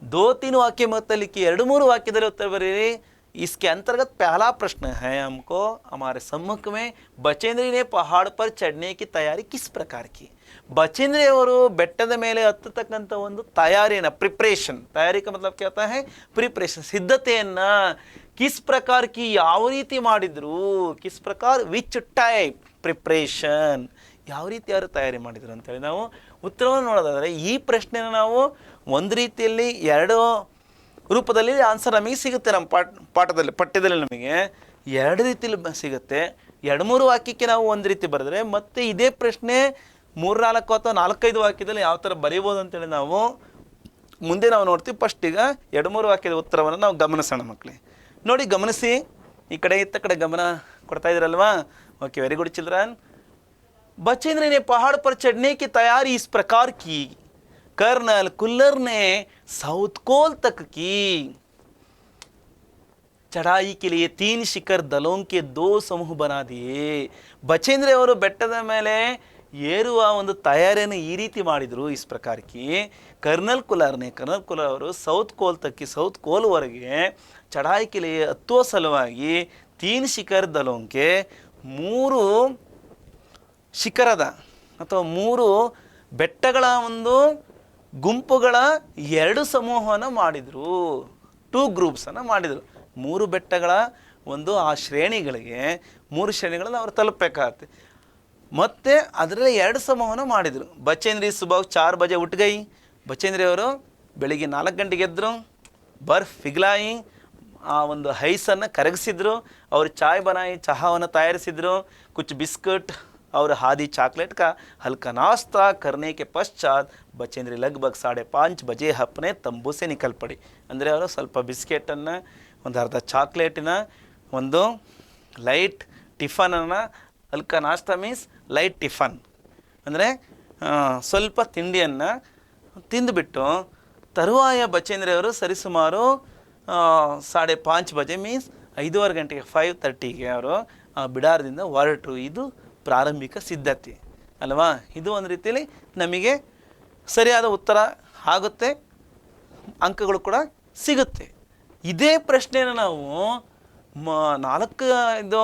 2-3 वाक्य मत लिखिए. 2-3 वाक्यದಲ್ಲಿ उत्तर बरेरी. इसके अंतर्गत पहला प्रश्न है हमको, हमारे सम्मुख में, बचेंद्री ने पहाड़ पर चढ़ने की तैयारी किस प्रकार की? बचेंद्री ಅವರು ಬೆಟ್ಟದ ಮೇಲೆ ಹತ್ತತಕ್ಕಂಥ ಒಂದು ತಯಾರಿಯನ್ನು, ಪ್ರಿಪರೇಷನ್, ತಯಾರಿ का मतलब क्या होता है? प्रिपरेशन, ಸಿದ್ಧತೆಯನ್ನ किस प्रकार की, ಯಾವ ರೀತಿ ಮಾಡಿದ್ರು? किस प्रकार, ವಿಚ್ ಟೈಪ್ ಪ್ರಿಪರೇಷನ್, ಯಾವ ರೀತಿ ಯಾರು ತಯಾರಿ ಮಾಡಿದ್ರು ಅಂತೇಳಿ ನಾವು ಉತ್ತರವನ್ನು ನೋಡೋದಾದರೆ, ಈ ಪ್ರಶ್ನೆನ ನಾವು ಒಂದು ರೀತಿಯಲ್ಲಿ 2 ರೂಪದಲ್ಲಿ ಆನ್ಸರ್ ನಮಗೆ ಸಿಗುತ್ತೆ. ನಮ್ಮ ಪಠ್ಯದಲ್ಲಿ ನಮಗೆ 2 ರೀತಿಯಲ್ಲಿ ಸಿಗುತ್ತೆ. 2-3 ವಾಕ್ಯಕ್ಕೆ ನಾವು ಒಂದು ರೀತಿ ಬರೆದ್ರೆ, ಮತ್ತೆ ಇದೇ ಪ್ರಶ್ನೆ 3-4 ಅಥವಾ 4-5 ವಾಕ್ಯದಲ್ಲಿ ಯಾವ ಥರ ಬರೀಬೋದು ಅಂತೇಳಿ ನಾವು ಮುಂದೆ ನಾವು ನೋಡ್ತೀವಿ. ಫಸ್ಟ್ ಈಗ 2-3 ವಾಕ್ಯದ ಉತ್ತರವನ್ನು ನಾವು ಗಮನಿಸೋಣ ಮಕ್ಕಳೇ. ನೋಡಿ, ಗಮನಿಸಿ, ಈ ಕಡೆ ಇತ್ತ ಕಡೆ ಗಮನ ಕೊಡ್ತಾ ಇದ್ರಲ್ವಾ? Okay, very good children. Bachendri ने पहाड़ पर चढ़ने की तैयारी इस प्रकार की. कर्नल कुल्लर ने साउथ कोल तक की चढ़ाई के लिए 3 शिखर दलों के 2 समूह बना दिए. बचेंद्र ಅವರು ಬೆಟ್ಟದ ಮೇಲೆ ಏರುವ ಒಂದು ತಯಾರಿಯನ್ನು ಈ ರೀತಿ ಮಾಡಿದ್ರು. इस प्रकार की कर्नल कुल्लर ಅವರು ಸೌತ್ ಕೋಲ್ ತಕ್ಕಿ, ಸೌತ್ ಕೋಲ್ ವರೆಗೆ ಚढ़ाई के लिए ಹತ್ತುವ ಸಲುವಾಗಿ 3 ಶಿಖರ್ ದಲೋಂಕೆ 3 ಶಿಖರದ ಅಥವಾ 3 ಬೆಟ್ಟಗಳ ಒಂದು ಗುಂಪುಗಳ 2 ಸಮೂಹವನ್ನು ಮಾಡಿದರು, 2 ಗ್ರೂಪ್ಸನ್ನು ಮಾಡಿದರು. 3 ಬೆಟ್ಟಗಳ ಒಂದು ಆ ಶ್ರೇಣಿಗಳಿಗೆ 3 ಶ್ರೇಣಿಗಳನ್ನು ಅವ್ರು ತಲುಪಬೇಕಾಗತ್ತೆ. ಮತ್ತು ಅದರಲ್ಲಿ 2 ಸಮೂಹನ ಮಾಡಿದರು. ಬಚೇಂದ್ರಿ ಸುಬಹ 4 ಬಜೆ ಉಟ್ಗೈ. ಬಚೇಂದ್ರಿ ಅವರು ಬೆಳಿಗ್ಗೆ 4 ಗಂಟೆಗೆ ಎದ್ದರು, ಬರ್ಫ್ ಪಿಘ್ಲಾಯಿ, ಆ ಒಂದು ಹೈಸನ್ನು ಕರಗಿಸಿದ್ರು. ಅವರು ಚಾಯ್ ಬನಾಯಿ, ಚಹಾವನ್ನು ತಯಾರಿಸಿದರು. ಕುಚ್ ಬಿಸ್ಕಟ್ और हादी चॉकलेट का हल्का नाश्ता करने के पश्चात बचेंद्री लगभग 5:30 बजे अपने तंबू से निकल पड़ी. ಅಂದರೆ ಅವರು ಸ್ವಲ್ಪ ಬಿಸ್ಕೆಟನ್ನು, ಒಂದು ಅರ್ಧ ಚಾಕ್ಲೇಟಿನ ಒಂದು ಲೈಟ್ ಟಿಫನನ್ನು, ಹಲ್ಕಾ ನಾಸ್ತಾ ಮೀನ್ಸ್ ಲೈಟ್ ಟಿಫನ್ ಅಂದರೆ ಸ್ವಲ್ಪ ತಿಂಡಿಯನ್ನು ತಿಂದುಬಿಟ್ಟು ತರುವಾಯ ಬಚೇಂದ್ರಿ ಅವರು ಸರಿಸುಮಾರು 5:30 ಬಜೆ ಮೀನ್ಸ್ 5:15 ಗಂಟೆಗೆ 5:30ಗೆ ಅವರು ಬಿಡಾರದಿಂದ ಹೊರಟರು. ಇದು ಪ್ರಾರಂಭಿಕ ಸಿದ್ಧತೆ ಅಲ್ವಾ? ಇದು ಒಂದು ರೀತಿಯಲ್ಲಿ ನಮಗೆ ಸರಿಯಾದ ಉತ್ತರ ಆಗುತ್ತೆ, ಅಂಕಗಳು ಕೂಡ ಸಿಗುತ್ತೆ. ಇದೇ ಪ್ರಶ್ನೆಯನ್ನು ನಾವು 4-5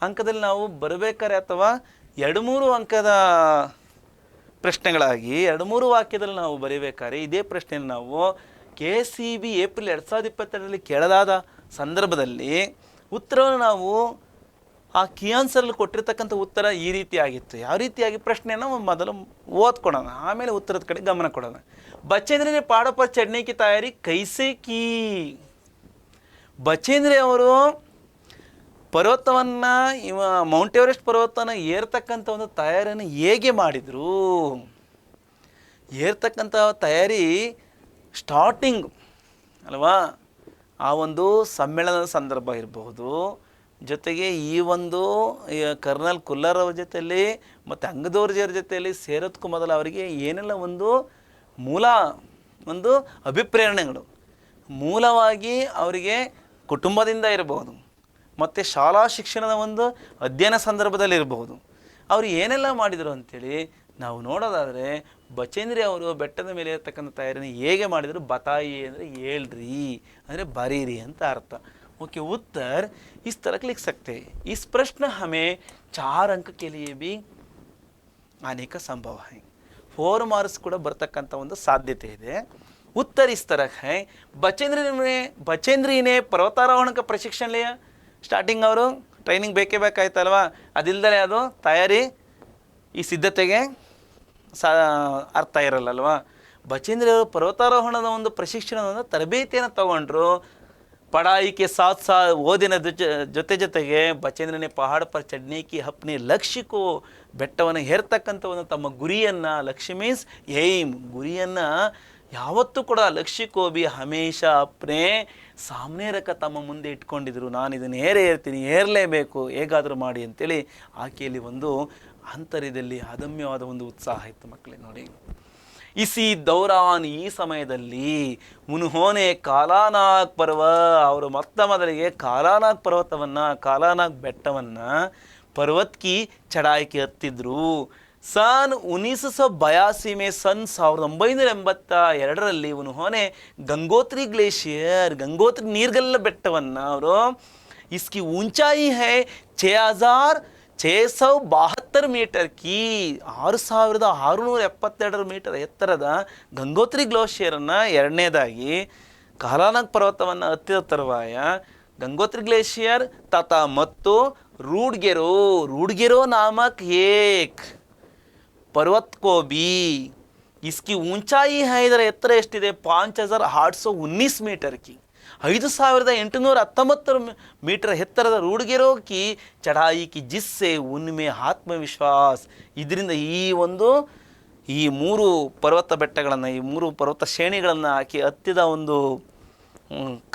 ಅಂಕದಲ್ಲಿ ನಾವು ಬರಬೇಕಾದ್ರೆ ಅಥವಾ 2-3 ಅಂಕದ ಪ್ರಶ್ನೆಗಳಾಗಿ 2-3 ವಾಕ್ಯದಲ್ಲಿ ನಾವು ಬರೀಬೇಕಾದ್ರೆ ಇದೇ ಪ್ರಶ್ನೆಯನ್ನು ನಾವು KCB ಏಪ್ರಿಲ್ 2022ರಲ್ಲಿ ಕೇಳಲಾದ ಸಂದರ್ಭದಲ್ಲಿ ಉತ್ತರವನ್ನು ನಾವು ಆ ಕೀ ಆನ್ಸರಲ್ಲಿ ಕೊಟ್ಟಿರ್ತಕ್ಕಂಥ ಉತ್ತರ ಈ ರೀತಿಯಾಗಿತ್ತು. ಯಾವ ರೀತಿಯಾಗಿ ಪ್ರಶ್ನೆಯನ್ನು ಮೊದಲು ಓದ್ಕೊಡೋಣ, ಆಮೇಲೆ ಉತ್ತರದ ಕಡೆ ಗಮನ ಕೊಡೋಣ. ಬಚೇಂದ್ರಿ ಪಾಡ ಪರ್ ಚಡ್ನೆ ಕಿ ತಯಾರಿ ಕೈಸೆ ಕೀ. ಬಚೇಂದ್ರಿ ಅವರು ಪರ್ವತವನ್ನು ಮೌಂಟ್ ಎವರೆಸ್ಟ್ ಪರ್ವತನ ಏರ್ತಕ್ಕಂಥ ಒಂದು ತಯಾರಿಯನ್ನು ಹೇಗೆ ಮಾಡಿದರು? ಏರ್ತಕ್ಕಂಥ ತಯಾರಿ ಸ್ಟಾರ್ಟಿಂಗ್ ಅಲ್ವಾ, ಆ ಒಂದು ಸಮ್ಮೇಳನದ ಸಂದರ್ಭ ಇರಬಹುದು, ಜೊತೆಗೆ ಈ ಒಂದು ಕರ್ನಲ್ ಕುಲ್ಲರ್ ಅವ್ರ ಜೊತೆಯಲ್ಲಿ ಮತ್ತು ಅಂಗದೋರ್ಜಿಯವ್ರ ಜೊತೆಯಲ್ಲಿ ಸೇರೋದಕ್ಕೂ ಮೊದಲು ಅವರಿಗೆ ಏನೆಲ್ಲ ಒಂದು ಅಭಿಪ್ರೇರಣೆಗಳು ಮೂಲವಾಗಿ ಅವರಿಗೆ ಕುಟುಂಬದಿಂದ ಇರಬಹುದು, ಮತ್ತು ಶಾಲಾ ಶಿಕ್ಷಣದ ಒಂದು ಅಧ್ಯಯನ ಸಂದರ್ಭದಲ್ಲಿ ಇರಬಹುದು. ಅವರು ಏನೆಲ್ಲ ಮಾಡಿದರು ಅಂಥೇಳಿ ನಾವು ನೋಡೋದಾದರೆ ಬಚೇಂದ್ರಿ ಅವರು ಬೆಟ್ಟದ ಮೇಲೆ ಇರತಕ್ಕಂಥ ತಯಾರಿನ ಹೇಗೆ ಮಾಡಿದರು? ಬತಾಯಿ ಅಂದರೆ ಹೇಳ್ರಿ, ಅಂದರೆ ಬರೀರಿ ಅಂತ ಅರ್ಥ. ओके, उत्तर इस तरह लिख सकते हैं. इस प्रश्न हमें 4 अंक के लिए भी आने का संभव है. 4 मार्क्स ಕೂಡ ಬರ್ತಕ್ಕಂಥ ಒಂದು ಸಾಧ್ಯತೆ ಇದೆ. उत्तर इस तरह है. बचेंद्री ने पर्वतारोहण का प्रशिक्षण लिया. ಸ್ಟಾರ್ಟಿಂಗ್ ಅವರು ಟ್ರೈನಿಂಗ್ ಬೇಕೇ ಬೇಕಾಯ್ತಲ್ವಾ, ಅದಿಲ್ಲದೆ ಅದು ತಯಾರಿ ಈ ಸಿದ್ಧತೆಗೆ ಅರ್ಥ ಇರಲ್ಲಲ್ವಾ. ಬಚೇಂದ್ರಿ ಅವರು ಪರ್ವತಾರೋಹಣದ ಒಂದು ಪ್ರಶಿಕ್ಷಣದ ತರಬೇತಿಯನ್ನು ತಗೊಂಡ್ರು. ಪಢಾಯಿಗೆ ಸಾಥ್ ಓದಿನ ಜೊತೆಗೆ ಬಚೇಂದ್ರನೇ ಪಹಾಡ ಪರ್ ಚಡ್ನೆ ಕಿ ಅಪ್ನೆ ಲಕ್ಷ್ಯಕ್ಕೂ ಬೆಟ್ಟವನ್ನು ಹೇರ್ತಕ್ಕಂಥ ಒಂದು ತಮ್ಮ ಗುರಿಯನ್ನು, ಲಕ್ಷ್ಯ ಮೀನ್ಸ್ ಏಮ್, ಗುರಿಯನ್ನು ಯಾವತ್ತೂ ಕೂಡ ಲಕ್ಷ್ಯಕ್ಕೂ ಬಿ ಹಮೇಶ ಅಪ್ನೆ ಸಾಮನೆ ರಕ ತಮ್ಮ ಮುಂದೆ ಇಟ್ಕೊಂಡಿದ್ರು. ನಾನು ಇದನ್ನು ಏರ್ತೀನಿ, ಏರಲೇಬೇಕು, ಹೇಗಾದರೂ ಮಾಡಿ ಅಂತೇಳಿ ಆಕೆಯಲ್ಲಿ ಒಂದು ಆಂತರ್ಯದಲ್ಲಿ ಅದಮ್ಯವಾದ ಒಂದು ಉತ್ಸಾಹ ಇತ್ತು ಮಕ್ಕಳೇ. ನೋಡಿ, ಇಸಿ ದೌರಾನ್ ಈ ಸಮಯದಲ್ಲಿ ಉನ್ಹೋನೆ ಕಾಲಾನಾಗ್ ಪರ್ವ, ಅವರು ಮೊದಲಿಗೆ ಕಾಲಾನಾಗ್ ಪರ್ವತವನ್ನು, ಕಾಲಾನಾಗ್ ಬೆಟ್ಟವನ್ನು ಪರ್ವತ್ಕಿ ಚಢಾಯಿಗೆ ಹತ್ತಿದ್ರು. सन 1982 में सन 1982ರಲ್ಲಿ ಉನ್ಹೋನೆ ಗಂಗೋತ್ರಿ ಗ್ಲೇಷಿಯರ್, ಗಂಗೋತ್ರಿ ನೀರ್ಗಲ್ಲ ಬೆಟ್ಟವನ್ನು ಅವರು, इसकी ऊंचाई है 6672 ಮೀಟರ್ ಕಿ, 6672 ಮೀಟರ್ ಎತ್ತರದ ಗಂಗೋತ್ರಿ ಗ್ಲೇಷಿಯರನ್ನು ಎರಡನೇದಾಗಿ ಕಾಲಾನಾಗ್ ಪರ್ವತವನ್ನು ಹತ್ತಿದ ತರುವಾಯ ಗಂಗೋತ್ರಿ ಗ್ಲೇಷಿಯರ್ ತಥಾ ಮತ್ತು ರೂಡ್ಗೆರೋ ನಾಮಕ್ ಏಕ್ पर्वत को भी, इसकी ऊंचाई है, ಇದರ ಎತ್ತರ ಎಷ್ಟಿದೆ 5819 ಮೀಟರ್ ಕಿ, 5819 ಮೀಟರ್ ಎತ್ತರದ ರೂಡ್ಗೆರೋ ಕಿ ಚಢಾಯಿ ಕಿ ಜಿಸ್ಸೆ ಉನ್ಮೆ ಆತ್ಮವಿಶ್ವಾಸ. ಇದರಿಂದ ಈ 3 ಪರ್ವತ ಬೆಟ್ಟಗಳನ್ನು, ಈ 3 ಪರ್ವತ ಶ್ರೇಣಿಗಳನ್ನು ಆಕೆ ಹತ್ತಿದ ಒಂದು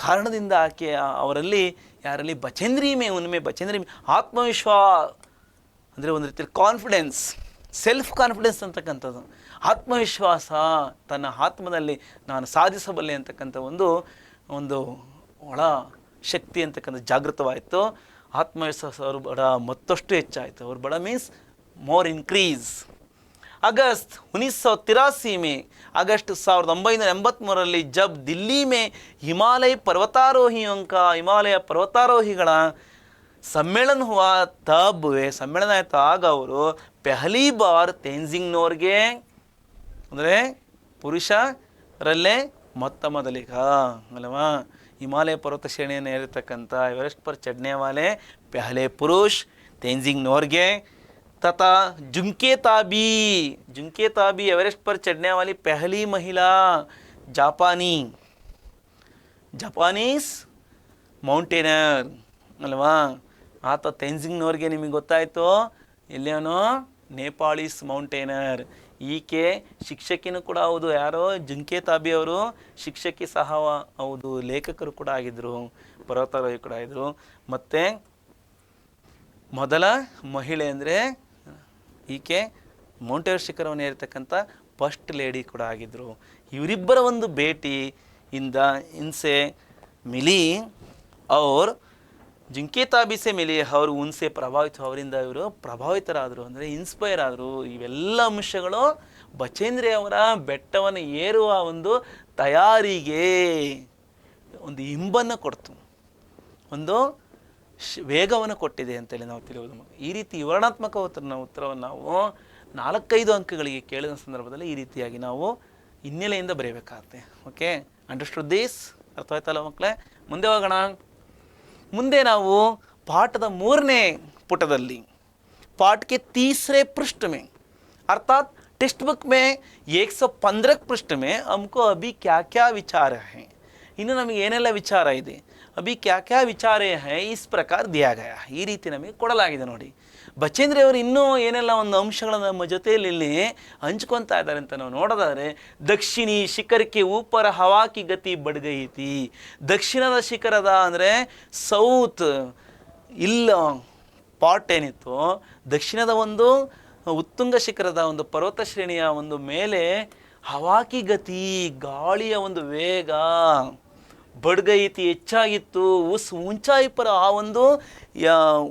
ಕಾರಣದಿಂದ ಆಕೆ ಅವರಲ್ಲಿ ಯಾರಲ್ಲಿ ಬಚೇಂದ್ರಿ ಆತ್ಮವಿಶ್ವಾಸ ಅಂದರೆ ಒಂದು ರೀತಿಯಲ್ಲಿ ಕಾನ್ಫಿಡೆನ್ಸ್, ಸೆಲ್ಫ್ ಕಾನ್ಫಿಡೆನ್ಸ್ ಅಂತಕ್ಕಂಥದ್ದು, ಆತ್ಮವಿಶ್ವಾಸ, ತನ್ನ ಆತ್ಮದಲ್ಲಿ ನಾನು ಸಾಧಿಸಬಲ್ಲೆ ಅಂತಕ್ಕಂಥ ಒಂದು ಒಳ ಶಕ್ತಿ ಅಂತಕ್ಕಂಥ ಜಾಗೃತವಾಯಿತು. ಆತ್ಮವಿಶ್ವಾಸ ಅವರು ಬಡ ಮತ್ತಷ್ಟು ಹೆಚ್ಚಾಯಿತು. ಅವ್ರ ಬಡ ಮೀನ್ಸ್ ಮೋರ್ ಇನ್ಕ್ರೀಸ್. अगस्त 1983 में, अगस्त 1983ರಲ್ಲಿ ಜಬ್ ದಿಲ್ಲಿ ಮೇ ಹಿಮಾಲಯ ಪರ್ವತಾರೋಹಿಗಳ ಸಮ್ಮೇಳನ ಹುआ तब वे ಸಮ್ಮೇಳನ ಆಯಿತು, ಆಗ ಅವರು ಪೆಹಲಿ ಬಾರ್ ತೇನ್ಜಿಂಗ್ನೋರ್ಗೆ ಅಂದರೆ ಪುರುಷರಲ್ಲೇ ಮೊದಲಿಗ ಅಲ್ವಾ. ಹಿಮಾಲಯ ಪರ್ವತ ಶ್ರೇಣಿಯನ್ನು ಏರಿರ್ತಕ್ಕಂಥ ಎವರೆಸ್ಟ್ ಪರ್ ಚढ़ने वाले पहले पुरुष तेंजिंग नोर्गे तथा जुंके ताबी एवरेस्ट पर चढ़ने वाली पहली महिला जापानीಸ್ ಮೌಂಟೇನರ್ ಅಲ್ವಾ. ಆತ ತೆಂಜಿಂಗ್ ನೋರ್ಗೆ ನಿಮಗೆ ಗೊತ್ತಾಯಿತು, ಎಲ್ಲಿಯವನು ನೇಪಾಳೀಸ್ ಮೌಂಟೇನರ್. ಈಕೆ ಶಿಕ್ಷಕಿನೂ ಕೂಡ ಹೌದು. ಯಾರೋ ಜುಂಕೆ ತಾಬಿ ಅವರು ಶಿಕ್ಷಕಿ ಸಹ ಹೌದು, ಲೇಖಕರು ಕೂಡ ಆಗಿದ್ದರು, ಪರ್ವತಾರೋಹಿ ಕೂಡ ಆಗಿದ್ದರು. ಮತ್ತು ಮೊದಲ ಮಹಿಳೆ ಅಂದರೆ ಈಕೆ ಮೌಂಟ್ ಎವರೆಸ್ಟ್ ಶಿಖರವನ್ನು ಏರ್ತಕ್ಕಂಥ ಫಸ್ಟ್ ಲೇಡಿ ಕೂಡ ಆಗಿದ್ದರು. ಇವರಿಬ್ಬರ ಒಂದು ಭೇಟಿಯಿಂದ ಇನ್ಸೆ ಮಿಲಿ ಅವ್ರು ಜಿಂಕೆ ತಾಬಿಸೆ ಮಿಲಿ ಅವರು ಉನ್ಸೆ ಅವರಿಂದ ಇವರು ಪ್ರಭಾವಿತರಾದರು, ಅಂದರೆ ಇನ್ಸ್ಪೈರ್ ಆದರು. ಇವೆಲ್ಲ ಅಂಶಗಳು ಬಚೇಂದ್ರಿ ಅವರ ಬೆಟ್ಟವನ್ನು ಏರುವ ಒಂದು ತಯಾರಿಗೆ ಒಂದು ಇಂಬನ್ನು ಕೊಡ್ತು, ಒಂದು ವೇಗವನ್ನು ಕೊಟ್ಟಿದೆ ಅಂತೇಳಿ ನಾವು ತಿಳಿಯೋದು. ಈ ರೀತಿ ವಿವರಣಾತ್ಮಕ ಉತ್ತರವನ್ನು ನಾವು 4-5 ಅಂಕಗಳಿಗೆ ಕೇಳಿದ ಸಂದರ್ಭದಲ್ಲಿ ಈ ರೀತಿಯಾಗಿ ನಾವು ಹಿನ್ನೆಲೆಯಿಂದ ಬರೆಯಬೇಕಾಗುತ್ತೆ. Okay, understood this? ಅರ್ಥವಾಯ್ತಲ್ಲ ಮಕ್ಕಳೇ? ಮುಂದೆ ಹೋಗೋಣ. ಮುಂದೆ ನಾವು ಪಾಠದ 3ನೇ ಪುಟದಲ್ಲಿ पाठ के तीसरे पृष्ठ में अर्थात टेक्स्ट बुक में 115 पृष्ठ में हमको अभी क्या क्या विचार हैं, ಇನ್ನು ನಮಗೆ ಏನೆಲ್ಲ ವಿಚಾರ ಇದೆ, ಅಭಿ ಕ್ಯಾ ಕ್ಯಾ ವಿಚಾರ ಹೈ ಇಸ್ ಪ್ರಕಾರ ದಿಯಾ ಗಯಾ, ಈ ರೀತಿ ನಮಗೆ ಕೊಡಲಾಗಿದೆ ನೋಡಿ. ಬಚೇಂದ್ರಿ ಅವರು ಇನ್ನೂ ಏನೆಲ್ಲ ಒಂದು ಅಂಶಗಳನ್ನು ನಮ್ಮ ಜೊತೆಯಲ್ಲಿ ಇಲ್ಲಿ ಹಂಚ್ಕೊತಾ ಇದ್ದಾರೆ ಅಂತ ನಾವು ನೋಡೋದಾದರೆ, ದಕ್ಷಿಣಿ ಶಿಖರಕ್ಕೆ ಊಪರ ಹವಾಕಿ ಗತಿ ಬಡ್ಗೈತಿ. ದಕ್ಷಿಣದ ಶಿಖರದ ಅಂದರೆ ಸೌತ್ ಇಲ್ಲ ಪಾಟ್ ಏನಿತ್ತು, ದಕ್ಷಿಣದ ಒಂದು ಉತ್ತುಂಗ ಶಿಖರದ ಒಂದು ಪರ್ವತ ಶ್ರೇಣಿಯ ಒಂದು ಮೇಲೆ ಹವಾಕಿ ಗತಿ ಗಾಳಿಯ ಒಂದು ವೇಗ ಬಡ್ಗೈತಿ ಹೆಚ್ಚಾಗಿತ್ತು. ಉಂಚಾಯಿ ಪರ ಆ ಒಂದು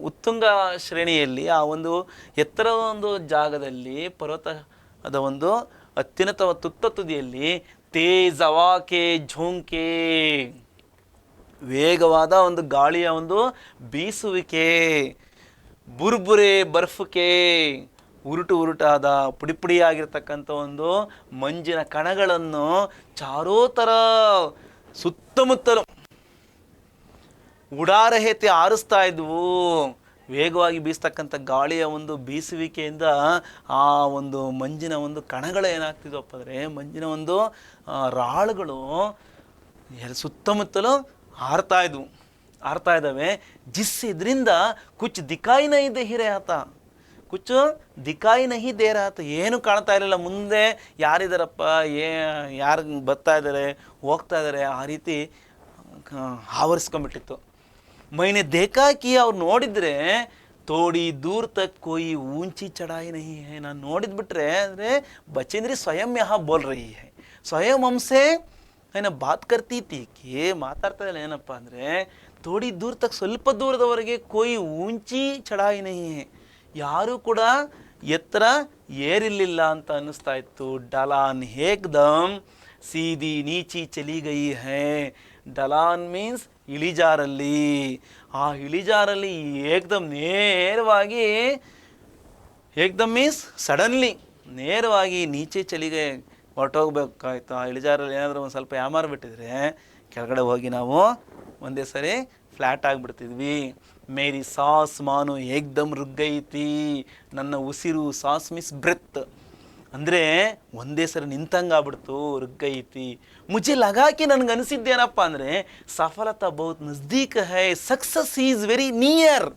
ಉತ್ತುಂಗ ಶ್ರೇಣಿಯಲ್ಲಿ ಆ ಒಂದು ಎತ್ತರದ ಒಂದು ಜಾಗದಲ್ಲಿ ಪರ್ವತದ ಒಂದು ಅತ್ಯುನ್ನತ ತುತ್ತ ತುದಿಯಲ್ಲಿ ತೇಜ್ ಹವಾಕೆ ಝೋಂಕೆ ವೇಗವಾದ ಒಂದು ಗಾಳಿಯ ಒಂದು ಬೀಸುವಿಕೆ, ಬುರ್ಬುರೆ ಬರ್ಫ್ಕೆ ಉರುಟಾದ ಪುಡಿಯಾಗಿರ್ತಕ್ಕಂಥ ಒಂದು ಮಂಜಿನ ಕಣಗಳನ್ನು ಚಾರೋತರ ಸುತ್ತಮುತ್ತಲು ಉಡಾರಹೇತಿ ಆರಿಸ್ತಾ ಇದ್ವು. ವೇಗವಾಗಿ ಬೀಸ್ತಕ್ಕಂಥ ಗಾಳಿಯ ಒಂದು ಬೀಸುವಿಕೆಯಿಂದ ಆ ಒಂದು ಮಂಜಿನ ಒಂದು ಕಣಗಳು ಏನಾಗ್ತಿದ್ವಪ್ಪ ಅಂದರೆ, ಮಂಜಿನ ಒಂದು ರಾಳುಗಳು ಸುತ್ತಮುತ್ತಲು ಹಾರ್ತಾ ಇದ್ದಾವೆ. ಇದರಿಂದ ಕುಚ್ ದಿಕಾಯಿ ನಹಿ ದೇ ರಹಾ ಥಾ, ಕುಚ್ಚು ದಿಕಾಯಿ ನಹಿ ದೇ ರಹಾ ಥಾ, ಏನು ಕಾಣ್ತಾ ಇರಲಿಲ್ಲ ಮುಂದೆ ಯಾರಿದ್ದಾರಪ್ಪ, ಯಾರು ಬರ್ತಾ ಇದ್ದಾರೆ ಹೋಗ್ತಾ ಇದ್ದಾರೆ, ಆ ರೀತಿ ಆವರಿಸ್ಕೊಂಡ್ಬಿಟ್ಟಿತ್ತು. ಮೈನೆ ದೇಕಾಕಿ ಅವ್ರು ನೋಡಿದರೆ ತೋಡಿ ದೂರ ತಕ್ ಕೋಯಿ ಊಂಚಿ ಚಢಾಯಿ ನಹಿ ಹೈ, ನಾನು ನೋಡಿದ್ಬಿಟ್ರೆ ಅಂದರೆ ಬಚೇಂದ್ರಿ ಸ್ವಯಂ ಯಹಾ ಬೋಲ್ ರಹಿ ಹೈ, ಸ್ವಯಂ ಹಮ್ಸೆ ಏನೋ ಬಾತ್ ಕರ್ತಿ ತೀಕಿ ಮಾತಾಡ್ತಾ ಇಲ್ಲ. ಏನಪ್ಪ ಅಂದರೆ ತೋಡಿ ದೂರ ತಕ್ ಸ್ವಲ್ಪ ದೂರದವರೆಗೆ ಕೋಯಿ ಊಂಚಿ ಚಢಾಯಿ ನಹಿ ಹೈ, ಯಾರೂ ಕೂಡ ಎತ್ತರ ಏರಿರಲಿಲ್ಲ ಅಂತ ಅನ್ನಿಸ್ತಾ ಇತ್ತು. ಡಲಾನ್ ಏಕ್ದಮ್ ಸೀದಿ ನೀಚಿ ಚಲಿ ಗಯಿ ಹೈ, ಡಲಾನ್ ಮೀನ್ಸ್ ಇಳಿಜಾರಲ್ಲಿ, ಆ ಇಳಿಜಾರಲ್ಲಿ ಏಕ್ದಮ್ ನೇರವಾಗಿ, ಏಕ್ದಮ್ ಮೀನ್ಸ್ ಸಡನ್ಲಿ ನೇರವಾಗಿ ನೀಚೆ ಚಲಿಗೆ ಹೊರಟೋಗ್ಬೇಕಾಯ್ತು. ಆ ಇಳಿಜಾರಲ್ಲಿ ಏನಾದರೂ ಒಂದು ಸ್ವಲ್ಪ ಯಾಮಾರ್ಬಿಟ್ಟಿದ್ರೆ ಕೆಳಗಡೆ ಹೋಗಿ ನಾವು ಒಂದೇ ಸರಿ ಫ್ಲ್ಯಾಟ್ ಆಗಿಬಿಡ್ತಿದ್ವಿ. ಮೇರಿ ಸಾಸ್ ಮಾನು ಏಕ್ದಮ್ ರುಗ್ಗೈತಿ, ನನ್ನ ಉಸಿರು ಸಾಸ್ ಮೀನ್ಸ್ ಬ್ರೆತ್ ಅಂದರೆ ಒಂದೇ ಸರಿ ನಿಂತಂಗೆ ಆಗ್ಬಿಡ್ತು, ರುಗ್ಗೈತಿ. ಮುಜೆ ಲಗಾಕಿ ನನಗೆ ಅನಿಸಿದ್ದೇನಪ್ಪ ಅಂದರೆ ಸಫಲತಾ ಬಹುತ್ ನಜ್ದೀಕ್ ಹೈ, success is very near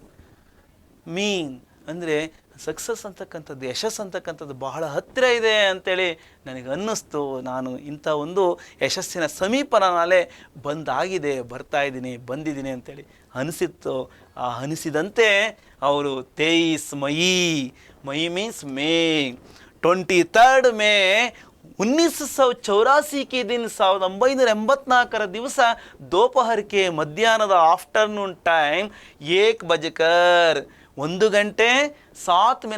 mean, ಅಂದರೆ ಸಕ್ಸಸ್ ಅಂತಕ್ಕಂಥದ್ದು, ಯಶಸ್ಸು ಅಂತಕ್ಕಂಥದ್ದು ಬಹಳ ಹತ್ತಿರ ಇದೆ ಅಂತೇಳಿ ನನಗೆ ಅನ್ನಿಸ್ತು. ನಾನು ಇಂಥ ಒಂದು ಯಶಸ್ಸಿನ ಸಮೀಪನಾಲೇ ಬಂದಿದ್ದೀನಿ ಅಂತೇಳಿ ಅನಿಸಿತ್ತು. ಆ ಅನಿಸಿದಂತೆ ಅವರು 23 ಮೈ ಮೀನ್ಸ್ ಮೇ 23 ಮೇ 1984 के दिन 1984 ದಿವಸ ದೋಪಹರ್ಕೆ ಮಧ್ಯಾಹ್ನದ ಆಫ್ಟರ್ನೂನ್ ಟೈಮ್ 1 ಗಂಟೆ 7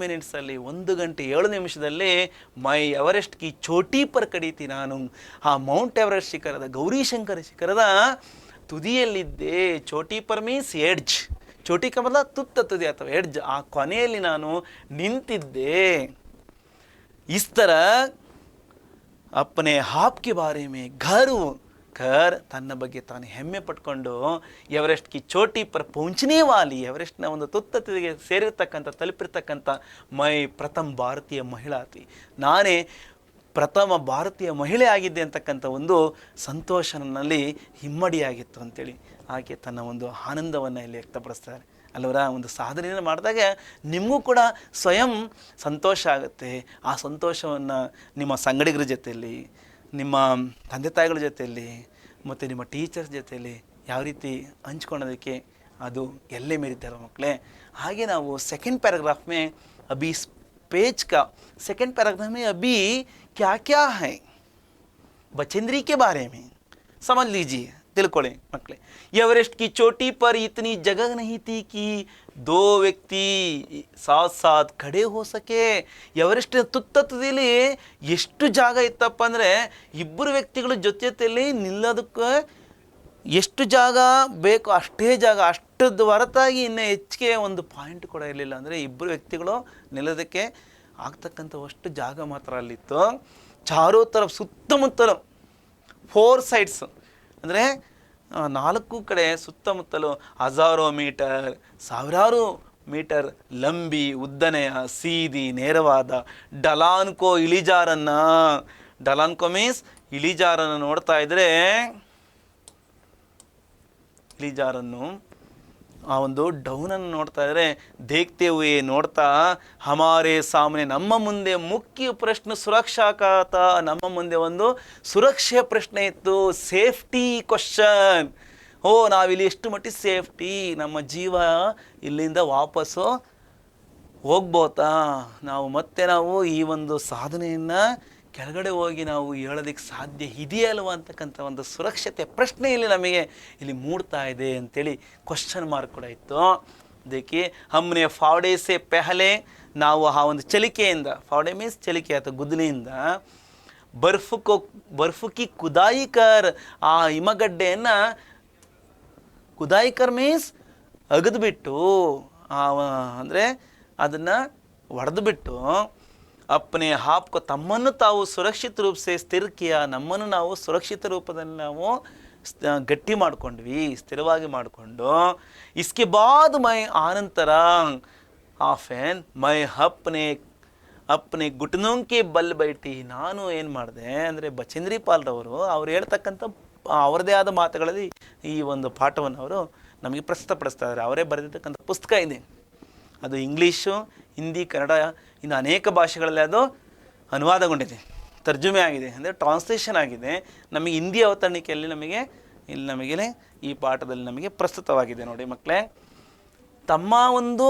ಮಿನಿಟ್ಸಲ್ಲಿ 1 ಗಂಟೆ 7 ನಿಮಿಷದಲ್ಲಿ ಮೈ ಎವರೆಸ್ಟ್ ಕಿ ಚೋಟಿ ಪರ್ ಕಡೀತಿ, ನಾನು ಆ ಮೌಂಟ್ ಎವರೆಸ್ಟ್ ಶಿಖರದ ಗೌರಿಶಂಕರ ಶಿಖರದ ತುದಿಯಲ್ಲಿದ್ದೆ. ಚೋಟಿ ಪರ್ ಮೀನ್ಸ್ ಎಡ್ಜ್, ಚೋಟಿ ಕಮಲ ತುತ್ತ ತುದಿ ಅಥವಾ ಎಡ್ಜ್, ಆ ಕೊನೆಯಲ್ಲಿ ನಾನು ನಿಂತಿದ್ದೆ. इस तरह अपने आप के बारे में घर ತನ್ನ ಬಗ್ಗೆ ತಾನು ಹೆಮ್ಮೆ ಪಟ್ಕೊಂಡು ಎವರೆಸ್ಟ್ ಕಿ ಚೋಟಿ ಪರ್ ಪਹੁಂಚನೇ ವಾಲಿ, ಎವರೆಸ್ಟ್ನ ಒಂದು ತುತ್ತತಿಗೆ ತಲುಪಿರ್ತಕ್ಕಂಥ ಪ್ರಥಮ ಭಾರತೀಯ ಮಹಿಳಾ ಥಿ, ನಾನೇ ಪ್ರಥಮ ಭಾರತೀಯ ಮಹಿಳೆ ಆಗಿದ್ದೆ ಅಂತಕ್ಕಂಥ ಒಂದು ಸಂತೋಷ ನನ್ನಲ್ಲಿ ಹಿಮ್ಮಡಿಯಾಗಿತ್ತು ಅಂತೇಳಿ ಆಕೆ ತನ್ನ ಒಂದು ಆನಂದವನ್ನು ಇಲ್ಲಿ ವ್ಯಕ್ತಪಡಿಸ್ತಾರೆ ಅಲ್ಲವರ. ಒಂದು ಸಾಧನೆಯನ್ನು ಮಾಡಿದಾಗ ನಿಮಗೂ ಕೂಡ ಸ್ವಯಂ ಸಂತೋಷ ಆಗುತ್ತೆ. ಆ ಸಂತೋಷವನ್ನು ನಿಮ್ಮ ಸಂಗಡಿಗರ ಜೊತೆಯಲ್ಲಿ, ನಿಮ್ಮ ತಂದೆ ತಾಯಿಗಳ ಜೊತೆಯಲ್ಲಿ ಮತ್ತು ನಿಮ್ಮ ಟೀಚರ್ಸ್ ಜೊತೆಯಲ್ಲಿ ಯಾವ ರೀತಿ ಹಂಚ್ಕೊಳ್ಳೋದಕ್ಕೆ ಅದು ಎಲ್ಲೇ ಮೇರಿದ್ದಾರೆ ಮಕ್ಕಳೇ. ಹಾಗೆ ನಾವು सेकंड पैराग्राफ में अभी इस पेज का सेकंड पैराग्राफ में अभी क्या क्या है बचेंद्री के बारे में समझ लीजिए, तिलकोड़े मकले। एवरेस्ट की चोटी पर इतनी जगह नहीं थी कि दो व्यक्ति साथ साथ खड़े हो सके। ಎವರೆಸ್ಟ್ ತುತ್ತದಲ್ಲಿ ಎಷ್ಟು ಜಾಗ ಇತ್ತಪ್ಪ ಅಂದರೆ ಇಬ್ಬರು ವ್ಯಕ್ತಿಗಳು ಜೊತೆಯಲ್ಲಿ ನಿಲ್ಲೋದಕ್ಕೆ ಎಷ್ಟು ಜಾಗ ಬೇಕು ಅಷ್ಟೇ ಜಾಗ, ಅಷ್ಟದ ಹೊರತಾಗಿ ಇನ್ನು ಹೆಚ್ಚಿಗೆ ಒಂದು ಪಾಯಿಂಟ್ ಕೂಡ ಇರಲಿಲ್ಲ. ಅಂದರೆ ಇಬ್ಬರು ವ್ಯಕ್ತಿಗಳು ನಿಲ್ಲೋದಕ್ಕೆ ಆಗ್ತಕ್ಕಂಥವಷ್ಟು ಜಾಗ ಮಾತ್ರ ಅಲ್ಲಿತ್ತು. ಚಾರೋ ತರಫ ಸುತ್ತಮುತ್ತಲು 4 ಸೈಡ್ಸ್ ಅಂದರೆ 4 ಕಡೆ ಸುತ್ತಮುತ್ತಲು ಹಜಾರೋ ಮೀಟರ್, ಸಾವಿರಾರು ಮೀಟರ್ ಲಂಬಿ ಉದ್ದನೆಯ ಸೀದಿ ನೇರವಾದ ಡಲಾನ್ಕೋ ಇಳಿಜಾರನ್ನು, ಡಲಾನ್ಕೋ ಮೀನ್ಸ್ ಇಳಿಜಾರನ್ನು ನೋಡ್ತಾ ಇದ್ರೆ ಇಳಿಜಾರನ್ನು ಆ ಒಂದು ಡೌನನ್ನು ನೋಡ್ತಾ ಇದ್ರೆ ದೇಖ್ತೆ ಹುಯೇ ನೋಡ್ತಾ ಹಮಾರೆ ಸಾಮನೆ ನಮ್ಮ ಮುಂದೆ ಮುಖ್ಯ ಪ್ರಶ್ನೆ ಸುರಕ್ಷಾ ಖಾತ, ನಮ್ಮ ಮುಂದೆ ಒಂದು ಸುರಕ್ಷೆಯ ಪ್ರಶ್ನೆ ಇತ್ತು, ಸೇಫ್ಟಿ ಕ್ವಶನ್. ನಾವಿಲ್ಲಿ ಎಷ್ಟು ಮಟ್ಟಿಗೆ ಸೇಫ್ಟಿ, ನಮ್ಮ ಜೀವ ಇಲ್ಲಿಂದ ವಾಪಸ್ಸು ಹೋಗ್ಬೋತಾ, ನಾವು ಈ ಒಂದು ಸಾಧನೆಯನ್ನು ಕೆಳಗಡೆ ಹೋಗಿ ನಾವು ಹೇಳೋದಕ್ಕೆ ಸಾಧ್ಯ ಇದೆಯಲ್ವ ಅಂತಕ್ಕಂಥ ಒಂದು ಸುರಕ್ಷತೆ ಪ್ರಶ್ನೆ ಇಲ್ಲಿ ಮೂಡ್ತಾ ಇದೆ ಅಂತೇಳಿ ಕ್ವಶನ್ ಮಾರ್ಕ್ ಕೂಡ ಇತ್ತು. ಅದಕ್ಕೆ ಹಮ್ನೆ ಫಾವಡೆ ಸೆ ಪೆಹಲೆ ನಾವು ಆ ಒಂದು ಚಲಿಕೆಯಿಂದ, ಫಾವಡೆ ಮೀನ್ಸ್ ಚಲಿಕೆ ಅಥವಾ ಗುದ್ದಲಿಯಿಂದ ಬರ್ಫುಕಿ ಕುದಾಯಿಕರ್, ಆ ಹಿಮಗಡ್ಡೆಯನ್ನು ಕುದಾಯಿಕರ್ ಮೀನ್ಸ್ ಅಗದ್ಬಿಟ್ಟು ಅಂದರೆ ಅದನ್ನು ಒಡೆದುಬಿಟ್ಟು ಅಪ್ಪನೇ ಹಾಪ್ಕೊ ತಮ್ಮನ್ನು ತಾವು ಸುರಕ್ಷಿತ ರೂಪ ಸೇ ಸ್ಥಿರ ಕಿಯಾ, ನಮ್ಮನ್ನು ನಾವು ಸುರಕ್ಷಿತ ರೂಪದಲ್ಲಿ ನಾವು ಗಟ್ಟಿ ಮಾಡಿಕೊಂಡ್ವಿ, ಸ್ಥಿರವಾಗಿ ಮಾಡಿಕೊಂಡು ಇಸ್ಕೆ ಬಾದ್ ಮೈ ಆನಂತರ ಆಫೆನ್ ಮೈ ಅಪ್ಪನೇ ಗುಟ್ನೋಂಕೆ ಬಲ್ ಬೈಟಿ, ನಾನು ಏನು ಮಾಡಿದೆ ಅಂದರೆ ಬಚೇಂದ್ರಿ ಪಾಲ್ರವರು ಅವ್ರು ಹೇಳ್ತಕ್ಕಂಥ ಅವರದೇ ಆದ ಮಾತುಗಳಲ್ಲಿ ಈ ಒಂದು ಪಾಠವನ್ನು ಅವರು ನಮಗೆ ಪ್ರಸ್ತುತಪಡಿಸ್ತಾ ಇದ್ದಾರೆ. ಅವರೇ ಬರೆದಿರ್ತಕ್ಕಂಥ ಪುಸ್ತಕ ಇದೆ, ಅದು ಇಂಗ್ಲೀಷು, ಹಿಂದಿ, ಕನ್ನಡ ಇನ್ನು ಅನೇಕ ಭಾಷೆಗಳಲ್ಲಿ ಅದು ಅನುವಾದಗೊಂಡಿದೆ, ತರ್ಜುಮೆ ಆಗಿದೆ, ಅಂದರೆ ಟ್ರಾನ್ಸ್ಲೇಷನ್ ಆಗಿದೆ. ನಮಗೆ ಹಿಂದಿ ಅವತರಣಿಕೆಯಲ್ಲಿ ನಮಗೆ ಈ ಪಾಠದಲ್ಲಿ ನಮಗೆ ಪ್ರಸ್ತುತವಾಗಿದೆ. ನೋಡಿ ಮಕ್ಕಳೇ, ತಮ್ಮ ಒಂದು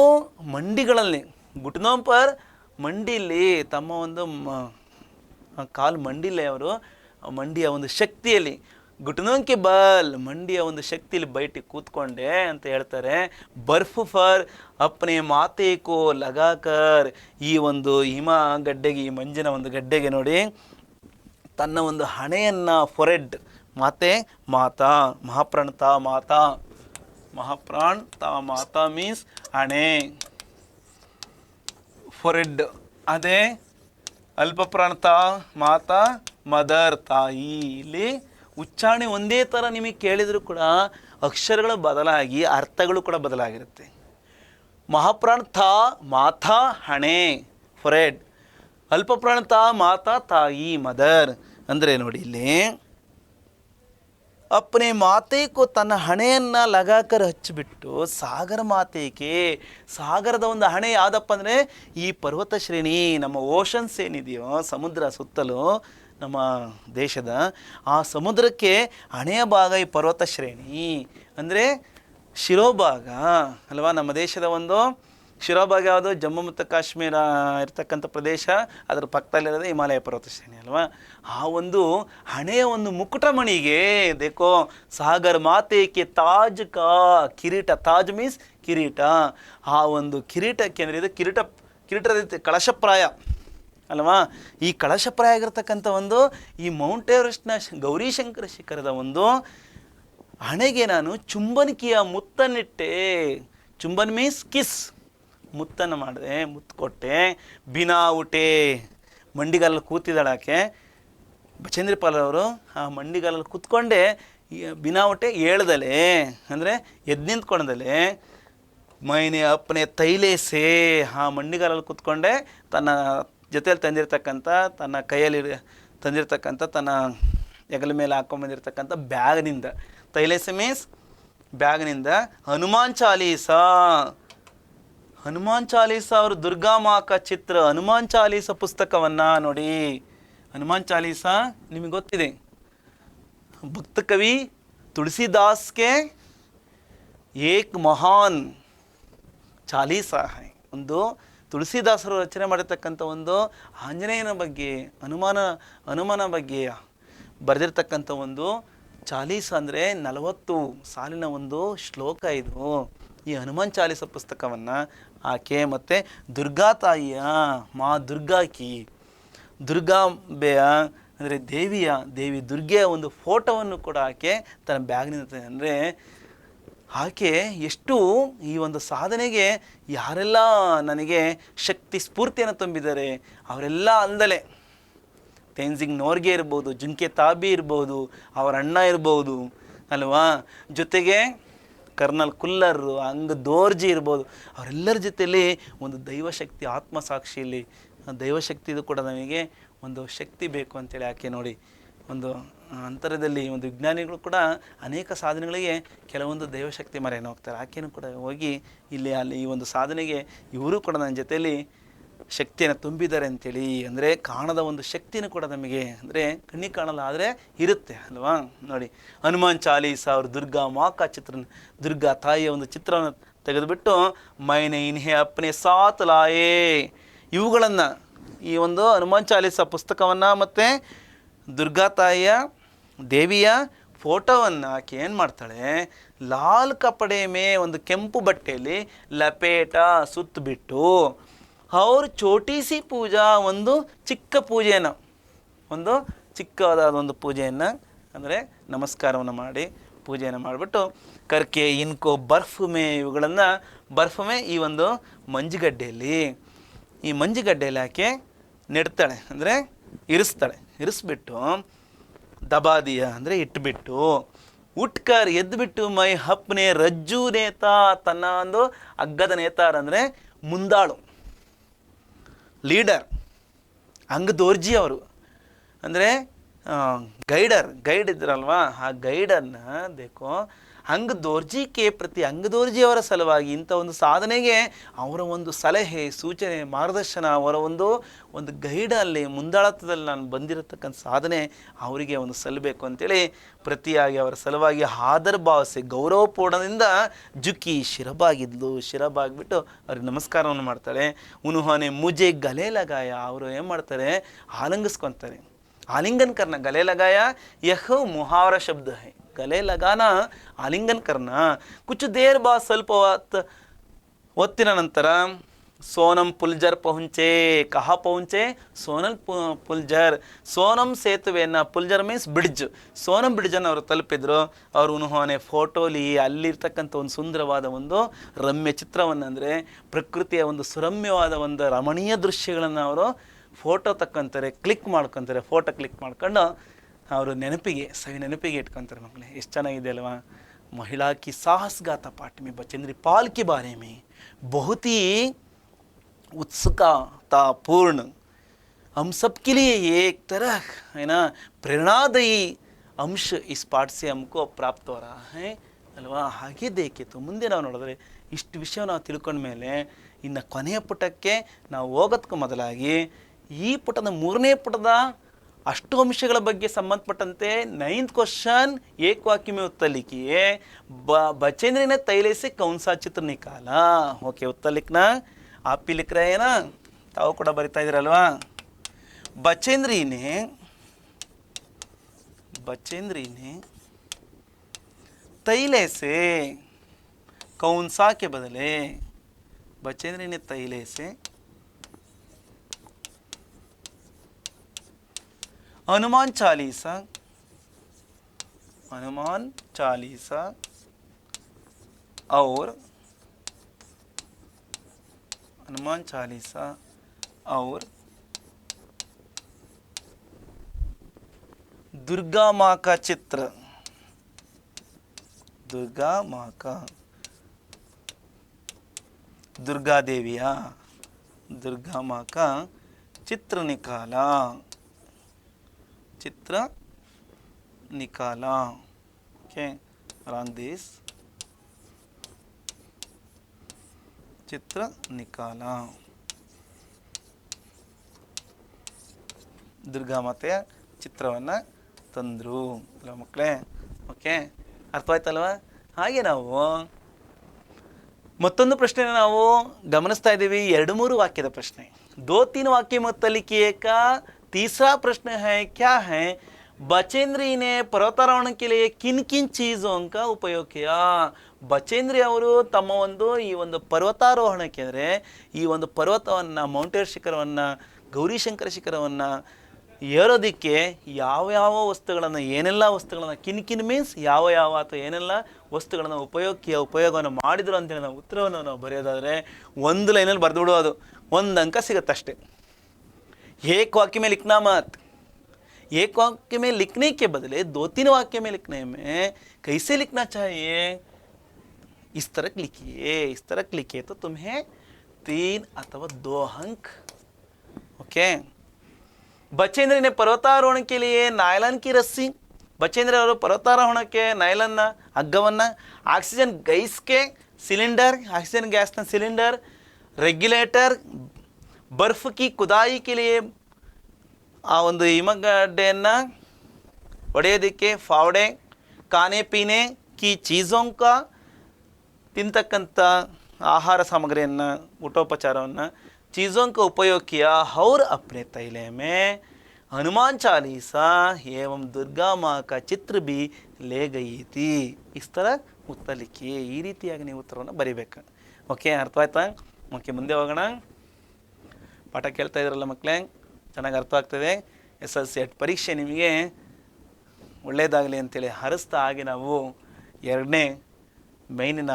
ಮಂಡಿಗಳಲ್ಲಿ ಗುಟ್ನೋಂಪರ್ ಮಂಡಿಲಿ ತಮ್ಮ ಒಂದು ಕಾಲು ಮಂಡಿಲೇ ಅವರು ಮಂಡಿಯ ಒಂದು ಶಕ್ತಿಯಲ್ಲಿ ಗುಟ್ನೋಂಕೆ ಬಲ್ ಮಂಡಿಯ ಒಂದು ಶಕ್ತಿಯಲ್ಲಿ ಬೈಟಿ ಕೂತ್ಕೊಂಡೆ ಅಂತ ಹೇಳ್ತಾರೆ. ಬರ್ಫ್ ಫರ್ ಅಪ್ಪನೇ ಮಾತೇಕೋ ಲಗಾಕರ್, ಈ ಒಂದು ಹಿಮ ಗಡ್ಡೆಗೆ, ಈ ಮಂಜಿನ ಒಂದು ಗಡ್ಡೆಗೆ ನೋಡಿ ತನ್ನ ಒಂದು ಹಣೆಯನ್ನು ಫೊರೆಡ್ ಮಾತಾ ಮಹಾಪ್ರಾಣ ತಾ ಮಾತಾ ಮೀನ್ಸ್ ಹಣೆ, ಫೊರೆಡ್ ಅದೇ ಅಲ್ಪಪ್ರಾಣ ತಾ ಮಾತಾ ಮದರ್ ತಾಯಿ. ಇಲ್ಲಿ ಉಚ್ಚಾರಣೆ ಒಂದೇ ಥರ ನಿಮಗೆ ಕೇಳಿದರೂ ಕೂಡ ಅಕ್ಷರಗಳು ಬದಲಾಗಿ ಅರ್ಥಗಳು ಕೂಡ ಬದಲಾಗಿರುತ್ತೆ. ಮಹಾಪ್ರಾಣ ತಾ ಮಾತಾ ಹಣೆ ಫೊರೆಡ್, ಅಲ್ಪಪ್ರಾಣ ತಾ ಮಾತಾ ತಾಯಿ ಮದರ್. ಅಂದರೆ ನೋಡಿ ಇಲ್ಲಿ ಅಪ್ಪನೇ ಮಾತೇಕೋ ತನ್ನ ಹಣೆಯನ್ನು ಲಗಾಕರ್ ಹಚ್ಚಿಬಿಟ್ಟು ಸಾಗರ ಮಾತೇಕೆ, ಸಾಗರದ ಒಂದು ಹಣೆ ಯಾವುದಪ್ಪ ಅಂದರೆ ಈ ಪರ್ವತ ಶ್ರೇಣಿ, ನಮ್ಮ ಓಷನ್ಸ್ ಏನಿದೆಯೋ ಸಮುದ್ರ ಸುತ್ತಲೂ ನಮ್ಮ ದೇಶದ ಆ ಸಮುದ್ರಕ್ಕೆ ಹಣೆಯ ಭಾಗ ಈ ಪರ್ವತ ಶ್ರೇಣಿ ಅಂದರೆ ಶಿರೋಭಾಗ ಅಲ್ವಾ. ನಮ್ಮ ದೇಶದ ಒಂದು ಶಿರೋಭಾಗ ಯಾವುದು, ಜಮ್ಮು ಮತ್ತು ಕಾಶ್ಮೀರ ಇರ್ತಕ್ಕಂಥ ಪ್ರದೇಶ, ಅದರ ಪಕ್ಕದಲ್ಲಿರೋದು ಹಿಮಾಲಯ ಪರ್ವತ ಶ್ರೇಣಿ ಅಲ್ವಾ. ಆ ಒಂದು ಹಣೆಯ ಒಂದು ಮುಕುಟಮಣಿಗೆ ದೇಕೋ ಸಾಗರ್ ಮಾತೇಕೆ ತಾಜ್ ಕಾ ಕಿರೀಟ, ತಾಜ್ ಮೀನ್ಸ್ ಕಿರೀಟ, ಆ ಒಂದು ಕಿರೀಟಕ್ಕೆ ಅಂದರೆ ಇದು ಕಿರೀಟದ ಕಳಶಪ್ರಾಯ ಅಲ್ವಾ. ಈ ಕಳಶಪ್ರಾಯ ಆಗಿರ್ತಕ್ಕಂಥ ಒಂದು ಈ ಮೌಂಟ್ ಎವರೆಸ್ಟ್ನ ಗೌರಿಶಂಕರ ಶಿಖರದ ಒಂದು ಹಣೆಗೆ ನಾನು ಚುಂಬನಿಕೆಯ ಮುತ್ತನ್ನಿಟ್ಟೆ. ಚುಂಬನ್ ಮೀನ್ಸ್ ಕಿಸ್, ಮುತ್ತನ್ನು ಮಾಡಿದೆ, ಮುತ್ತು ಕೊಟ್ಟೆ. ಬಿನಾ ಉಟೆ ಮಂಡಿಗಾಲಲ್ಲಿ ಕೂತಿದ್ದಾಳೆ ಆಕೆ. ಬಚೇಂದ್ರಿ ಪಾಲ್ ಅವರು ಆ ಮಂಡಿಗಾಲಲ್ಲಿ ಕೂತ್ಕೊಂಡೆ ಬಿನಾವಟೆ ಹೇಳ್ದಲೆ ಅಂದರೆ ಎದ್ದು ನಿಂತ್ಕೊಂಡಲೆ ಮೈನೆ ಅಪ್ಪನೆ ತೈಲೇಸೆ ಆ ಮಂಡಿಗಾಲಲ್ಲಿ ಕೂತ್ಕೊಂಡೆ ತನ್ನ ಜೊತೆಯಲ್ಲಿ ತಂದಿರತಕ್ಕಂಥ ತನ್ನ ಕೈಯಲ್ಲಿ ತಂದಿರತಕ್ಕಂಥ ತನ್ನ ಹೆಗಲ ಮೇಲೆ ಹಾಕ್ಕೊಂಬಂದಿರತಕ್ಕಂಥ ಬ್ಯಾಗ್ನಿಂದ, ತೈಲೇಸೆ ಮೀನ್ಸ್ ಬ್ಯಾಗ್ನಿಂದ ಹನುಮಾನ್ ಚಾಲೀಸಾ, ಹನುಮಾನ್ ಚಾಲೀಸಾ ಅವರು ದುರ್ಗಾಮಾಕ ಚಿತ್ರ ಹನುಮಾನ್ ಚಾಲೀಸಾ ಪುಸ್ತಕವನ್ನು ನೋಡಿ. ಹನುಮಾನ್ ಚಾಲೀಸಾ ನಿಮಗೆ ಗೊತ್ತಿದೆ, ಭಕ್ತ ಕವಿ ತುಳಸಿದಾಸ್ಗೆ ಏಕ್ ಮಹಾನ್ ಚಾಲೀಸಾ ಹೈ. ಒಂದು ತುಳಸಿದಾಸರು ರಚನೆ ಮಾಡಿರ್ತಕ್ಕಂಥ ಒಂದು ಆಂಜನೇಯನ ಬಗ್ಗೆ ಹನುಮನ ಬಗ್ಗೆ ಬರೆದಿರ್ತಕ್ಕಂಥ ಒಂದು ಚಾಲೀಸ ಅಂದರೆ 40 ಸಾಲಿನ ಒಂದು ಶ್ಲೋಕ ಇದು. ಈ ಹನುಮಾನ್ ಚಾಲೀಸ ಪುಸ್ತಕವನ್ನು ಆಕೆ ಮತ್ತು ದುರ್ಗಾ ತಾಯಿಯ ಮಾ ದುರ್ಗಾಕಿ ದುರ್ಗಾಂಬೆಯ ಅಂದರೆ ದೇವಿ ದುರ್ಗೆಯ ಒಂದು ಫೋಟೋವನ್ನು ಕೂಡ ಆಕೆ ತನ್ನ ಬ್ಯಾಗ್ನಿಂದ, ಅಂದರೆ ಆಕೆ ಎಷ್ಟು ಈ ಒಂದು ಸಾಧನೆಗೆ ಯಾರೆಲ್ಲ ನನಗೆ ಶಕ್ತಿ ಸ್ಫೂರ್ತಿಯನ್ನು ತುಂಬಿದ್ದಾರೆ ಅವರೆಲ್ಲ ಅಲ್ಲದೆ ತೇನ್ಸಿಂಗ್ ನೋರ್ಗೆ ಇರ್ಬೋದು, ಜುನ್ಕೆ ತಾಬಿ ಇರ್ಬೋದು, ಅವರ ಅಣ್ಣ ಇರ್ಬೋದು ಅಲ್ವಾ, ಜೊತೆಗೆ ಕರ್ನಲ್ ಕುಲ್ಲರ್, ಅಂಗ್ ದೋರ್ಜಿ ಇರ್ಬೋದು, ಅವರೆಲ್ಲರ ಜೊತೆಯಲ್ಲಿ ಒಂದು ದೈವಶಕ್ತಿ ಆತ್ಮಸಾಕ್ಷಿಯಲ್ಲಿ ದೈವಶಕ್ತಿದು ಕೂಡ ನಮಗೆ ಒಂದು ಶಕ್ತಿ ಬೇಕು ಅಂತೇಳಿ ಆಕೆ ನೋಡಿ ಒಂದು ಅಂತರದಲ್ಲಿ ಒಂದು ವಿಜ್ಞಾನಿಗಳು ಕೂಡ ಅನೇಕ ಸಾಧನೆಗಳಿಗೆ ಕೆಲವೊಂದು ದೈವಶಕ್ತಿ ಮರೆಯನ್ನು ಹೋಗ್ತಾರೆ. ಆಕೆಯೂ ಕೂಡ ಹೋಗಿ ಅಲ್ಲಿ ಈ ಒಂದು ಸಾಧನೆಗೆ ಇವರು ಕೂಡ ನನ್ನ ಜೊತೆಯಲ್ಲಿ ಶಕ್ತಿಯನ್ನು ತುಂಬಿದ್ದಾರೆ ಅಂಥೇಳಿ, ಅಂದರೆ ಕಾಣದ ಒಂದು ಶಕ್ತಿನೂ ಕೂಡ ನಮಗೆ, ಅಂದರೆ ಕಣ್ಣಿಗೆ ಕಾಣಲ್ಲ ಆದರೆ ಇರುತ್ತೆ ಅಲ್ವಾ. ನೋಡಿ ಹನುಮಾನ್ ಚಾಲೀಸಾ ಅವರು ದುರ್ಗಾ ಮಾಕ ಚಿತ್ರ, ದುರ್ಗಾ ತಾಯಿಯ ಒಂದು ಚಿತ್ರವನ್ನು ತೆಗೆದುಬಿಟ್ಟು ಮೈನೆ ಇನ್ಹೆ ಅಪ್ಪನೆ ಸಾತ್ ಲಾಯೇ ಇವುಗಳನ್ನು, ಈ ಒಂದು ಹನುಮಾನ್ ಚಾಲೀಸಾ ಪುಸ್ತಕವನ್ನು ಮತ್ತು ದುರ್ಗಾ ತಾಯಿಯ ದೇವಿಯ ಫೋಟೋವನ್ನು ಆಕೆ ಏನು ಮಾಡ್ತಾಳೆ, ಲಾಲ್ ಕಪಡೆ ಮೇ ಒಂದು ಕೆಂಪು ಬಟ್ಟೆಯಲ್ಲಿ ಲಪೇಟ ಸುತ್ತಬಿಟ್ಟು ಅವ್ರ ಚೋಟಿಸಿ ಪೂಜಾ ಒಂದು ಚಿಕ್ಕ ಪೂಜೆಯನ್ನು, ಒಂದು ಚಿಕ್ಕದಾದ ಒಂದು ಪೂಜೆಯನ್ನು ಅಂದರೆ ನಮಸ್ಕಾರವನ್ನು ಮಾಡಿ ಪೂಜೆಯನ್ನು ಮಾಡಿಬಿಟ್ಟು ಕರ್ಕೆ ಇನ್ಕೋ ಬರ್ಫ್ಮೆ ಇವುಗಳನ್ನು ಬರ್ಫ್ಮೆ ಈ ಒಂದು ಮಂಜುಗಡ್ಡೆಯಲ್ಲಿ, ಈ ಮಂಜುಗಡ್ಡೆಯಲ್ಲಿ ಆಕೆ ನೆಡ್ತಾಳೆ ಅಂದರೆ ಇರಿಸ್ಬಿಟ್ಟು ದಬಾದಿಯ ಅಂದರೆ ಇಟ್ಬಿಟ್ಟು ಉಟ್ಕರ್ ಎದ್ದುಬಿಟ್ಟು ಮೈ ಹಪ್ಪನೆ ರಜ್ಜು ನೇತ ತನ್ನ ಒಂದು ಹಗ್ಗದ ನೇತಾರ ಅಂದರೆ ಮುಂದಾಳು ಲೀಡರ್ ಅಂಗ್ ದೋರ್ಜಿ ಅವರು ಅಂದರೆ ಗೈಡ್ ಇದ್ರಲ್ವಾ, ಆ ಗೈಡನ್ನು ಬೇಕೋ ಅಂಗ್ ದೋರ್ಜಿಗೆ ಪ್ರತಿ ಅಂಗ್ ದೋರ್ಜಿಯವರ ಸಲುವಾಗಿ ಇಂಥ ಒಂದು ಸಾಧನೆಗೆ ಅವರ ಒಂದು ಸಲಹೆ ಸೂಚನೆ ಮಾರ್ಗದರ್ಶನ ಅವರ ಒಂದು ಗೈಡಲ್ಲಿ ಮುಂದಾಳತ್ವದಲ್ಲಿ ನಾನು ಬಂದಿರತಕ್ಕಂಥ ಸಾಧನೆ ಅವರಿಗೆ ಒಂದು ಸಲ್ಲಬೇಕು ಅಂತೇಳಿ ಪ್ರತಿಯಾಗಿ ಅವರ ಸಲುವಾಗಿ ಆದರ ಭಾವಿಸಿ ಗೌರವಪೂರ್ಣದಿಂದ ಜುಕ್ಕಿ ಶಿರಬಾಗಿಬಿಟ್ಟು ಅವ್ರಿಗೆ ನಮಸ್ಕಾರವನ್ನು ಮಾಡ್ತಾಳೆ. ಉನುಹಾನೆ ಮುಜೆ ಗಲೆ ಲಗಾಯ ಅವರು ಏನು ಮಾಡ್ತಾರೆ, ಆಲಿಂಗಿಸ್ಕೊತಾರೆ, आलिंगन करना, गले लगाया यह मुहावरा शब्द है, गले लगाना आलिंगन करना. कुछ देर बाद ಸ್ವಲ್ಪ ಹೊತ್ತಿನ ನಂತರ ಸೋನಂ ಪುಲ್ಜರ್ ಪಹುಂಚೆ, ಕಹಾ ಪಹುಂಚೆ, ಸೋನಲ್ ಪುಲ್ಜರ್, ಸೋನಂ ಸೇತುವೆಯನ್ನು, ಪುಲ್ಜರ್ ಮೀನ್ಸ್ ಬ್ರಿಡ್ಜ್, ಸೋನಂ ಬ್ರಿಡ್ಜನ್ನು ಅವರು ತಲುಪಿದ್ರು. ಅವರು ಉನ್ಹೋನೆ ಫೋಟೋಲಿ ಅಲ್ಲಿರ್ತಕ್ಕಂಥ ಒಂದು ಸುಂದರವಾದ ಒಂದು ರಮ್ಯ ಚಿತ್ರವನ್ನು, ಅಂದರೆ ಪ್ರಕೃತಿಯ ಒಂದು ಸುರಮ್ಯವಾದ ಒಂದು ರಮಣೀಯ ದೃಶ್ಯಗಳನ್ನು ಅವರು ಫೋಟೋ ತಕ್ಕೊಂತಾರೆ, ಫೋಟೋ ಕ್ಲಿಕ್ ಮಾಡ್ಕೊಂಡು ಅವರು ನೆನಪಿಗೆ ಇಟ್ಕೊತಾರೆ. ಮಕ್ಕಳೇ ಎಷ್ಟು ಚೆನ್ನಾಗಿದೆ ಅಲ್ವಾ. महिला की साहसगाथा पाठ में बचेंद्री पाल के बारे में बहुत ही उत्सुकतापूर्ण हम सब के लिए एक तरह है ना प्रेरणादायी अंश इस पाठ से हमको प्राप्त हो रहा है ಅಲ್ವಾ. ಹಾಗೆ ದೇಕೆ ಮುಂದೆ ನಾವು ನೋಡಿದ್ರೆ ಇಷ್ಟು ವಿಷಯ ನಾವು ತಿಳ್ಕೊಂಡ ಮೇಲೆ ಇನ್ನು ಕೊನೆಯ ಪುಟಕ್ಕೆ ನಾವು ಹೋಗೋದಕ್ಕೂ ಮೊದಲಾಗಿ ಈ ಪುಟದ 3ನೇ ಪುಟದ ಅಷ್ಟು ಅಂಶಗಳ ಬಗ್ಗೆ ಸಂಬಂಧಪಟ್ಟಂತೆ 9th क्वेश्चन एक वाक्य में उत्तर लिखिए. बचेंद्री ने तैले से कौन सा चित्र निकाला. ओके, उत्तर लिखना आप भी लिख रहे हैं ना, ताऊ ಕೂಡ ಬರಿತಾ ಇದ್ದೀರಲ್ವಾ. बचेंद्री ने तैले से कौन सा के बदले, बचेंद्री ने तैले से हनुमान चालीसा और दुर्गा माँ का चित्र, दुर्गा माँ का, दुर्गा देविया, दुर्गा माँ का चित्र निकाला, चित्र निकाला. ओके, run this, चित्र निकाला. ದುರ್ಗಾ ಮಾತೆಯ ಚಿತ್ರವನ್ನು ತಂದರು ಅಲ್ವ ಮಕ್ಕಳೇ. ಓಕೆ, ಅರ್ಥವಾಯ್ತಲ್ವ? ಹಾಗೆ ನಾವು ಮತ್ತೊಂದು ಪ್ರಶ್ನೆ ನಾವು ಗಮನಿಸ್ತಾ ಇದ್ದೀವಿ, 2-3 ವಾಕ್ಯದ ಪ್ರಶ್ನೆ. 2-3 वाक्य मत लिखिए का. तीसरा प्रश्न है, क्या है, बचेंद्री ने पर्वतारोहण के लिए किन किन चीज़ों का उपयोग किया. ಬಚೇಂದ್ರಿ ಅವರು ತಮ್ಮ ಈ ಒಂದು ಪರ್ವತಾರೋಹಣಕ್ಕೆ, ಅಂದರೆ ಈ ಒಂದು ಪರ್ವತವನ್ನು, ಮೌಂಟೇರ್ ಶಿಖರವನ್ನು, ಗೌರಿಶಂಕರ ಶಿಖರವನ್ನು ಏರೋದಕ್ಕೆ ಯಾವ ವಸ್ತುಗಳನ್ನು, ಏನೆಲ್ಲ ವಸ್ತುಗಳನ್ನು, ಕಿನ್ ಮೀನ್ಸ್ ಯಾವ ಅಥವಾ ಏನೆಲ್ಲ ವಸ್ತುಗಳನ್ನು ಉಪಯೋಗವನ್ನು ಮಾಡಿದ್ರು ಅಂತೇಳಿ ನಾವು ಉತ್ತರವನ್ನು ನಾವು ಬರೆಯೋದಾದರೆ 1 ಲೈನಲ್ಲಿ ಬರೆದು ಬಿಡೋದು, 1 ಅಂಕ ಸಿಗುತ್ತಷ್ಟೆ. एक वाक्य में लिखना मत. एक वाक्य में लिखने के बदले 2-3 वाक्य में लिखने में कैसे लिखना चाहिए, इस तरह लिखिए. इस तरह लिखिए तो तुम्हें 3 अथवा 2 अंक. ओके. बचेंद्र ने पर्वतारोहण के लिए नायलन की रस्सी, बचेंद्र ಅವರು ಪರ್ವತಾರೋಹಣಕ್ಕೆ ನೈಲನ್ನ ಹಗ್ಗವನ್ನು, ಆಕ್ಸಿಜನ್ ಗೈಸ್ಗೆ ಸಿಲಿಂಡರ್, ಆಕ್ಸಿಜನ್ ಗ್ಯಾಸ್ನ ಸಿಲಿಂಡರ್, ರೆಗ್ಯುಲೇಟರ್, ಬರ್ಫ್ ಕಿ ಕುದಾಯಿ के लिए ಆ ಒಂದು ಹಿಮಗಡ್ಡೆಯನ್ನು ಒಡೆಯೋದಕ್ಕೆ ಫಾವಡೆ, ಖಾನೆ ಪೀನೆ ಕಿ ಚೀಜೋಂ ಕಾ, ತಿಂತಕ್ಕಂಥ ಆಹಾರ ಸಾಮಗ್ರಿಯನ್ನು, ಊಟೋಪಚಾರವನ್ನು, चीज़ों का उपयोग किया और अपने तैले में हनुमान चालीसा एवं दुर्गा माँ का चित्र भी ले गई थी. इस तरह उत्तर लिखिए. ಈ ರೀತಿಯಾಗಿ ನೀವು ಉತ್ತರವನ್ನು ಬರೀಬೇಕು. ಓಕೆ, ಅರ್ಥವಾಯ್ತಾ? ಓಕೆ, ಮುಂದೆ ಹೋಗೋಣ. ಪಾಠ ಕೇಳ್ತಾ ಇದ್ರಲ್ಲ ಮಕ್ಕಳೇ, ಚೆನ್ನಾಗಿ ಅರ್ಥ ಆಗ್ತದೆ. SSLC ಪರೀಕ್ಷೆ ನಿಮಗೆ ಒಳ್ಳೆಯದಾಗಲಿ ಅಂತೇಳಿ ಹರಿಸ್ತಾ ಹಾಗೆ ನಾವು 2ನೇ ಮೇನಿನ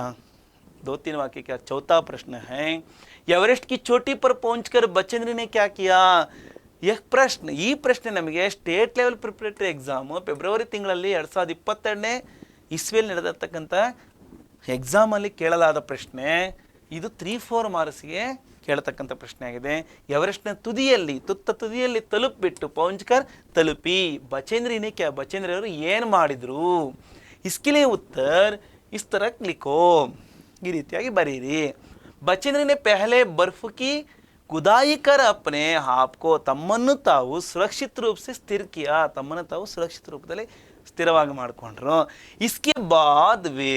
2-3 वाक्य का चौथा प्रश्न है, एवरेस्ट की चोटी पर पहुंचकर बचेंद्र ने क्या किया. यह प्रश्न, ಈ ಪ್ರಶ್ನೆ ನಮಗೆ state level preparatory exam February ತಿಂಗಳಲ್ಲಿ 2022ನೇ ಇಸ್ವಿಯಲ್ಲಿ ನಡೆದಿರ್ತಕ್ಕಂಥ ಎಕ್ಸಾಮಲ್ಲಿ ಕೇಳಲಾದ ಪ್ರಶ್ನೆ. ಇದು 3-4 ಮಾರ್ಕ್ಸ್ಗೆ ಕೇಳತಕ್ಕಂಥ ಪ್ರಶ್ನೆ ಆಗಿದೆ. ಎವರೆಸ್ಟ್ನ ತುದಿಯಲ್ಲಿ, ತುದಿಯಲ್ಲಿ ತಲುಪಿಬಿಟ್ಟು, ಪೌಂಚ್ಕರ್ ತಲುಪಿ, ಬಚೇಂದ್ರಿನೇ ಕ್ಯಾ, ಬಚೇಂದ್ರಿ ಅವರು ಏನು ಮಾಡಿದರು. ಇಸ್ಕಿಲೆ ಉತ್ತರ ಇಸ್ ತರ ಲಿಖೋ. ಈ ರೀತಿಯಾಗಿ ಬರೀರಿ. बचेंद्र ने पहले बर्फ की खुदाई कर अपने आप को, ತಮ್ಮನ್ನು ತಾವು ಸುರಕ್ಷಿತ ರೂಪ से स्थिर किया, ತಮ್ಮನ್ನು ತಾವು ಸುರಕ್ಷಿತ ರೂಪದಲ್ಲಿ ಸ್ಥಿರವಾಗಿ ಮಾಡಿಕೊಂಡ್ರು. इसके बाद वे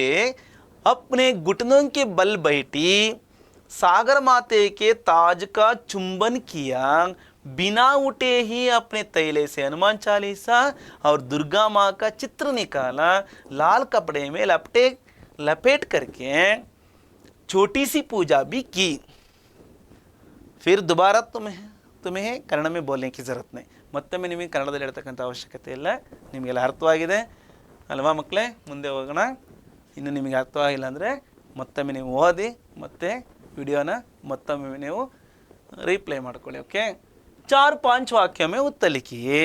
अपने घुटनों के बल बैठी सागर माते के ताज का चुंबन किया, बिना उठे ही अपने तैले से हनुमान चालीसा और दुर्गा माँ का चित्र निकाला, लाल कपड़े में लपेट करके छोटी सी पूजा भी की. फिर दोबारा तुम्हें कन्नड़ में बोलने की ज़रूरत नहीं. ಮತ್ತೊಮ್ಮೆ ನಿಮಗೆ ಕನ್ನಡದಲ್ಲಿ ಹೇಳ್ತಕ್ಕಂಥ ಅವಶ್ಯಕತೆ ಇಲ್ಲ. ನಿಮಗೆಲ್ಲ ಅರ್ಥವಾಗಿದೆ ಅಲ್ವಾ ಮಕ್ಕಳೇ? ಮುಂದೆ ಹೋಗೋಣ. ಇನ್ನು ನಿಮಗೆ ಅರ್ಥವಾಗಿಲ್ಲ ಅಂದರೆ ಮತ್ತೊಮ್ಮೆ ನೀವು ಓದಿ, ಮತ್ತೆ ವಿಡಿಯೋನ ಮತ್ತೊಮ್ಮೆ ನೀವು ರೀಪ್ಲೇ ಮಾಡ್ಕೊಳ್ಳಿ. ಓಕೆ, 4-5 वाक्य में उत्तर लिखिए.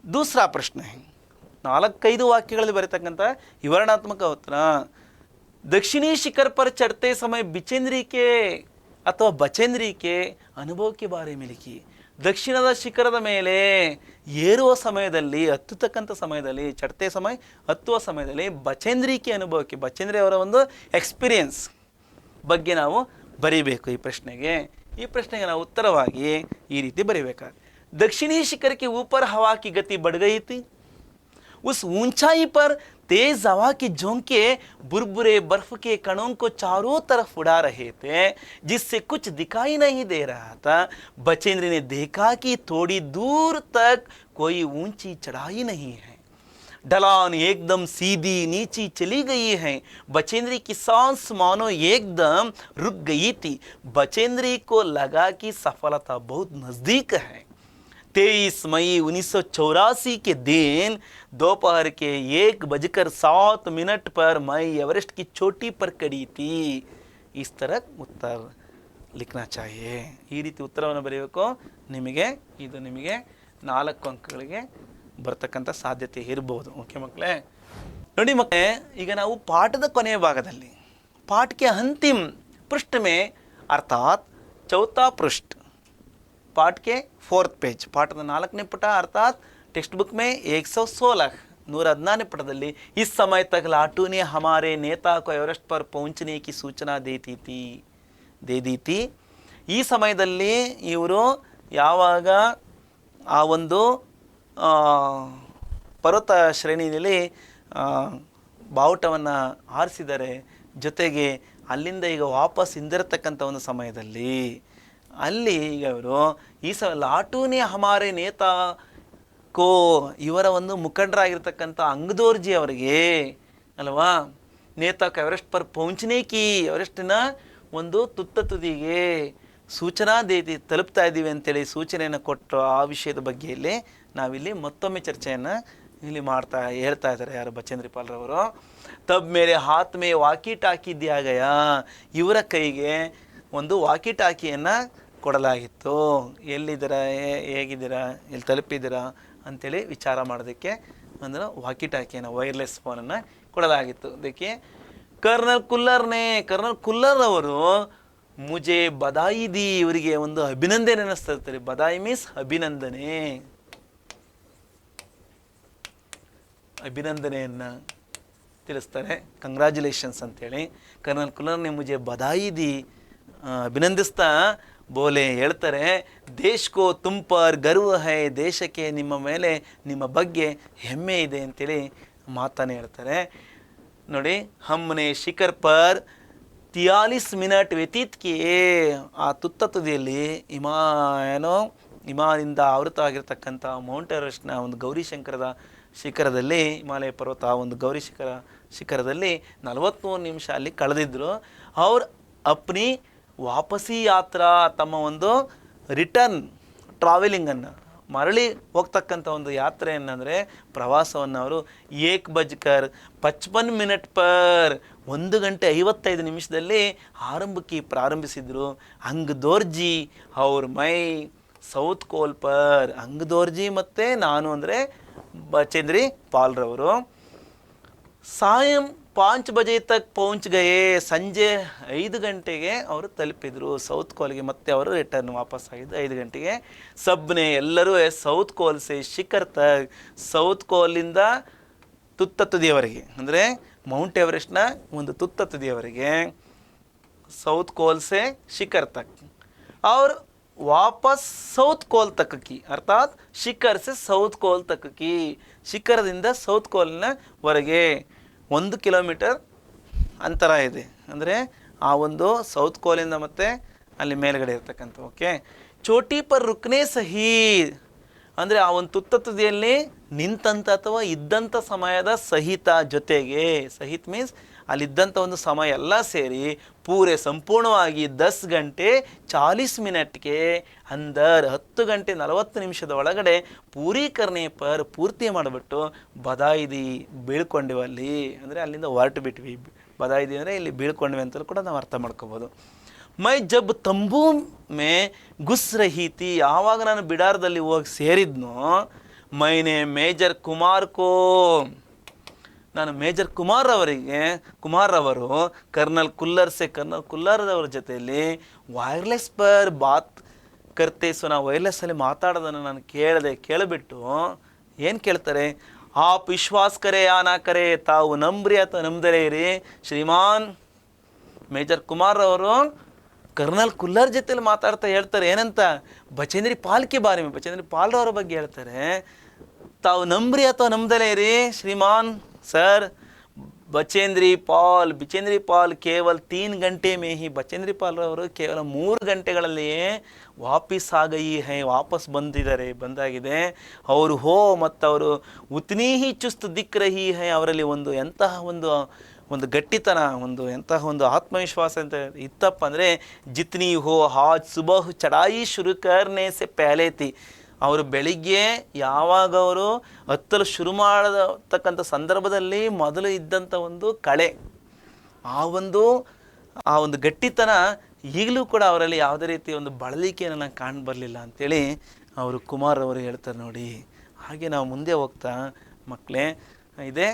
दूसरा प्रश्न है, 4-5 ವಾಕ್ಯಗಳಲ್ಲಿ ಬರೀತಕ್ಕಂಥ ವಿವರಣಾತ್ಮಕ ಉತ್ತರ. दक्षिणी शिखर पर चढ़ते समय बिचेंद्री के अथवा बचेंद्री के अनुभव के बारे में लिखी. ದಕ್ಷಿಣದ ಶಿಖರದ ಮೇಲೆ ಏರುವ ಸಮಯದಲ್ಲಿ, ಹತ್ತತಕ್ಕಂಥ ಸಮಯದಲ್ಲಿ, ಚಡ್ತೆ ಸಮಯ ಹತ್ತುವ ಸಮಯದಲ್ಲಿ ಬಚೇಂದ್ರಿಕೆ ಅನುಭವಕ್ಕೆ, ಬಚೇಂದ್ರಿ ಅವರ ಒಂದು ಎಕ್ಸ್ಪೀರಿಯನ್ಸ್ ಬಗ್ಗೆ ನಾವು ಬರೀಬೇಕು. ಈ ಪ್ರಶ್ನೆಗೆ ನಾವು ಉತ್ತರವಾಗಿ ಈ ರೀತಿ ಬರೀಬೇಕಾದ್ರೆ, दक्षिणी शिखर के ऊपर हवा की गति बढ़ गई थी. उस ऊंचाई पर तेज हवा के झोंके बुरबुरे बर्फ के कणों को चारों तरफ उड़ा रहे थे, जिससे कुछ दिखाई नहीं दे रहा था. बचेंद्र ने देखा कि थोड़ी दूर तक कोई ऊंची चढ़ाई नहीं है, ढलान एकदम सीधी नीची चली गई है. बचेंद्री की सांस मानो एकदम रुक गई थी. बचेंद्री को लगा कि सफलता बहुत नजदीक है. 23 मई 1984 के दिन दोपहर के 1:07 पर मैं एवरेस्ट की चोटी पर खड़ी थी. इस तरह उत्तर लिखना चाहिए. ಈ ರೀತಿ ಉತ್ತರವನ್ನು ಬರೆಯಬೇಕು. ನಿಮಗೆ 4 ಅಂಕಗಳಿಗೆ ಬರ್ತಕ್ಕಂಥ ಸಾಧ್ಯತೆ ಇರ್ಬೋದು. ಓಕೆ ಮಕ್ಕಳೇ, ನೋಡಿ ಮಕ್ಕಳೇ, ಈಗ ನಾವು ಪಾಠದ ಕೊನೆಯ ಭಾಗದಲ್ಲಿ पाठ के अंतिम पृष्ठ में अर्थात चौथा पृष्ठ पाठ के 4th पेज पाठದ 4ನೇ ಪುಟ अर्थात टेक्स्ट बुक में 116 114 ಪುಟದಲ್ಲಿ इस समय तक लाटू ने हमारे नेता को एवरेस्ट पर पहुंचने की सूचना दे दी थी. ಈ ಸಮಯದಲ್ಲಿ ಇವರು ಯಾವಾಗ ಆ ಒಂದು ಪರ್ವತ ಶ್ರೇಣಿಯಲ್ಲಿ ಬಾವುಟವನ್ನು ಹಾರಿಸಿದ್ದಾರೆ, ಜೊತೆಗೆ ಅಲ್ಲಿಂದ ಈಗ ವಾಪಸ್ ಹಿಂದಿರತಕ್ಕಂಥ ಒಂದು ಸಮಯದಲ್ಲಿ ಅಲ್ಲಿ ಈಗ ಅವರು ಈ ಲಾಟೂನೇ ಹಮಾರೆ ನೇತಾ ಕೋ ಇವರ ಒಂದು ಮುಖಂಡರಾಗಿರ್ತಕ್ಕಂಥ ಅಂಗದೋರ್ಜಿ ಅವರಿಗೆ ಅಲ್ವಾ, ನೇತಾಕ ಎವರೆಸ್ಟ್ ಪರ್ ಪೌಂಚನೆ ಕಿ ಎವರೆಸ್ಟಿನ ಒಂದು ತುತ್ತ ತುದಿಗೆ ಸೂಚನಾ ದೇತಿ ತಲುಪ್ತಾ ಇದ್ದೀವಿ ಅಂತೇಳಿ ಸೂಚನೆಯನ್ನು ಕೊಟ್ಟು ಆ ವಿಷಯದ ಬಗ್ಗೆಯಲ್ಲಿ ನಾವಿಲ್ಲಿ ಮತ್ತೊಮ್ಮೆ ಚರ್ಚೆಯನ್ನು ಇಲ್ಲಿ ಹೇಳ್ತಾ ಇದ್ದಾರೆ ಯಾರು ಬಚೇಂದ್ರಿ ಪಾಲ್ರವರು. ತಬ್ ಮೇಲೆ ಹಾತ್ ಮೇ ವಾಕಿ ಟಾಕಿ ದಿಯಾ ಗಯಾ, ಇವರ ಕೈಗೆ ಒಂದು ವಾಕಿ ಟಾಕಿಯನ್ನು ಕೊಡಲಾಗಿತ್ತು. ಎಲ್ಲಿದ್ದೀರಾ, ಹೇಗಿದ್ದೀರಾ, ಎಲ್ಲಿ ತಲುಪಿದ್ದೀರಾ ಅಂಥೇಳಿ ವಿಚಾರ ಮಾಡೋದಕ್ಕೆ ಅಂದ್ರೆ ವಾಕಿ ಟಾಕಿಯನ್ನು ವೈರ್ಲೆಸ್ ಫೋನನ್ನು ಕೊಡಲಾಗಿತ್ತು. ಅದಕ್ಕೆ ಕರ್ನಲ್ ಕುಲ್ಲರ್ ಅವರು ಮುಜೆ ಬದಾಯಿ ದಿ, ಇವರಿಗೆ ಒಂದು ಅಭಿನಂದನೆ ಅನ್ನಿಸ್ತಾ ಇರ್ತಾರೆ. ಬದಾಯಿ ಮೀನ್ಸ್ ಅಭಿನಂದನೆಯನ್ನು ತಿಳಿಸ್ತಾರೆ, ಕಂಗ್ರ್ಯಾಚುಲೇಷನ್ಸ್ ಅಂತೇಳಿ. ಕರ್ನಲ್ ಕುಲ್ಲರ್ನೆ ಮುಜೆ ಬದಾಯಿ ದಿ ಅಭಿನಂದಿಸ್ತಾ ಬೋಲೆ ಹೇಳ್ತಾರೆ, ದೇಶಕೋ ತುಮ್ ಪರ್ ಗರ್ವ ಹೈ, ದೇಶಕ್ಕೆ ನಿಮ್ಮ ಮೇಲೆ ನಿಮ್ಮ ಬಗ್ಗೆ ಹೆಮ್ಮೆ ಇದೆ ಅಂತೇಳಿ ಮಾತನ್ನು ಹೇಳ್ತಾರೆ. ನೋಡಿ, ಹಮ್ನೆ ಶಿಖರ್ ಪರ್ 43 ಮಿನಿಟ್ ವ್ಯತೀತ್ ಕಿಯೇ, ಆ ತುತ್ತ ತುದಿಯಲ್ಲಿ ಹಿಮಾದಿಂದ ಆವೃತವಾಗಿರ್ತಕ್ಕಂಥ ಮೌಂಟ್ ಎವರೆಸ್ಟ್ನ ಒಂದು ಗೌರಿ ಶಿಖರದಲ್ಲಿ, ಹಿಮಾಲಯ ಪರ್ವತ ಒಂದು ಗೌರಿ ಶಿಖರದಲ್ಲಿ 43 ನಿಮಿಷ ಅಲ್ಲಿ ಕಳೆದಿದ್ರು. ಅವ್ರು ಅಪ್ನಿ ವಾಪಸಿ ಯಾತ್ರಾ, ತಮ್ಮ ಒಂದು ರಿಟರ್ನ್ ಟ್ರಾವೆಲಿಂಗನ್ನು ಮರಳಿ ಹೋಗ್ತಕ್ಕಂಥ ಒಂದು ಯಾತ್ರೆಯನ್ನಂದರೆ ಪ್ರವಾಸವನ್ನು ಅವರು 1:55 ಮಿನಿಟ್ ಪರ್ 1:55 ಪ್ರಾರಂಭಿಸಿದರು. ಅಂಗದೋರ್ಜಿ ಅವ್ರ ಮೈ ಸೌತ್ ಕೋಲ್ ಪರ್, ಅಂಗದೋರ್ಜಿ ಮತ್ತು ನಾನು ಅಂದರೆ ಬಚೇಂದ್ರಿ ಪಾಲ್ರವರು ಸಾಯಂ 5 ಬಜೆ ತಕ್ ಪೌಂಚ್ ಗಯೇ, ಸಂಜೆ 5 ಗಂಟೆಗೆ ಅವರು ತಲುಪಿದರು ಸೌತ್ ಕೋಲ್ಗೆ. ಮತ್ತೆ ಅವರು ರಿಟರ್ನ್ ವಾಪಸ್ ಆಗಿದ್ದು 5 ಗಂಟೆಗೆ. ಸಬ್ನೆ ಎಲ್ಲರೂ ಸೌತ್ ಕೋಲ್ ಸೆ ಶಿಖರ್ ತಕ್, ಸೌತ್ ಕೋಲಿಂದ ತುತ್ತ ತುದಿಯವರೆಗೆ ಅಂದರೆ ಮೌಂಟ್ ಎವರೆಸ್ಟ್ನ ಒಂದು ತುತ್ತ ತುದಿಯವರೆಗೆ, ಸೌತ್ ಕೋಲ್ ಸೆ ಶಿಖರ್ ತಕ್ और ವಾಪಸ್ ಸೌತ್ ಕೋಲ್ ತಕ್ಕಿ, ಅರ್ಥಾತ್ ಶಿಖರ್ ಸೆ ಸೌತ್ ಕೋಲ್ ತಕ್ಕಿ, ಶಿಖರದಿಂದ ಸೌತ್ ಕೋಲ್ನ ವರೆಗೆ 1 ಕಿಲೋಮೀಟರ್ ಅಂತರ ಇದೆ. ಅಂದರೆ ಆ ಒಂದು ಸೌತ್ ಕೋಲಿಂದ ಮತ್ತೆ ಅಲ್ಲಿ ಮೇಲ್ಗಡೆ ಇರ್ತಕ್ಕಂಥ. ಓಕೆ, ಚೋಟಿ ಪರ್ ರುಕ್ನೆ ಸಹಿ ಅಂದರೆ ಆ ಒಂದು ತುತ್ತ ತುದಿಯಲ್ಲಿ ನಿಂತಂಥ ಅಥವಾ ಇದ್ದಂಥ ಸಮಯದ ಸಹಿತ ಜೊತೆಗೆ, ಸಹಿತ್ ಮೀನ್ಸ್ ಅಲ್ಲಿದ್ದಂಥ ಒಂದು ಸಮಯ ಎಲ್ಲ ಸೇರಿ ಪೂರೆ ಸಂಪೂರ್ಣವಾಗಿ 10 ಗಂಟೆ 40 ಮಿನಿಟ್ಗೆ ಅಂದರ್ 10 ಗಂಟೆ 40 ನಿಮಿಷದ ಒಳಗಡೆ ಪೂರೀಕರಣೆ ಪರ್ ಪೂರ್ತಿ ಮಾಡಿಬಿಟ್ಟು ಬದಾಯಿದಿ ಬೀಳ್ಕೊಂಡಿವಿ ಅಲ್ಲಿ, ಅಂದರೆ ಅಲ್ಲಿಂದ ಹೊರಟು ಬಿಟ್ವಿ. ಬದಾಯಿದಿ ಅಂದರೆ ಇಲ್ಲಿ ಬೀಳ್ಕೊಂಡಿವಿ ಅಂತಲೂ ಕೂಡ ನಾವು ಅರ್ಥ ಮಾಡ್ಕೋಬೋದು. ಮೈ ಜಬ್ ತಂಬೂ ಮೇ ಗುಸ್ ರಹೀತಿ, ಯಾವಾಗ ನಾನು ಬಿಡಾರದಲ್ಲಿ ಹೋಗಿ ಸೇರಿದ್ನೋ, ಮೈನೆ ಮೇಜರ್ ನಾನು ಮೇಜರ್ ಕುಮಾರ್ ಅವರು ಕರ್ನಲ್ ಕುಲ್ಲರ್ ಅವರ ಜೊತೆಯಲ್ಲಿ ವೈರ್ಲೆಸ್ ಪರ್ ಬಾತ್ ಕರ್ತೆ ಸುನಾ, ವೈರ್ಲೆಸ್ಸಲ್ಲಿ ಮಾತಾಡೋದನ್ನು ನಾನು ಕೇಳಿಬಿಟ್ಟು ಏನು ಕೇಳ್ತಾರೆ, ಆಪ್ ವಿಶ್ವಾಸ ಕರೆ ಯಾ ನಾ ಕರೆ, ತಾವು ನಂಬ್ರಿ ಅಥವಾ ನಂಬದಲೇ ಇರಿ. ಶ್ರೀಮಾನ್ ಮೇಜರ್ ಕುಮಾರ್ ಅವರು ಕರ್ನಲ್ ಕುಲ್ಲರ್ ಜೊತೆಲಿ ಮಾತಾಡ್ತಾ ಹೇಳ್ತಾರೆ ಏನಂತ, ಬಚೇಂದ್ರಿ ಪಾಲ್ರವರ ಬಗ್ಗೆ ಹೇಳ್ತಾರೆ. ತಾವು ನಂಬ್ರಿ ಅಥವಾ ನಂಬದಲೇ ಇರಿ ಶ್ರೀಮಾನ್ ಸರ್, ಬಚೇಂದ್ರಿ ಪಾಲ್ ಕೇವಲ 3 ಗಂಟೆ ಮೇ ಹಿ, ಬಚೇಂದ್ರಿ ಪಾಲ್ರವರು ಕೇವಲ 3 ಗಂಟೆಗಳಲ್ಲಿಯೇ ವಾಪಸ್ ಬಂದಾಗಿದೆ. ಅವರು ಮತ್ತು ಅವರು ಉತ್ನಿ ಹಿ ಚುಸ್ತ್ ದಿಕ್ ರಹಿ ಹೈ, ಅವರಲ್ಲಿ ಒಂದು ಎಂತಹ ಒಂದು ಗಟ್ಟಿತನ, ಎಂತಹ ಒಂದು ಆತ್ಮವಿಶ್ವಾಸ ಅಂತ ಇತ್ತಪ್ಪ ಅಂದರೆ, ಜಿತ್ನಿ ಹೋ ಹಾಜ್ ಸುಬಹ್ ಚಡಾಯಿ ಶುರು ಕರ್ನೆ ಸೆ ಪಹಲೆ ಥಿ, ಅವರು ಬೆಳಿಗ್ಗೆ ಯಾವಾಗ ಅವರು ಹತ್ತಲು ಶುರು ಮಾಡತಕ್ಕಂಥ ಸಂದರ್ಭದಲ್ಲಿ ಮೊದಲು ಇದ್ದಂಥ ಒಂದು ಕಳೆ, ಆ ಒಂದು ಗಟ್ಟಿತನ ಈಗಲೂ ಕೂಡ ಅವರಲ್ಲಿ ಯಾವುದೇ ರೀತಿ ಒಂದು ಬಳಲಿಕೆಯನ್ನು ನಾನು ಕಾಣಬರಲಿಲ್ಲ ಅಂಥೇಳಿ ಅವರು ಕುಮಾರ್ ಅವರು ಹೇಳ್ತಾರೆ. ನೋಡಿ, ಹಾಗೆ ನಾವು ಮುಂದೆ ಹೋಗ್ತಾ ಮಕ್ಕಳೇ ಇದೆ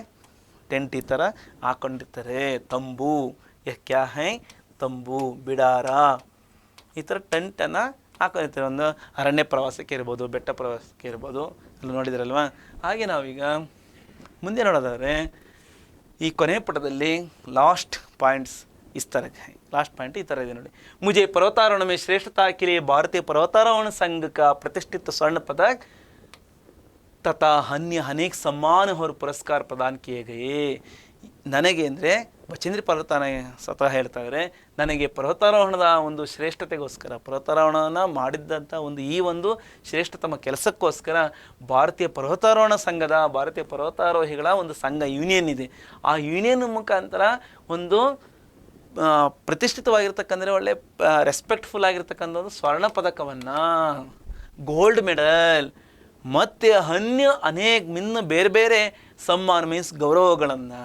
ಟೆಂಟ್ ಈ ಥರ ಹಾಕೊಂಡಿರ್ತಾರೆ. ತಂಬು ಕ್ಯಾ ಹೈ ತಂಬು ಬಿಡಾರ ಈ ಥರ ಟೆಂಟನ್ನು ಹಾಕೊಂಡಿರ್ತಾರೆ. ಒಂದು ಅರಣ್ಯ ಪ್ರವಾಸಕ್ಕೆ ಇರ್ಬೋದು, ಬೆಟ್ಟ ಪ್ರವಾಸಕ್ಕೆ ಇರ್ಬೋದು, ಅಲ್ಲಿ ನೋಡಿದ್ರಲ್ವ. ಹಾಗೆ ನಾವೀಗ ಮುಂದೆ ನೋಡೋದಾದರೆ ಈ ಕೊನೆಯ ಪುಟದಲ್ಲಿ ಲಾಸ್ಟ್ ಪಾಯಿಂಟ್ಸ್ इस तरह है. लास्ट पॉइंट ಈ ಥರ ಇದೆ ನೋಡಿ. मुझे पर्वतारोहण में श्रेष्ठता के लिए भारतीय पर्वतारोहण संघ का प्रतिष्ठित स्वर्ण पदक तथा अन्य अनेक सम्मान और पुरस्कार प्रदान किए गए. ನನಗೆ ಅಂದರೆ ಬಚೇಂದ್ರಿ ಪರ್ವತಾನ ಸ್ವತಃ ಹೇಳ್ತಾ ಇದ್ದಾರೆ, ನನಗೆ ಪರ್ವತಾರೋಹಣದ ಒಂದು ಶ್ರೇಷ್ಠತೆಗೋಸ್ಕರ, ಪರ್ವತಾರೋಹಣನ ಮಾಡಿದ್ದಂಥ ಈ ಒಂದು ಶ್ರೇಷ್ಠತಮ ಕೆಲಸಕ್ಕೋಸ್ಕರ ಭಾರತೀಯ ಪರ್ವತಾರೋಹಿಗಳ ಒಂದು ಸಂಘ ಯೂನಿಯನ್ ಇದೆ. ಆ ಯೂನಿಯನ್ ಮುಖಾಂತರ ಒಂದು ಪ್ರತಿಷ್ಠಿತವಾಗಿರ್ತಕ್ಕಂದರೆ ಒಳ್ಳೆ ರೆಸ್ಪೆಕ್ಟ್ಫುಲ್ ಆಗಿರ್ತಕ್ಕಂಥ ಒಂದು ಸ್ವರ್ಣ ಪದಕವನ್ನು, ಗೋಲ್ಡ್ ಮೆಡಲ್ ಮತ್ತು ಅನೇಕ ಬೇರೆ ಬೇರೆ ಸಮ್ಮಾನ ಮೀನ್ಸ್ ಗೌರವಗಳನ್ನು,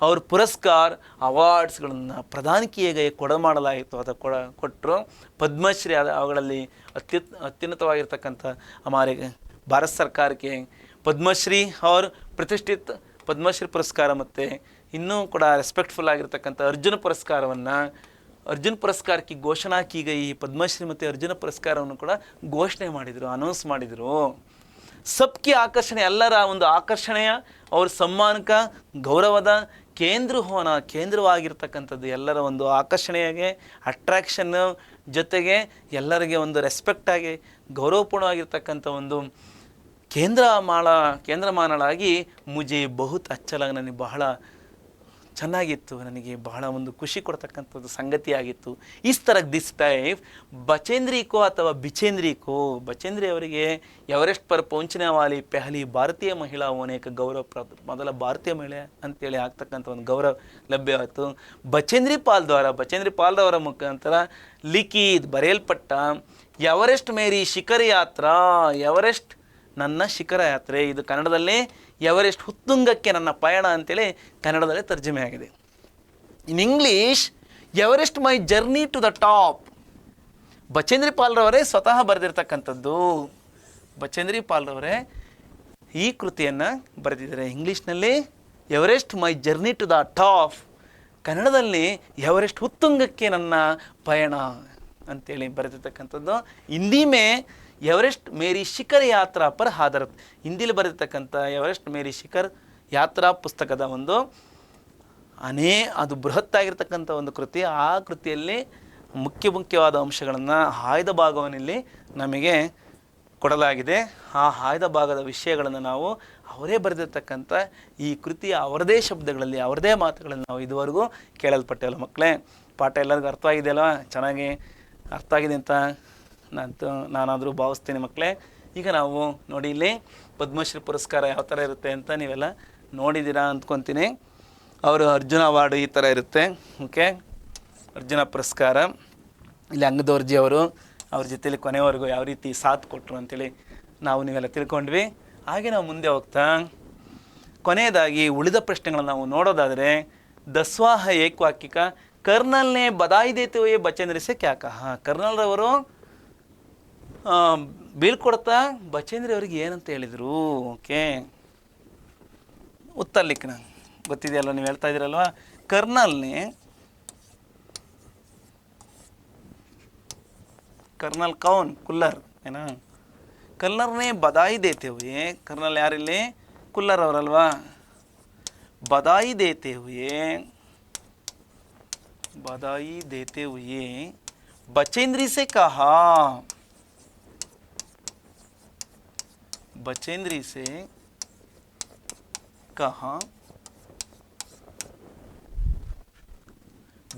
ಅವ್ರ ಪುರಸ್ಕಾರ ಅವಾರ್ಡ್ಸ್ಗಳನ್ನು ಪ್ರದಾನ ಕಿಯೇಗೆ ಕೊಡಮಾಡಲಾಯಿತು. ಅದು ಕೊಟ್ಟರು. ಪದ್ಮಶ್ರೀ ಅವುಗಳಲ್ಲಿ ಅತ್ಯುನ್ನತವಾಗಿರ್ತಕ್ಕಂಥ ಹಮಾರೆ ಭಾರತ ಸರ್ಕಾರಕ್ಕೆ ಪದ್ಮಶ್ರೀ ಅವ್ರ ಪ್ರತಿಷ್ಠಿತ ಪದ್ಮಶ್ರೀ ಪುರಸ್ಕಾರ ಮತ್ತು ಇನ್ನೂ ಕೂಡ ರೆಸ್ಪೆಕ್ಟ್ಫುಲ್ ಆಗಿರ್ತಕ್ಕಂಥ ಅರ್ಜುನ ಪುರಸ್ಕಾರಕ್ಕೆ ಘೋಷಣಾ ಕೀಗ ಈ ಪದ್ಮಶ್ರೀ ಮತ್ತು ಅರ್ಜುನ ಪುರಸ್ಕಾರವನ್ನು ಕೂಡ ಘೋಷಣೆ ಮಾಡಿದರು, ಅನೌನ್ಸ್ ಮಾಡಿದರು. ಸಬ್ಕಿ ಆಕರ್ಷಣೆ, ಎಲ್ಲರ ಒಂದು ಆಕರ್ಷಣೆಯ ಅವ್ರ ಸಮ್ಮಾನಕ ಗೌರವದ ಕೇಂದ್ರವಾಗಿರ್ತಕ್ಕಂಥದ್ದು, ಎಲ್ಲರ ಒಂದು ಆಕರ್ಷಣೆಯಾಗೆ ಅಟ್ರಾಕ್ಷನ್ ಜೊತೆಗೆ ಎಲ್ಲರಿಗೆ ಒಂದು ರೆಸ್ಪೆಕ್ಟಾಗಿ ಗೌರವಪೂರ್ಣವಾಗಿರ್ತಕ್ಕಂಥ ಒಂದು ಕೇಂದ್ರಮಾನಳಾಗಿ ಮುಜೆ ಬಹುತ್ ಅಚ್ಚಲ, ನನಗೆ ಬಹಳ ಚೆನ್ನಾಗಿತ್ತು, ನನಗೆ ಬಹಳ ಒಂದು ಖುಷಿ ಕೊಡ್ತಕ್ಕಂಥದ್ದು ಸಂಗತಿಯಾಗಿತ್ತು. ಇಸ್ ಥರ ದಿಸ್ ಟೈಪ್ ಬಚೇಂದ್ರಿಕೋ ಅಥವಾ ಬಿಚೇಂದ್ರಿಕೋ, ಬಚೇಂದ್ರಿ ಅವರಿಗೆ ಎವರೆಸ್ಟ್ ಪರ್ ಪೌಂಚನೆ ವಾಲಿ ಪೆಹಲಿ ಭಾರತೀಯ ಮಹಿಳಾ ಅನೇಕ ಗೌರವ ಮೊದಲ ಭಾರತೀಯ ಮಹಿಳೆ ಅಂತೇಳಿ ಆಗ್ತಕ್ಕಂಥ ಒಂದು ಗೌರವ ಲಭ್ಯವಾಯಿತು. ಬಚೇಂದ್ರಿ ಪಾಲ್ರವರ ಮುಖಾಂತರ ಲಿಖಿತ್ ಬರೆಯಲ್ಪಟ್ಟ ಎವರೆಸ್ಟ್ ಮೇರಿ ಶಿಖರ ಯಾತ್ರಾ, ಎವರೆಸ್ಟ್ ನನ್ನ ಶಿಖರ ಯಾತ್ರೆ, ಇದು ಕನ್ನಡದಲ್ಲಿ ಎವರೆಸ್ಟ್ ಹುತ್ತುಂಗಕ್ಕೆ ನನ್ನ ಪಯಣ ಅಂತೇಳಿ ಕನ್ನಡದಲ್ಲಿ ತರ್ಜುಮೆ ಆಗಿದೆ. In English Everest my journey to the top. Bachendri ಪಾಲ್ರವರೇ ಸ್ವತಃ ಬರೆದಿರ್ತಕ್ಕಂಥದ್ದು. ಬಚೇಂದ್ರಿ ಪಾಲ್ರವರೇ ಈ ಕೃತಿಯನ್ನು ಬರೆದಿದ್ದಾರೆ. ಇಂಗ್ಲೀಷ್ನಲ್ಲಿ Everest my journey to the top, ಕನ್ನಡದಲ್ಲಿ ಎವರೆಸ್ಟ್ ಹುತ್ತುಂಗಕ್ಕೆ ನನ್ನ ಪಯಣ ಅಂತೇಳಿ ಬರೆದಿರ್ತಕ್ಕಂಥದ್ದು. ಹಿಂದಿ ಮೇ ಎವರೆಸ್ಟ್ ಮೇರಿ ಶಿಖರ್ ಯಾತ್ರಾ ಪರ್ ಆಧಾರಿತ, ಹಿಂದಿಲಿ ಬರೆದಿರ್ತಕ್ಕಂಥ ಎವರೆಸ್ಟ್ ಮೇರಿ ಶಿಖರ್ ಯಾತ್ರಾ ಪುಸ್ತಕದ ಒಂದು ಅದು ಬೃಹತ್ತಾಗಿರ್ತಕ್ಕಂಥ ಒಂದು ಕೃತಿ. ಆ ಕೃತಿಯಲ್ಲಿ ಮುಖ್ಯವಾದ ಅಂಶಗಳನ್ನು ಆಯ್ದ ಭಾಗವನ್ನಿಲ್ಲಿ ನಮಗೆ ಕೊಡಲಾಗಿದೆ. ಆ ಆಯ್ದ ಭಾಗದ ವಿಷಯಗಳನ್ನು ನಾವು ಅವರೇ ಬರೆದಿರ್ತಕ್ಕಂಥ ಈ ಕೃತಿಯ ಅವರದೇ ಶಬ್ದಗಳಲ್ಲಿ ಅವರದೇ ಮಾತುಗಳಲ್ಲಿ ನಾವು ಇದುವರೆಗೂ ಕೇಳಲ್ಪಟ್ಟೆವಲ್ಲ ಮಕ್ಕಳೇ. ಪಾಠ ಎಲ್ಲರಿಗೂ ಅರ್ಥವಾಗಿದೆಯಲ್ಲ? ಚೆನ್ನಾಗಿ ಅರ್ಥ ಆಗಿದೆ ಅಂತ ನಾನಾದರೂ ಭಾವಿಸ್ತೀನಿ ಮಕ್ಕಳೇ. ಈಗ ನಾವು ನೋಡಿ ಇಲ್ಲಿ ಪದ್ಮಶ್ರೀ ಪುರಸ್ಕಾರ ಯಾವ ಥರ ಇರುತ್ತೆ ಅಂತ ನೀವೆಲ್ಲ ನೋಡಿದ್ದೀರಾ ಅಂದ್ಕೊತೀನಿ. ಅವರು ಅರ್ಜುನ ಅವಾರ್ಡು ಈ ಥರ ಇರುತ್ತೆ. ಓಕೆ, ಅರ್ಜುನ ಪುರಸ್ಕಾರ ಇಲ್ಲಿ ಅಂಗದೋರ್ಜಿ ಅವರು ಅವ್ರ ಜೊತೆಲಿ ಕೊನೆವರೆಗೂ ಯಾವ ರೀತಿ ಸಾಥ್ ಕೊಟ್ಟರು ಅಂಥೇಳಿ ನೀವೆಲ್ಲ ತಿಳ್ಕೊಂಡ್ವಿ. ಹಾಗೆ ನಾವು ಮುಂದೆ ಹೋಗ್ತಾ ಕೊನೆಯದಾಗಿ ಉಳಿದ ಪ್ರಶ್ನೆಗಳನ್ನು ನಾವು ನೋಡೋದಾದರೆ, ದಸ್ವಾಹ ಏಕವಾಕ್ಯಿಕ ಕರ್ನಲ್ನೇ ಬದಾಯಿ ದೇತೆ ಹುಯೇ ಬಚೇಂದ್ರಿ ಸೆ ಕ್ಯಾ ಕಹಾ. ಕರ್ನಲ್ರವರು ಬೀಳ್ಕೊಡ್ತಾ ಬಚೇಂದ್ರಿ ಅವರಿಗೆ ಏನಂತ ಹೇಳಿದರು? ಓಕೆ, ಉತ್ತರ ಲಿಖನ ಗೊತ್ತಿದೆಯಲ್ಲ, ನೀವು ಹೇಳ್ತಾ ಇದ್ದೀರಲ್ವ. कर्नल कौन? कुल्लर है ना. कर्नल ने बधाई देते हुए, कर्नल यारिल्ली कुल्लर ಅವರಲ್ವಾ, बधाई देते हुए बचेंद्री से कहा,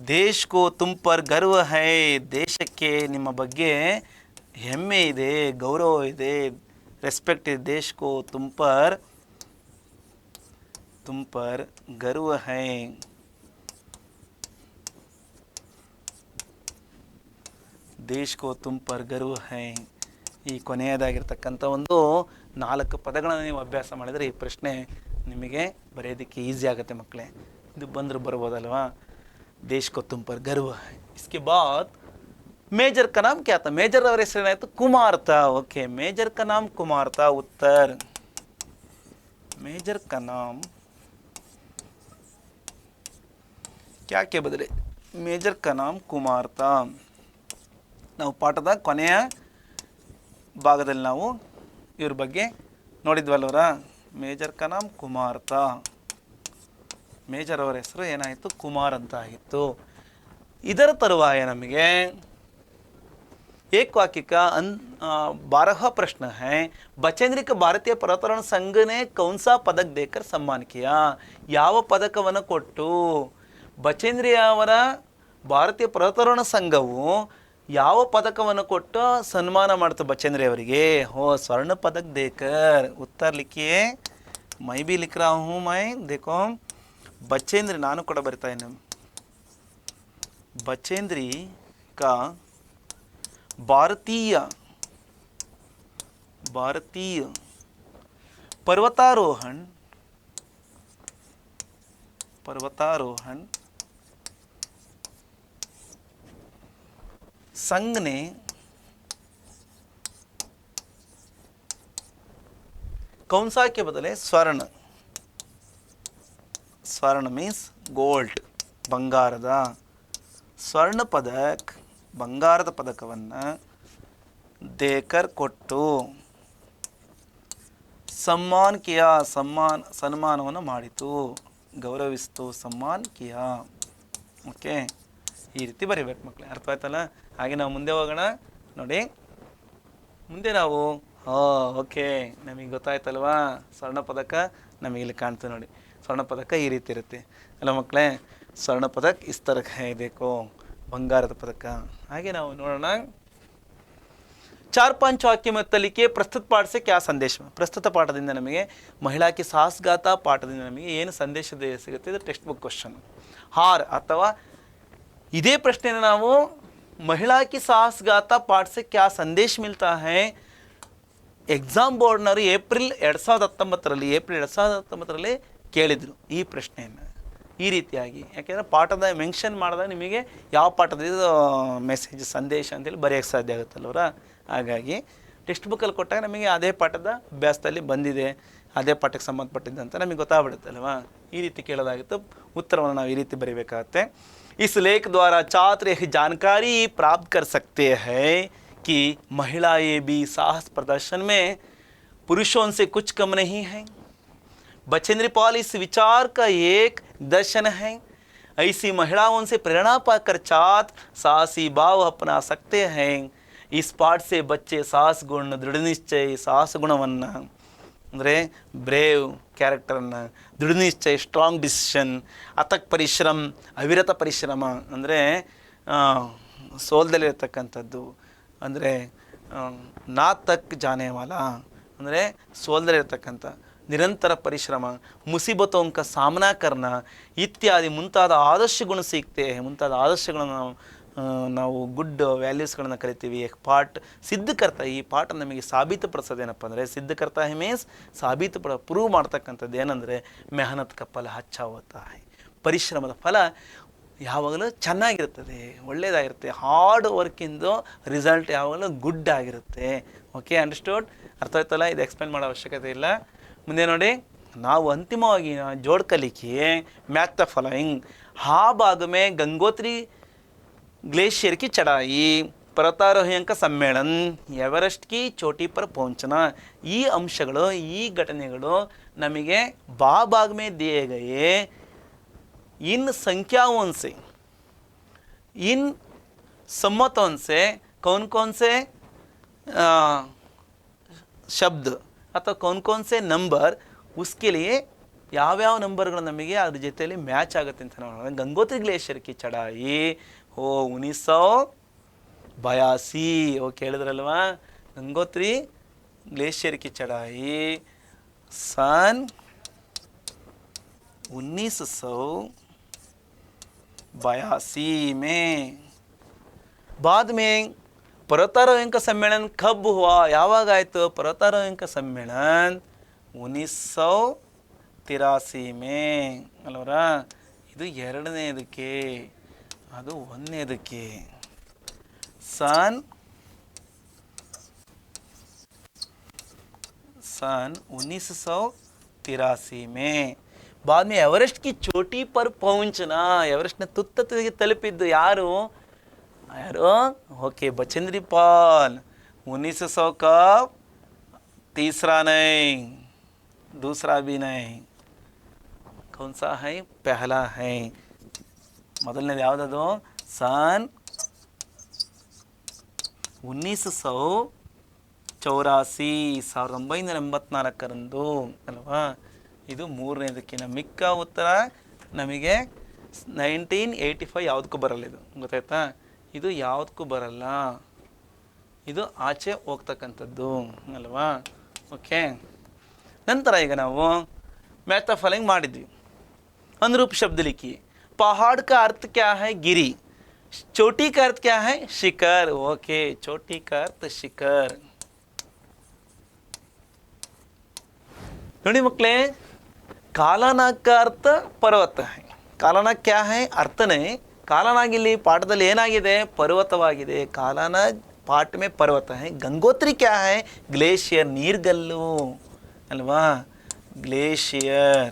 ದೇಶ ಕೋ ತುಮ್ ಪರ್ ಗರ್ವ ಹೈ, ದೇಶಕ್ಕೆ ನಿಮ್ಮ ಬಗ್ಗೆ ಹೆಮ್ಮೆ ಇದೆ, ಗೌರವ ಇದೆ, ರೆಸ್ಪೆಕ್ಟ್ ಇದೆ. ದೇಶ ಕೋ ತುಮ್ ಪರ್ ಗರ್ವ ಹೈ, ದೇಶ ಕೋ ತುಮ್ ಪರ್ ಗರ್ವ ಹೈ. ಈ ಕೊನೆಯದಾಗಿರ್ತಕ್ಕಂಥ ಒಂದು 4 ಪದಗಳನ್ನು ನೀವು ಅಭ್ಯಾಸ ಮಾಡಿದರೆ ಈ ಪ್ರಶ್ನೆ ನಿಮಗೆ ಬರೆಯೋದಕ್ಕೆ ಈಸಿ ಆಗುತ್ತೆ ಮಕ್ಕಳೇ. ಇದು ಬಂದರೂ ಬರ್ಬೋದಲ್ವಾ? देश को तुम पर गर्व है. इसके बाद मेजर का नाम क्या था? मेजर और ಹೆಸರೇನಾಯಿತು? कुमार था. ओके, मेजर का नाम कुमार था. उत्तर मेजर का नाम क्या के बदले मेजर का नाम कुमार था. ನಾವು ಪಾಠದ ಕೊನೆಯ ಭಾಗದಲ್ಲಿ ನಾವು ಇವ್ರ ಬಗ್ಗೆ ನೋಡಿದ್ವಲ್ವರ. ಮೇಜರ್ का नाम ಕುಮಾರ್ था. ಮೇಜರ್ ಅವರ ಹೆಸರು ಏನಾಯಿತು, ಕುಮಾರ್ ಅಂತ ಆಗಿತ್ತು. ಇದರ ತರುವಾಯ ನಮಗೆ एक वाक्य का 12वां प्रश्न है. बचेंद्री का भारतीय पर्वतारोहण संघ ने कौन सा पदक देकर सम्मान किया. ಯಾವ ಪದಕವನ್ನು ಕೊಟ್ಟು ಬಚೇಂದ್ರಿ ಅವರ ಭಾರತೀಯ ಪರ್ವತಾರೋಹಣ ಸಂಘವು ಯಾವ ಪದಕವನ್ನು ಕೊಟ್ಟು ಸನ್ಮಾನ ಮಾಡ್ತು ಬಚೇಂದ್ರಿ ಅವರಿಗೆ. हो स्वर्ण पदक देकर. उत्तर लिखिए. मैं भी लिख रहा हूँ. मैं देखो बचेंद्री ನಾನು ಕೂಡ ಬರಿತಾ ಇದ್ದೇನೆ. बचेंद्री का भारतीय पर्वतारोहण संघ ने कौन सा के बदले स्वर्ण मीन्स गोल्ड ಬಂಗಾರದ ಸ್ವರ್ಣ ಪದಕ್ ಬಂಗಾರದ ಪದಕವನ್ನು ದೇಕರ್ ಕೊಟ್ಟು ಸಮ್ಮಾನ್ ಕಿಯಾ ಸನ್ಮಾನವನ್ನು ಮಾಡಿತು, ಗೌರವಿಸ್ತು. ಸಮ್ಮಾನ್ ಕಿಯಾ. ಓಕೆ, ಈ ರೀತಿ ಬರೀಬೇಕು ಮಕ್ಕಳೇ. ಅರ್ಥ ಆಯ್ತಲ್ಲ. ಹಾಗೆ ನಾವು ಮುಂದೆ ಹೋಗೋಣ. ನೋಡಿ ಮುಂದೆ ನಾವು ಓಕೆ, ನಮಗೆ ಗೊತ್ತಾಯ್ತಲ್ವಾ. ಸ್ವರ್ಣ ಪದಕ ನಮಗೆ ಇಲ್ಲಿ ಕಾಣ್ತದೆ ನೋಡಿ. ಸ್ವರ್ಣ ಪದಕ ಈ ರೀತಿ ಇರುತ್ತೆ ಅಲ್ಲ ಮಕ್ಕಳೇ. ಸ್ವರ್ಣ ಪದಕ ಇಸ್ ತರ देखो ಬಂಗಾರದ ಪದಕ. ಹಾಗೆ ನಾವು ನೋಡೋಣ. 4-5 ವಾಕ್ಯ ಮತ್ತು लिखिए. ಪ್ರಸ್ತುತ ಪಾಠ से क्या ಸಂದೇಶ. ಪ್ರಸ್ತುತ ಪಾಠದಿಂದ ನಮಗೆ ಮಹಿಳಾ ಕಿ ಸಾಹಸಗಾಥಾ ಪಾಠದಿಂದ ನಮಗೆ ಏನು ಸಂದೇಶ ಸಿಗುತ್ತೆ. ಇದು ಟೆಕ್ಸ್ಟ್ ಬುಕ್ ಕ್ವಶನ್. ಹಾರ್ ಅಥವಾ ಇದೇ ಪ್ರಶ್ನೆಯನ್ನು ನಾವು ಮಹಿಳಾ ಕಿ ಸಾಹಸಗಾಥಾ ಪಾಠ से क्या ಸಂದೇಶ मिलता है ಎಕ್ಸಾಮ್ ಬೋರ್ಡ್ನವರು ಏಪ್ರಿಲ್ 2019ರಲ್ಲಿ ಕೇಳಿದರು ಈ ಪ್ರಶ್ನೆಯನ್ನು ಈ ರೀತಿಯಾಗಿ. ಯಾಕೆಂದರೆ ಪಾಠದ ಮೆನ್ಷನ್ ಮಾಡಿದಾಗ ನಿಮಗೆ ಯಾವ ಪಾಠದ ಮೆಸೇಜ್ ಸಂದೇಶ ಅಂತೇಳಿ ಬರೆಯೋಕ್ಕೆ ಸಾಧ್ಯ ಆಗುತ್ತಲ್ವರ. ಹಾಗಾಗಿ ಟೆಕ್ಸ್ಟ್ ಬುಕ್ಕಲ್ಲಿ ಕೊಟ್ಟಾಗ ನಮಗೆ ಅದೇ ಪಾಠದ ಅಭ್ಯಾಸದಲ್ಲಿ ಬಂದಿದೆ, ಅದೇ ಪಾಠಕ್ಕೆ ಸಂಬಂಧಪಟ್ಟಿದ್ದಂತ ಅಂತ ನಮಗೆ ಗೊತ್ತಾಗ್ಬಿಡುತ್ತಲ್ವ. ಈ ರೀತಿ ಕೇಳೋದಾಗಿತ್ತು. ಉತ್ತರವನ್ನು ನಾವು ಈ ರೀತಿ ಬರೀಬೇಕಾಗತ್ತೆ. इस लेख द्वारा छात्र यह जानकारी प्राप्त कर सकते हैं कि महिलाएं भी साहस प्रदर्शन में पुरुषों से कुछ कम नहीं हैं. बचेंद्री पाल इस विचार का एक दर्शन है. ऐसी महिलाओं से प्रेरणा पाकर छात्र साहसी भाव अपना सकते हैं. इस पाठ से बच्चे साहस गुण, दृढ़ निश्चय, साहस गुणವನ್ನು ಅಂದರೆ ಬ್ರೇವ್ ಕ್ಯಾರೆಕ್ಟರನ್ನು, ದೃಢ ನಿಶ್ಚಯ ಸ್ಟ್ರಾಂಗ್ ಡಿಸಿಷನ್, ಅತಕ್ ಪರಿಶ್ರಮ ಅವಿರತ ಪರಿಶ್ರಮ ಅಂದರೆ ಸೋಲ್ದಲ್ಲಿರ್ತಕ್ಕಂಥದ್ದು, ಅಂದರೆ ನಾ ತಕ್ ಜಾನೇವಾಲ ಅಂದರೆ ಸೋಲ್ದಲ್ಲಿರ್ತಕ್ಕಂಥ ನಿರಂತರ ಪರಿಶ್ರಮ, ಮುಸೀಬತೋं का सामना करना ಇತ್ಯಾದಿ ಮುಂತಾದ ಆದರ್ಶ ಗುಣ ಸಿಗ್ತೆ. ಮುಂತಾದ ಆದರ್ಶಗಳನ್ನು ನಾವು ಗುಡ್ ವ್ಯಾಲ್ಯೂಸ್ಗಳನ್ನು ಕರಿತೀವಿ. ಪಾಠ ಸಿದ್ಧಕರ್ತ ಈ ಪಾಠ ನಮಗೆ ಸಾಬೀತುಪಡಿಸೋದೇನಪ್ಪ ಅಂದರೆ ಸಿದ್ಧಕರ್ತ ಮೀನ್ಸ್ ಪ್ರೂವ್ ಮಾಡ್ತಕ್ಕಂಥದ್ದು ಏನಂದರೆ ಮೆಹನತ್ ಕ ಫಲ ಅಚ್ಚಾ ಹೋತಾ ಹೈ. ಪರಿಶ್ರಮದ ಫಲ ಯಾವಾಗಲೂ ಚೆನ್ನಾಗಿರ್ತದೆ, ಒಳ್ಳೆಯದಾಗಿರುತ್ತೆ. ಹಾರ್ಡ್ ವರ್ಕಿಂದು ರಿಸಲ್ಟ್ ಯಾವಾಗಲೂ ಗುಡ್ ಆಗಿರುತ್ತೆ. Okay, understood. ಅರ್ಥ ಆಯ್ತಲ್ಲ. ಇದು ಎಕ್ಸ್ಪ್ಲೇನ್ ಮಾಡೋ ಅವಶ್ಯಕತೆ ಇಲ್ಲ. ಮುಂದೆ ನೋಡಿ, ನಾವು ಅಂತಿಮವಾಗಿ जोड़ कर लिखिए मैच द फॉलोइंग. हा भाग में गंगोत्री ग्लेशियर की चढ़ाई, पर्वतारोहियों का सम्मेलन, एवरेस्ट की चोटी पर पहुंचना. ಈ ಅಂಶಗಳು ಈ ಘಟನೆಗಳು ನಮಗೆ बा भाग में दिए गए इन संख्याओं से, इन सम्मतों से कौन कौन से शब्द ಅಥವಾ कौन कौन से नंबर उसके लिए ಯಾವ್ಯಾವ ನಂಬರ್ಗಳು ನಮಗೆ ಅದ್ರ ಜೊತೆಯಲ್ಲಿ ಮ್ಯಾಚ್ ಆಗುತ್ತೆ ಅಂತ ನೋಡೋಣ. ಗಂಗೋತ್ರಿ ಗ್ಲೇಷಿಯರ್ ಕಿ ಚಢಾಯಿ 1982. ಓಕೆ, ಹೇಳಿದ್ರಲ್ವಾ. ಗಂಗೋತ್ರಿ ग्लेशियर की चढ़ाई सन 1982 में. बाद में पर्वतारोहण का सम्मेलन कब हुआ. ಯಾವಾಗ ಆಯಿತು पर्वतारोहण का सम्मेलन 1983 में ಅಲ್ವರ. ಇದು ಎರಡನೇದಕ್ಕೆ, ಅದು ಒಂದನೇದಕ್ಕೆ. सन 1983 83 में बाद में एवरेस्ट की चोटी पर पहुंचना, एवरेस्ट ने ತುತ್ತತುದಿಗೆ ತಲುಪಿದ್ದು ಯಾರು? ओके, बचेंद्री पाल। 1900 का तीसरा नहीं, दूसरा भी नहीं, कौन सा है? पहला है। ಮೊದಲನೇದು ಯಾವುದದು? सन 1984, 1984 ಅಲ್ವಾ? ಇದು ಮೂರನೇದಕ್ಕಿಂತ ಮಿಕ್ಕ ಉತ್ತರ ನಮಗೆ 1985 ಯಾವುದಕ್ಕೂ ಬರಲ್ಲ. ಇದು ಗೊತ್ತಾಯ್ತಾ? ಇದು ಯಾವುದಕ್ಕೂ ಬರಲ್ಲ, ಇದು ಆಚೆ ಹೋಗ್ತಕ್ಕಂಥದ್ದು ಅಲ್ವಾ? ಓಕೆ, ನಂತರ ಈಗ ನಾವು ಮ್ಯಾಚ್ ದ ಫಾಲೋಯಿಂಗ್ ಮಾಡಿದ್ವಿ. अनुरूप शब्द लिखिए. पहाड़ का अर्थ क्या है? गिरी. चोटी का अर्थ क्या है? शिखर. ओके, चोटी का अर्थ शिखर. ನೋಡಿ ಮಕ್ಕಳೇ, ಕಾಲನಾಗ್ का अर्थ पर्वत है. ಕಾಲನಾಗ್ क्या है? ಅರ್ಥನೇ. ಕಾಲನಾಗ್ ಇಲ್ಲಿ ಪಾಠದಲ್ಲಿ ಏನಾಗಿದೆ? ಪರ್ವತವಾಗಿದೆ. ಕಾಲನಾಗ್ पाठ में पर्वत है. गंगोत्री क्या है? ग्लेशियर, ನೀರ್ಗಲ್ಲು ಅಲ್ವಾ? ग्लेशियर,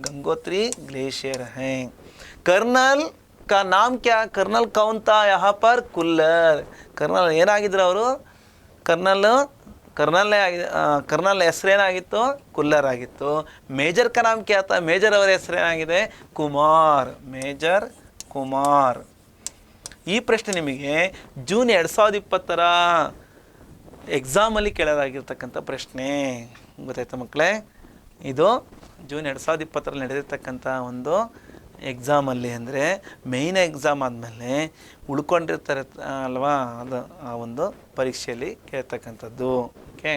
गंगोत्री ग्लेशियर है. कर्नल का नाम क्या? कर्नल कौन था यहाँ पर? कुल्लर. कर्नल ಏನಾಗಿದ್ರು ಅವರು? कर्नल ಹೆಸರೇನಾಗಿತ್ತು? ಕುಲ್ಲರ್ ಆಗಿತ್ತು. ಮೇಜರ್ का नाम क्या था? ಮೇಜರ್ ಅವರ ಹೆಸರೇನಾಗಿದೆ? ಕುಮಾರ್. ಮೇಜರ್ ಕುಮಾರ್. ಈ ಪ್ರಶ್ನೆ ನಿಮಗೆ ಜೂನ್ 2020 ಎಕ್ಸಾಮಲ್ಲಿ ಕೇಳಲಾಗಿರ್ತಕ್ಕಂಥ ಪ್ರಶ್ನೆ. ಗೊತ್ತಾಯ್ತಾ ಮಕ್ಕಳೇ? ಇದು ಜೂನ್ 2020 ನಡೆದಿರ್ತಕ್ಕಂಥ ಒಂದು ಎಕ್ಸಾಮಲ್ಲಿ, ಅಂದರೆ ಮೇಯ್ನ್ ಎಕ್ಸಾಮ್ ಆದಮೇಲೆ ಉಳ್ಕೊಂಡಿರ್ತಾರೆ ಅಲ್ವಾ, ಅದು ಆ ಒಂದು ಪರೀಕ್ಷೆಯಲ್ಲಿ ಕೇಳ್ತಕ್ಕಂಥದ್ದು. ಓಕೆ,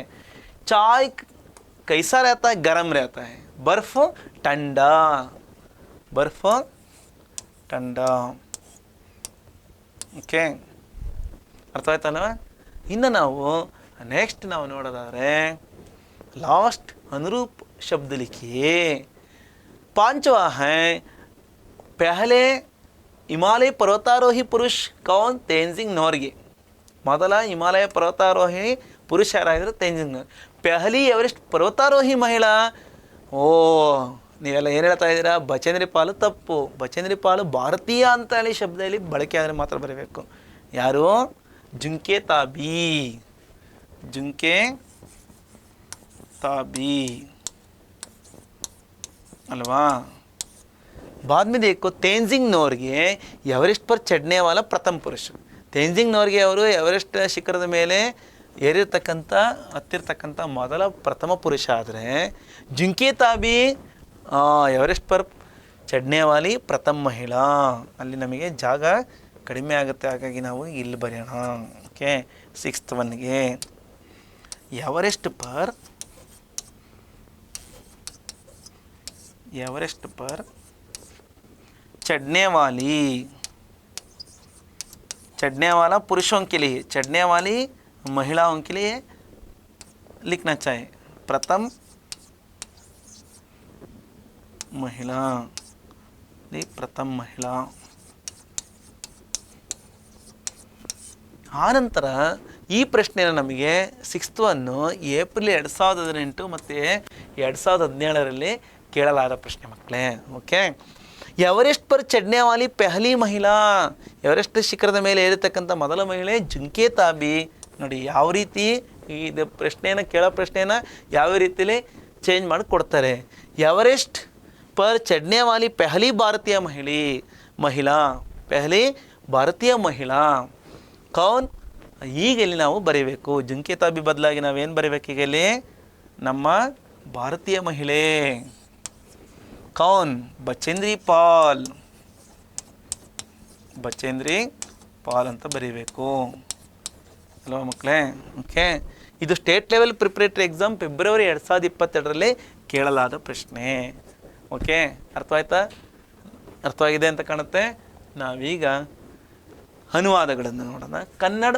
ಚಾಯ್ ಕೈಸಾ रहता है? गरम रहता है. ಬರ್ಫ್ ठंडा, ಬರ್ಫ್ ठंडा. ಓಕೆ, ಅರ್ಥ ಆಯ್ತಲ್ವ? ಇನ್ನು ನಾವು ನೆಕ್ಸ್ಟ್ ನಾವು ನೋಡೋದಾದರೆ लास्ट अनुरूप शब्द लिखिए. पांचवा है, पहले हिमालय पर्वतारोही पुरुष कौन? तेंजिंग नोर्गे. ಮೊದಲ ಹಿಮಾಲಯ ಪರ್ವತಾರೋಹಿ ಪುರುಷ ಯಾರಾಗಿದ್ರು? ತೆಂಜಿಂಗ್ ನೋರ್ಗೆ. ಪೆಹಲಿ ಎವರೆಸ್ಟ್ ಪರ್ವತಾರೋಹಿ ಮಹಿಳಾ? ಓ, ನೀವೆಲ್ಲ ಏನು ಹೇಳ್ತಾ ಇದ್ದೀರಾ? ಬಚೇಂದ್ರಿ ಪಾಲು. ತಪ್ಪು. ಬಚೇಂದ್ರಿ ಪಾಲು ಭಾರತೀಯ ಅಂತ ಹೇಳಿ ಶಬ್ದದಲ್ಲಿ ಬಳಕೆ ಆದರೆ ಮಾತ್ರ ಬರಬೇಕು. ಯಾರು? ಜುಂಕೆ ತಾಬಿ. ಜುಂಕೆ ताबी अल्वा. बाद में देखो, तेंजिंग नोर्गे एवरेस्ट पर चढ़ने वाला प्रथम पुरुष. तेंजिंग नोर्गे ಅವರು ಎವರೆಸ್ಟ್ ಶಿಖರದ ಮೇಲೆ ಏರಿರ್ತಕ್ಕಂಥ ಹತ್ತಿರ್ತಕ್ಕಂಥ ಮೊದಲ ಪ್ರಥಮ ಪುರುಷ ಆದರೆ, ಜುಂಕೆ ತಾಬಿ ಎವರೆಸ್ಟ್ ಪರ್ ಚढ़ने वाली प्रथम महिला. ಅಲ್ಲಿ ನಮಗೆ ಜಾಗ ಕಡಿಮೆ ಆಗುತ್ತೆ, ಹಾಗಾಗಿ ನಾವು ಇಲ್ಲಿ ಬರೆಯೋಣ. ಓಕೆ, 6th ಒನ್ಗೆ एवरेस्ट पर चढ़ने वाला पुरुषों के लिए, चढ़ने वाली महिलाओं के लिए लिखना चाहिए. प्रथम महिला, प्रथम महिला. ಆನಂತರ ಈ ಪ್ರಶ್ನೆಯನ್ನು ನಮಗೆ 6th ಒನ್ನು ಏಪ್ರಿಲ್ 2018 ಮತ್ತು 2017 ಕೇಳಲಾದ ಪ್ರಶ್ನೆ ಮಕ್ಕಳೇ. ಓಕೆ, ಎವರೆಸ್ಟ್ ಪರ್ ಚढ़ने वाली पहली महिला. ಎವರೆಸ್ಟ್ ಶಿಖರದ ಮೇಲೆ ಏರಿರ್ತಕ್ಕಂಥ ಮೊದಲ ಮಹಿಳೆ ಜುಂಕೆ ತಾಬಿ. ನೋಡಿ ಯಾವ ರೀತಿ ಇದು ಪ್ರಶ್ನೆಯನ್ನು ಕೇಳೋ ಪ್ರಶ್ನೆಯನ್ನು ಯಾವ ರೀತಿಯಲ್ಲಿ ಚೇಂಜ್ ಮಾಡಿ ಕೊಡ್ತಾರೆ. ಎವರೆಸ್ಟ್ ಪರ್ ಚढ़ने वाली पहली ಭಾರತೀಯ ಮಹಿಳಾ, ಪೆಹಲಿ ಭಾರತೀಯ ಮಹಿಳಾ ಕೌನ್? ಈಗ ಇಲ್ಲಿ ನಾವು ಬರೀಬೇಕು. ಜುಂಕೆ ತಾಬಿ ಬದಲಾಗಿ ನಾವೇನು ಬರೀಬೇಕು? ಈಗ ಇಲ್ಲಿ ನಮ್ಮ ಭಾರತೀಯ ಮಹಿಳೆ ಕೌನ್? ಬಚೇಂದ್ರಿ ಪಾಲ್. ಬಚೇಂದ್ರಿ ಪಾಲ್ ಅಂತ ಬರೀಬೇಕು ಅಲ್ವಾ ಮಕ್ಕಳೇ? ಓಕೆ, ಇದು state level preparatory exam February 2022 ಕೇಳಲಾದ ಪ್ರಶ್ನೆ. ಓಕೆ, ಅರ್ಥವಾಯ್ತಾ? ಅರ್ಥವಾಗಿದೆ ಅಂತ ಕಾಣುತ್ತೆ. ನಾವೀಗ ಅನುವಾದಗಳನ್ನು ನೋಡೋಣ. ಕನ್ನಡ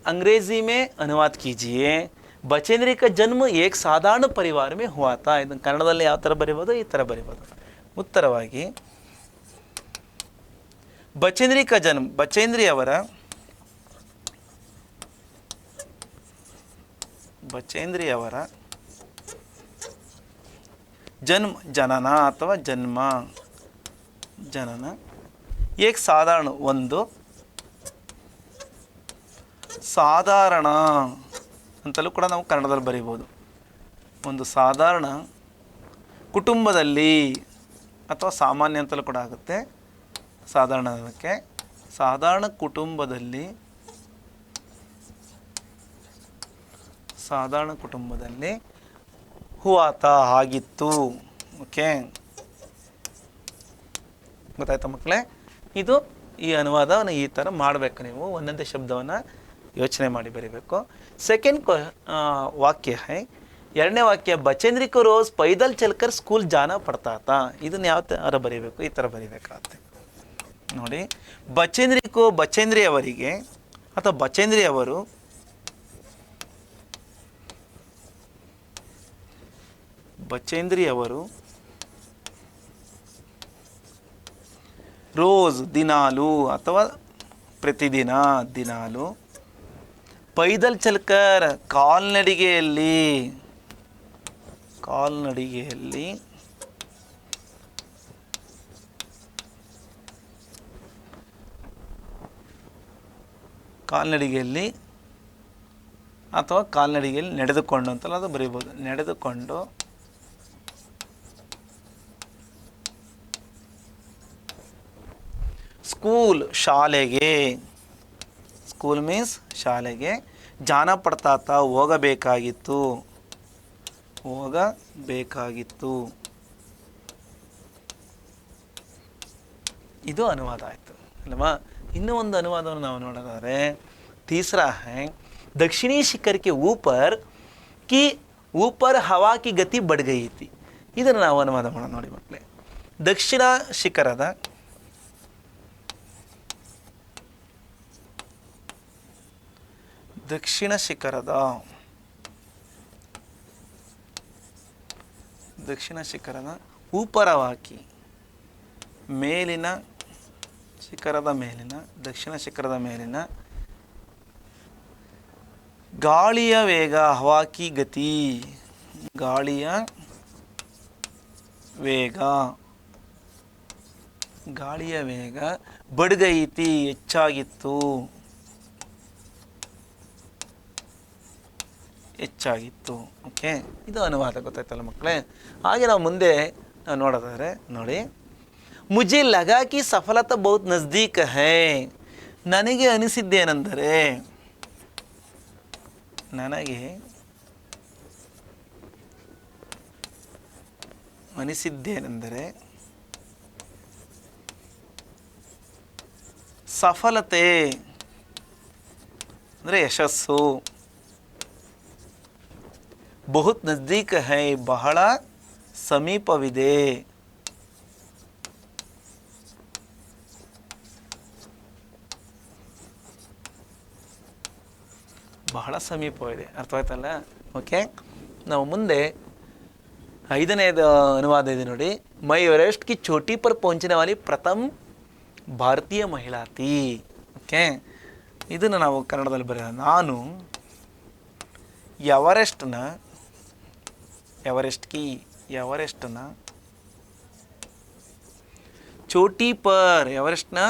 अंग्रेजी में अनुवाद कीजिए. बचेंद्री का जन्म एक साधारण परिवार में हुआ था. ಇದನ್ನು ಕನ್ನಡದಲ್ಲಿ ಯಾವ ಥರ ಬರೀಬೋದು? ಈ ಥರ ಬರೀಬೋದು. ಉತ್ತರವಾಗಿ ಬಚೇಂದ್ರಿ का जन्म, ಬಚೇಂದ್ರಿ ಅವರ ಜನ್ಮ ಜನನ ಅಥವಾ ಜನ್ಮ ಜನನ. ಏಕ್ ಸಾಧಾರಣ ಒಂದು, ಸಾಧಾರಣ ಅಂತಲೂ ಕೂಡ ನಾವು ಕನ್ನಡದಲ್ಲಿ ಬರೀಬೋದು. ಒಂದು ಸಾಧಾರಣ ಕುಟುಂಬದಲ್ಲಿ ಅಥವಾ ಸಾಮಾನ್ಯ ಅಂತಲೂ ಕೂಡ ಆಗುತ್ತೆ. ಸಾಧಾರಣಕ್ಕೆ ಸಾಧಾರಣ ಕುಟುಂಬದಲ್ಲಿ, ಸಾಧಾರಣ ಕುಟುಂಬದಲ್ಲಿ ಹುವಾತ ಆಗಿತ್ತು. ಓಕೆ, ಗೊತ್ತಾಯ್ತಾ ಮಕ್ಕಳೇ? ಇದು ಈ ಅನುವಾದವನ್ನು ಈ ಥರ ಮಾಡಬೇಕು. ನೀವು ಒಂದೊಂದೇ ಶಬ್ದವನ್ನು ಯೋಚನೆ ಮಾಡಿ ಬರೀಬೇಕು. ಸೆಕೆಂಡ್ ವಾಕ್ಯ ಹೈ, ಎರಡನೇ ವಾಕ್ಯ, ಬಚೇಂದ್ರಿ ಕೋ ರೋಜ್ ಪೈದಲ್ ಚಲ್ಕರ್ ಸ್ಕೂಲ್ ಜಾನ ಪಡ್ತಾ ತಾ. ಇದನ್ನು ಯಾವ ಥರ ಬರೀಬೇಕು? ಈ ಥರ ಬರೀಬೇಕಾಗತ್ತೆ ನೋಡಿ. ಬಚೇಂದ್ರಿ ಅವರಿಗೆ ಅಥವಾ ಬಚೇಂದ್ರಿ ಅವರು ರೋಜ್ ದಿನಾಲು ಅಥವಾ ಪ್ರತಿದಿನ, ದಿನಾಲು, ಪೈದಲ್ ಚಲ್ಕರ್ ಕಾಲ್ನಡಿಗೆಯಲ್ಲಿ ಅಥವಾ ಕಾಲ್ನಡಿಗೆಯಲ್ಲಿ ನಡೆದುಕೊಂಡು ಅಂತಲ್ಲ ಅದು ಬರೀಬೋದು. ನಡೆದುಕೊಂಡು ಸ್ಕೂಲ್ ಶಾಲೆಗೆ, ಸ್ಕೂಲ್ ಮೀನ್ಸ್ ಶಾಲೆಗೆ, ಜಾನ ಪಡ್ತಾತ ಹೋಗಬೇಕಾಗಿತ್ತು. ಇದು ಅನುವಾದ ಆಯಿತು ಅಲ್ವಾ? ಇನ್ನೂ ಒಂದು ಅನುವಾದವನ್ನು ನಾವು ನೋಡೋದಾದರೆ ತೀಸರಾ ಹೈ, ದಕ್ಷಿಣಿ ಶಿಖರ್ ಕೆ ऊपर हवा की गति बढ़ गई थी. ಇದನ್ನು ನಾವು ಅನುವಾದ ಮಾಡೋಣ ನೋಡಿ ಮಕ್ಕಳೇ. ದಕ್ಷಿಣ ಶಿಖರದ ಊಪರವಾಗಿ, ಮೇಲಿನ ಶಿಖರದ ಮೇಲಿನ, ದಕ್ಷಿಣ ಶಿಖರದ ಮೇಲಿನ ಗಾಳಿಯ ವೇಗ, ಹವಾಕಿ ಗತಿ, ಗಾಳಿಯ ವೇಗ ಬಡ್ಗೈತಿ, ಹೆಚ್ಚಾಗಿತ್ತು. ಓಕೆ, ಇದು ಅನುವಾದ. ಗೊತ್ತಾಯ್ತಲ್ಲ ಮಕ್ಕಳೇ? ಹಾಗೆ ನಾವು ಮುಂದೆ ನೋಡೋದಾದರೆ ನೋಡಿ, ಮುಜೆ ಲಗಾ ಕಿ ಸಫಲತಾ ಬಹುತ್ ನಜ್ದೀಕ್ ಹೈ. ನನಗೆ ಅನಿಸಿದ್ದೇನೆಂದರೆ ಸಫಲತೆ ಅಂದರೆ ಯಶಸ್ಸು, ಬಹುತ್ ನಜ್ದೀಕ್ ಹೈ, ಬಹಳ ಸಮೀಪವಿದೆ. ಬಹಳ ಸಮೀಪವಿದೆ. ಅರ್ಥವಾಯ್ತಲ್ಲ? ಓಕೆ, ನಾವು ಮುಂದೆ ಐದನೇದು ಅನುವಾದ ಇದೆ ನೋಡಿ. ಮೈ ಎವರೆಸ್ಟ್ ಕಿ ಚೋಟಿ ಪರ್ ಪਹੁಂಚನೆ ವಾಲಿ ಪ್ರಥಮ್ ಭಾರತೀಯ ಮಹಿಳಾ ಥಿ. ಓಕೆ, ಇದನ್ನು ನಾವು ಕನ್ನಡದಲ್ಲಿ ಬರೆಯೋಣ. ನಾನು ಎವರೆಸ್ಟ್ನ ಚೋಟಿ ಪರ್, ಎವರೆಸ್ಟ್ನ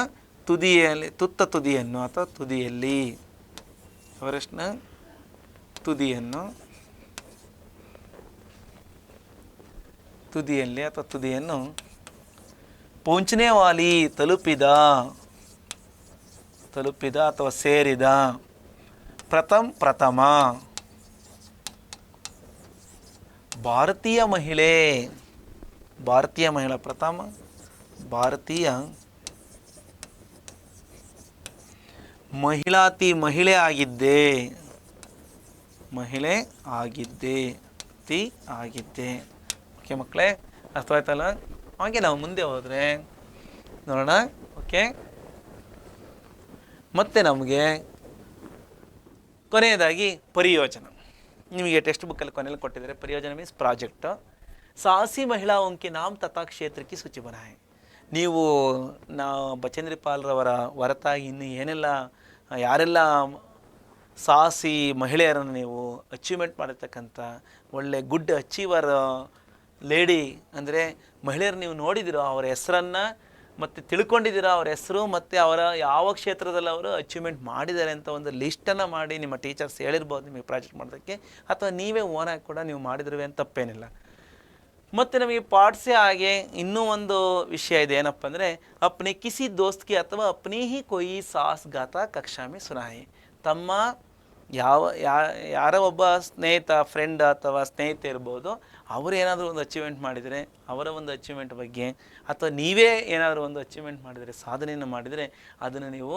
ತುದಿಯಲ್ಲಿ, ತುದಿಯನ್ನು ಅಥವಾ ತುದಿಯಲ್ಲಿ, ಎವರೆಸ್ಟ್ನ ತುದಿಯನ್ನು ಪೌಂಚನೆ ವಾಲಿ, ತಲುಪಿದ ಅಥವಾ ಸೇರಿದ, ಪ್ರಥಮ ಭಾರತೀಯ ಮಹಿಳಾ, ಪ್ರಥಮ ಭಾರತೀಯ ಮಹಿಳೆ ಆಗಿದ್ದೆ. ಓಕೆ ಮಕ್ಕಳೇ, ಅರ್ಥವಾಯ್ತಲ್ಲ? ಹಾಗೆ ನಾವು ಮುಂದೆ ಹೋದರೆ ನೋಡೋಣ. ಓಕೆ, ಮತ್ತೆ ನಮಗೆ ಕೊನೆಯದಾಗಿ ಪರಿಯೋಜನ. ನಿಮಗೆ ಟೆಕ್ಸ್ಟ್ ಬುಕ್ಕಲ್ಲಿ ಕೊನೆಯಲ್ಲಿ ಕೊಟ್ಟಿದ್ದಾರೆ. ಪರಿಯೋಜನ ಮೀನ್ಸ್ ಪ್ರಾಜೆಕ್ಟ್. ಸಾಹಸಿ ಮಹಿಳಾओं के नाम तथा क्षेत्र की सूची बनाएं. ನೀವು ಬಚೇಂದ್ರಿ ಪಾಲ್ರವರ ಹೊರತಾಗಿ ಇನ್ನು ಯಾರೆಲ್ಲ ಸಾಹಸಿ ಮಹಿಳೆಯರನ್ನು ನೀವು ಅಚೀವ್ಮೆಂಟ್ ಮಾಡಿರ್ತಕ್ಕಂಥ ಒಳ್ಳೆ ಗುಡ್ ಅಚೀವರ್ ಲೇಡಿ ಅಂದರೆ ಮಹಿಳೆಯರು ನೀವು ನೋಡಿದಿರೋ ಅವರ ಹೆಸರನ್ನು ಮತ್ತು ತಿಳ್ಕೊಂಡಿದ್ದೀರಾ ಅವ್ರ ಹೆಸರು ಮತ್ತು ಅವರ ಯಾವ ಕ್ಷೇತ್ರದಲ್ಲಿ ಅವರು ಅಚೀವ್ಮೆಂಟ್ ಮಾಡಿದ್ದಾರೆ ಅಂತ ಒಂದು ಲಿಸ್ಟನ್ನು ಮಾಡಿ ನಿಮ್ಮ ಟೀಚರ್ಸ್ ಹೇಳಿರ್ಬೋದು ನಿಮಗೆ ಪ್ರಾಜೆಕ್ಟ್ ಮಾಡೋದಕ್ಕೆ, ಅಥವಾ ನೀವೇ ಓನಾಗಿ ಕೂಡ ನೀವು ಮಾಡಿದ್ರೂ ಏನು ತಪ್ಪೇನಿಲ್ಲ. ಮತ್ತು ನಮಗೆ ಪಾಠ್ಸೆ ಹಾಗೆ ಇನ್ನೂ ಒಂದು ವಿಷಯ ಇದೆ, ಏನಪ್ಪ ಅಂದರೆ ಅಪ್ನೆ ಕಿಸಿ ದೋಸ್ತ್ಗೆ ಅಥವಾ ಅಪ್ನೇ ಹಿ ಕೊಯಿ ಸಾಸ್ ಗಾತಾ ಕಕ್ಷಾ ಮೇ ಸುನಾಯಿ. ತಮ್ಮ ಯಾರ ಒಬ್ಬ ಸ್ನೇಹಿತ, ಫ್ರೆಂಡ್ ಅಥವಾ ಸ್ನೇಹಿತೆ ಇರ್ಬೋದು, ಅವರು ಏನಾದರೂ ಒಂದು ಅಚೀವ್ಮೆಂಟ್ ಮಾಡಿದರೆ ಅವರ ಒಂದು ಅಚೀವ್ಮೆಂಟ್ ಬಗ್ಗೆ, ಅಥವಾ ನೀವೇ ಏನಾದರೂ ಒಂದು ಅಚೀವ್ಮೆಂಟ್ ಮಾಡಿದರೆ, ಸಾಧನೆಯನ್ನು ಮಾಡಿದರೆ, ಅದನ್ನು ನೀವು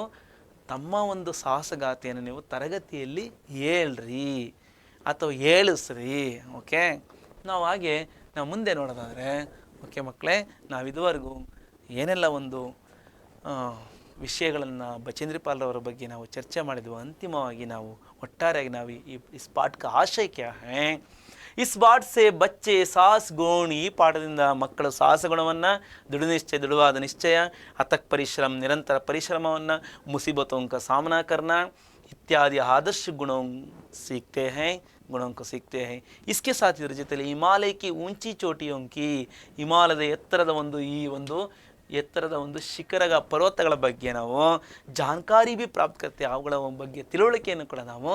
ತಮ್ಮ ಒಂದು ಸಾಹಸಗಾಥೆಯನ್ನು ನೀವು ತರಗತಿಯಲ್ಲಿ ಹೇಳ್ರಿ ಅಥವಾ ಹೇಳಿಸ್ರಿ. ಓಕೆ, ನಾವು ಮುಂದೆ ನೋಡೋದಾದರೆ, ಓಕೆ ಮಕ್ಕಳೇ, ನಾವು ಇದುವರೆಗೂ ಏನೆಲ್ಲ ಒಂದು ವಿಷಯಗಳನ್ನು ಬಚೇಂದ್ರಿಪಾಲ್ ಬಗ್ಗೆ ನಾವು ಚರ್ಚೆ ಮಾಡಿದ್ವು. ಅಂತಿಮವಾಗಿ ನಾವು ಒಟ್ಟಾರೆಯಾಗಿ ನಾವು ಇಸ್ ಪಾಠ का आशय क्या है, इस पाठ से बच्चे साहस गुण, ಈ ಪಾಠದಿಂದ ಮಕ್ಕಳು ಸಾಹಸ ಗುಣವನ್ನು, ದೃಢವಾದ ನಿಶ್ಚಯ, ಅತಕ್ ಪರಿಶ್ರಮ, ನಿರಂತರ ಪರಿಶ್ರಮವನ್ನು, ಮುಸೀಬತೋं का सामना करना इत्यादि आदर्श गुणों को सीखते हैं. इसके साथ ಇದರ ಜೊತೆಲಿ ಹಿಮಾಲಯ की ऊंची चोटियों की, ಹಿಮಾಲಯದ ಎತ್ತರದ ಒಂದು ಶಿಖರಗಳ ಪರ್ವತಗಳ ಬಗ್ಗೆ ನಾವು ಜಾಣಕಾರಿ ಭೀ ಪ್ರಾಪ್ತ ಕರ್ತೀವಿ, ಅವುಗಳ ಬಗ್ಗೆ ತಿಳುವಳಿಕೆಯನ್ನು ಕೂಡ ನಾವು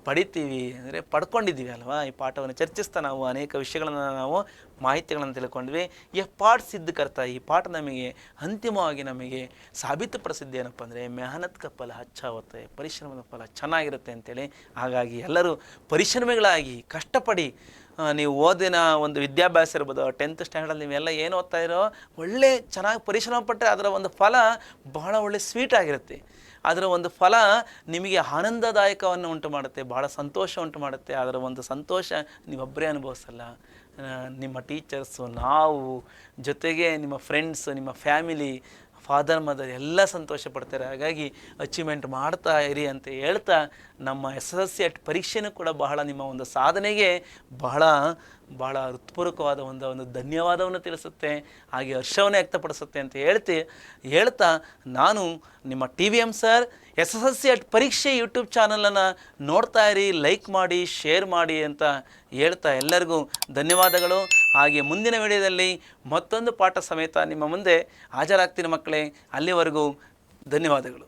ಪಡಿತೀವಿ, ಅಂದರೆ ಪಡ್ಕೊಂಡಿದ್ದೀವಿ ಅಲ್ವಾ. ಈ ಪಾಠವನ್ನು ಚರ್ಚಿಸ್ತಾ ನಾವು ಅನೇಕ ವಿಷಯಗಳನ್ನು ನಾವು ಮಾಹಿತಿಗಳನ್ನು ತಿಳ್ಕೊಂಡ್ವಿ. ಈ ಪಾಠ ಸಿದ್ಧ ಕರ್ತ, ಈ ಪಾಠ ನಮಗೆ ಅಂತಿಮವಾಗಿ ನಮಗೆ ಸಾಬೀತುಪಡಿಸಿದ್ದು ಏನಪ್ಪ ಅಂದರೆ ಮೆಹನತ್ ಕ ಫಲ ಹಚ್ಚಾವತ್ತೆ, ಪರಿಶ್ರಮದ ಫಲ ಚೆನ್ನಾಗಿರುತ್ತೆ ಅಂತೇಳಿ. ಹಾಗಾಗಿ ಎಲ್ಲರೂ ಪರಿಶ್ರಮಿಗಳಾಗಿ ಕಷ್ಟಪಡಿ, ನೀವು ಓದಿನ ಒಂದು ವಿದ್ಯಾಭ್ಯಾಸ ಇರ್ಬೋದು, 10th ಸ್ಟ್ಯಾಂಡರ್ಡಲ್ಲಿ ನೀವೆಲ್ಲ ಏನು ಓದ್ತಾ ಇರೋ, ಒಳ್ಳೆ ಚೆನ್ನಾಗಿ ಪರಿಶ್ರಮ ಪಟ್ಟರೆ ಅದರ ಒಂದು ಫಲ ಬಹಳ ಒಳ್ಳೆ ಸ್ವೀಟ್ ಆಗಿರುತ್ತೆ. ಅದರ ಒಂದು ಫಲ ನಿಮಗೆ ಆನಂದದಾಯಕವನ್ನು ಉಂಟು ಮಾಡುತ್ತೆ, ಭಾಳ ಸಂತೋಷ ಉಂಟು ಮಾಡುತ್ತೆ. ಅದರ ಒಂದು ಸಂತೋಷ ನೀವೊಬ್ಬರೇ ಅನುಭವಿಸಲ್ಲ, ನಿಮ್ಮ ಟೀಚರ್ಸು, ನಾವು, ಜೊತೆಗೆ ನಿಮ್ಮ ಫ್ರೆಂಡ್ಸು, ನಿಮ್ಮ ಫ್ಯಾಮಿಲಿ, ಫಾದರ್ ಮದರ್ ಎಲ್ಲ ಸಂತೋಷ ಪಡ್ತಾರೆ. ಹಾಗಾಗಿ ಅಚೀವ್ಮೆಂಟ್ ಮಾಡ್ತಾ ಇರಿ ಅಂತ ಹೇಳ್ತಾ, ನಮ್ಮ SSLC ಪರೀಕ್ಷೆನೂ ಕೂಡ ಬಹಳ ನಿಮ್ಮ ಒಂದು ಸಾಧನೆಗೆ ಬಹಳ ಹೃತ್ಪೂರ್ವಕವಾದ ಒಂದು ಧನ್ಯವಾದವನ್ನು ತಿಳಿಸುತ್ತೆ, ಹಾಗೆ ಹರ್ಷವನ್ನೇ ವ್ಯಕ್ತಪಡಿಸುತ್ತೆ ಅಂತ ಹೇಳ್ತಾ ನಾನು ನಿಮ್ಮ TVM ಸರ್ SSLC ಪರೀಕ್ಷೆ ಯೂಟ್ಯೂಬ್ ಚಾನಲನ್ನು ನೋಡ್ತಾ ಇರಿ, ಲೈಕ್ ಮಾಡಿ, ಶೇರ್ ಮಾಡಿ ಅಂತ ಹೇಳ್ತಾ ಎಲ್ಲರಿಗೂ ಧನ್ಯವಾದಗಳು. ಹಾಗೆ ಮುಂದಿನ ವಿಡಿಯೋದಲ್ಲಿ ಮತ್ತೊಂದು ಪಾಠ ಸಮೇತ ನಿಮ್ಮ ಮುಂದೆ ಹಾಜರಾಗ್ತೀನಿ ಮಕ್ಕಳೇ. ಅಲ್ಲಿವರೆಗೂ ಧನ್ಯವಾದಗಳು.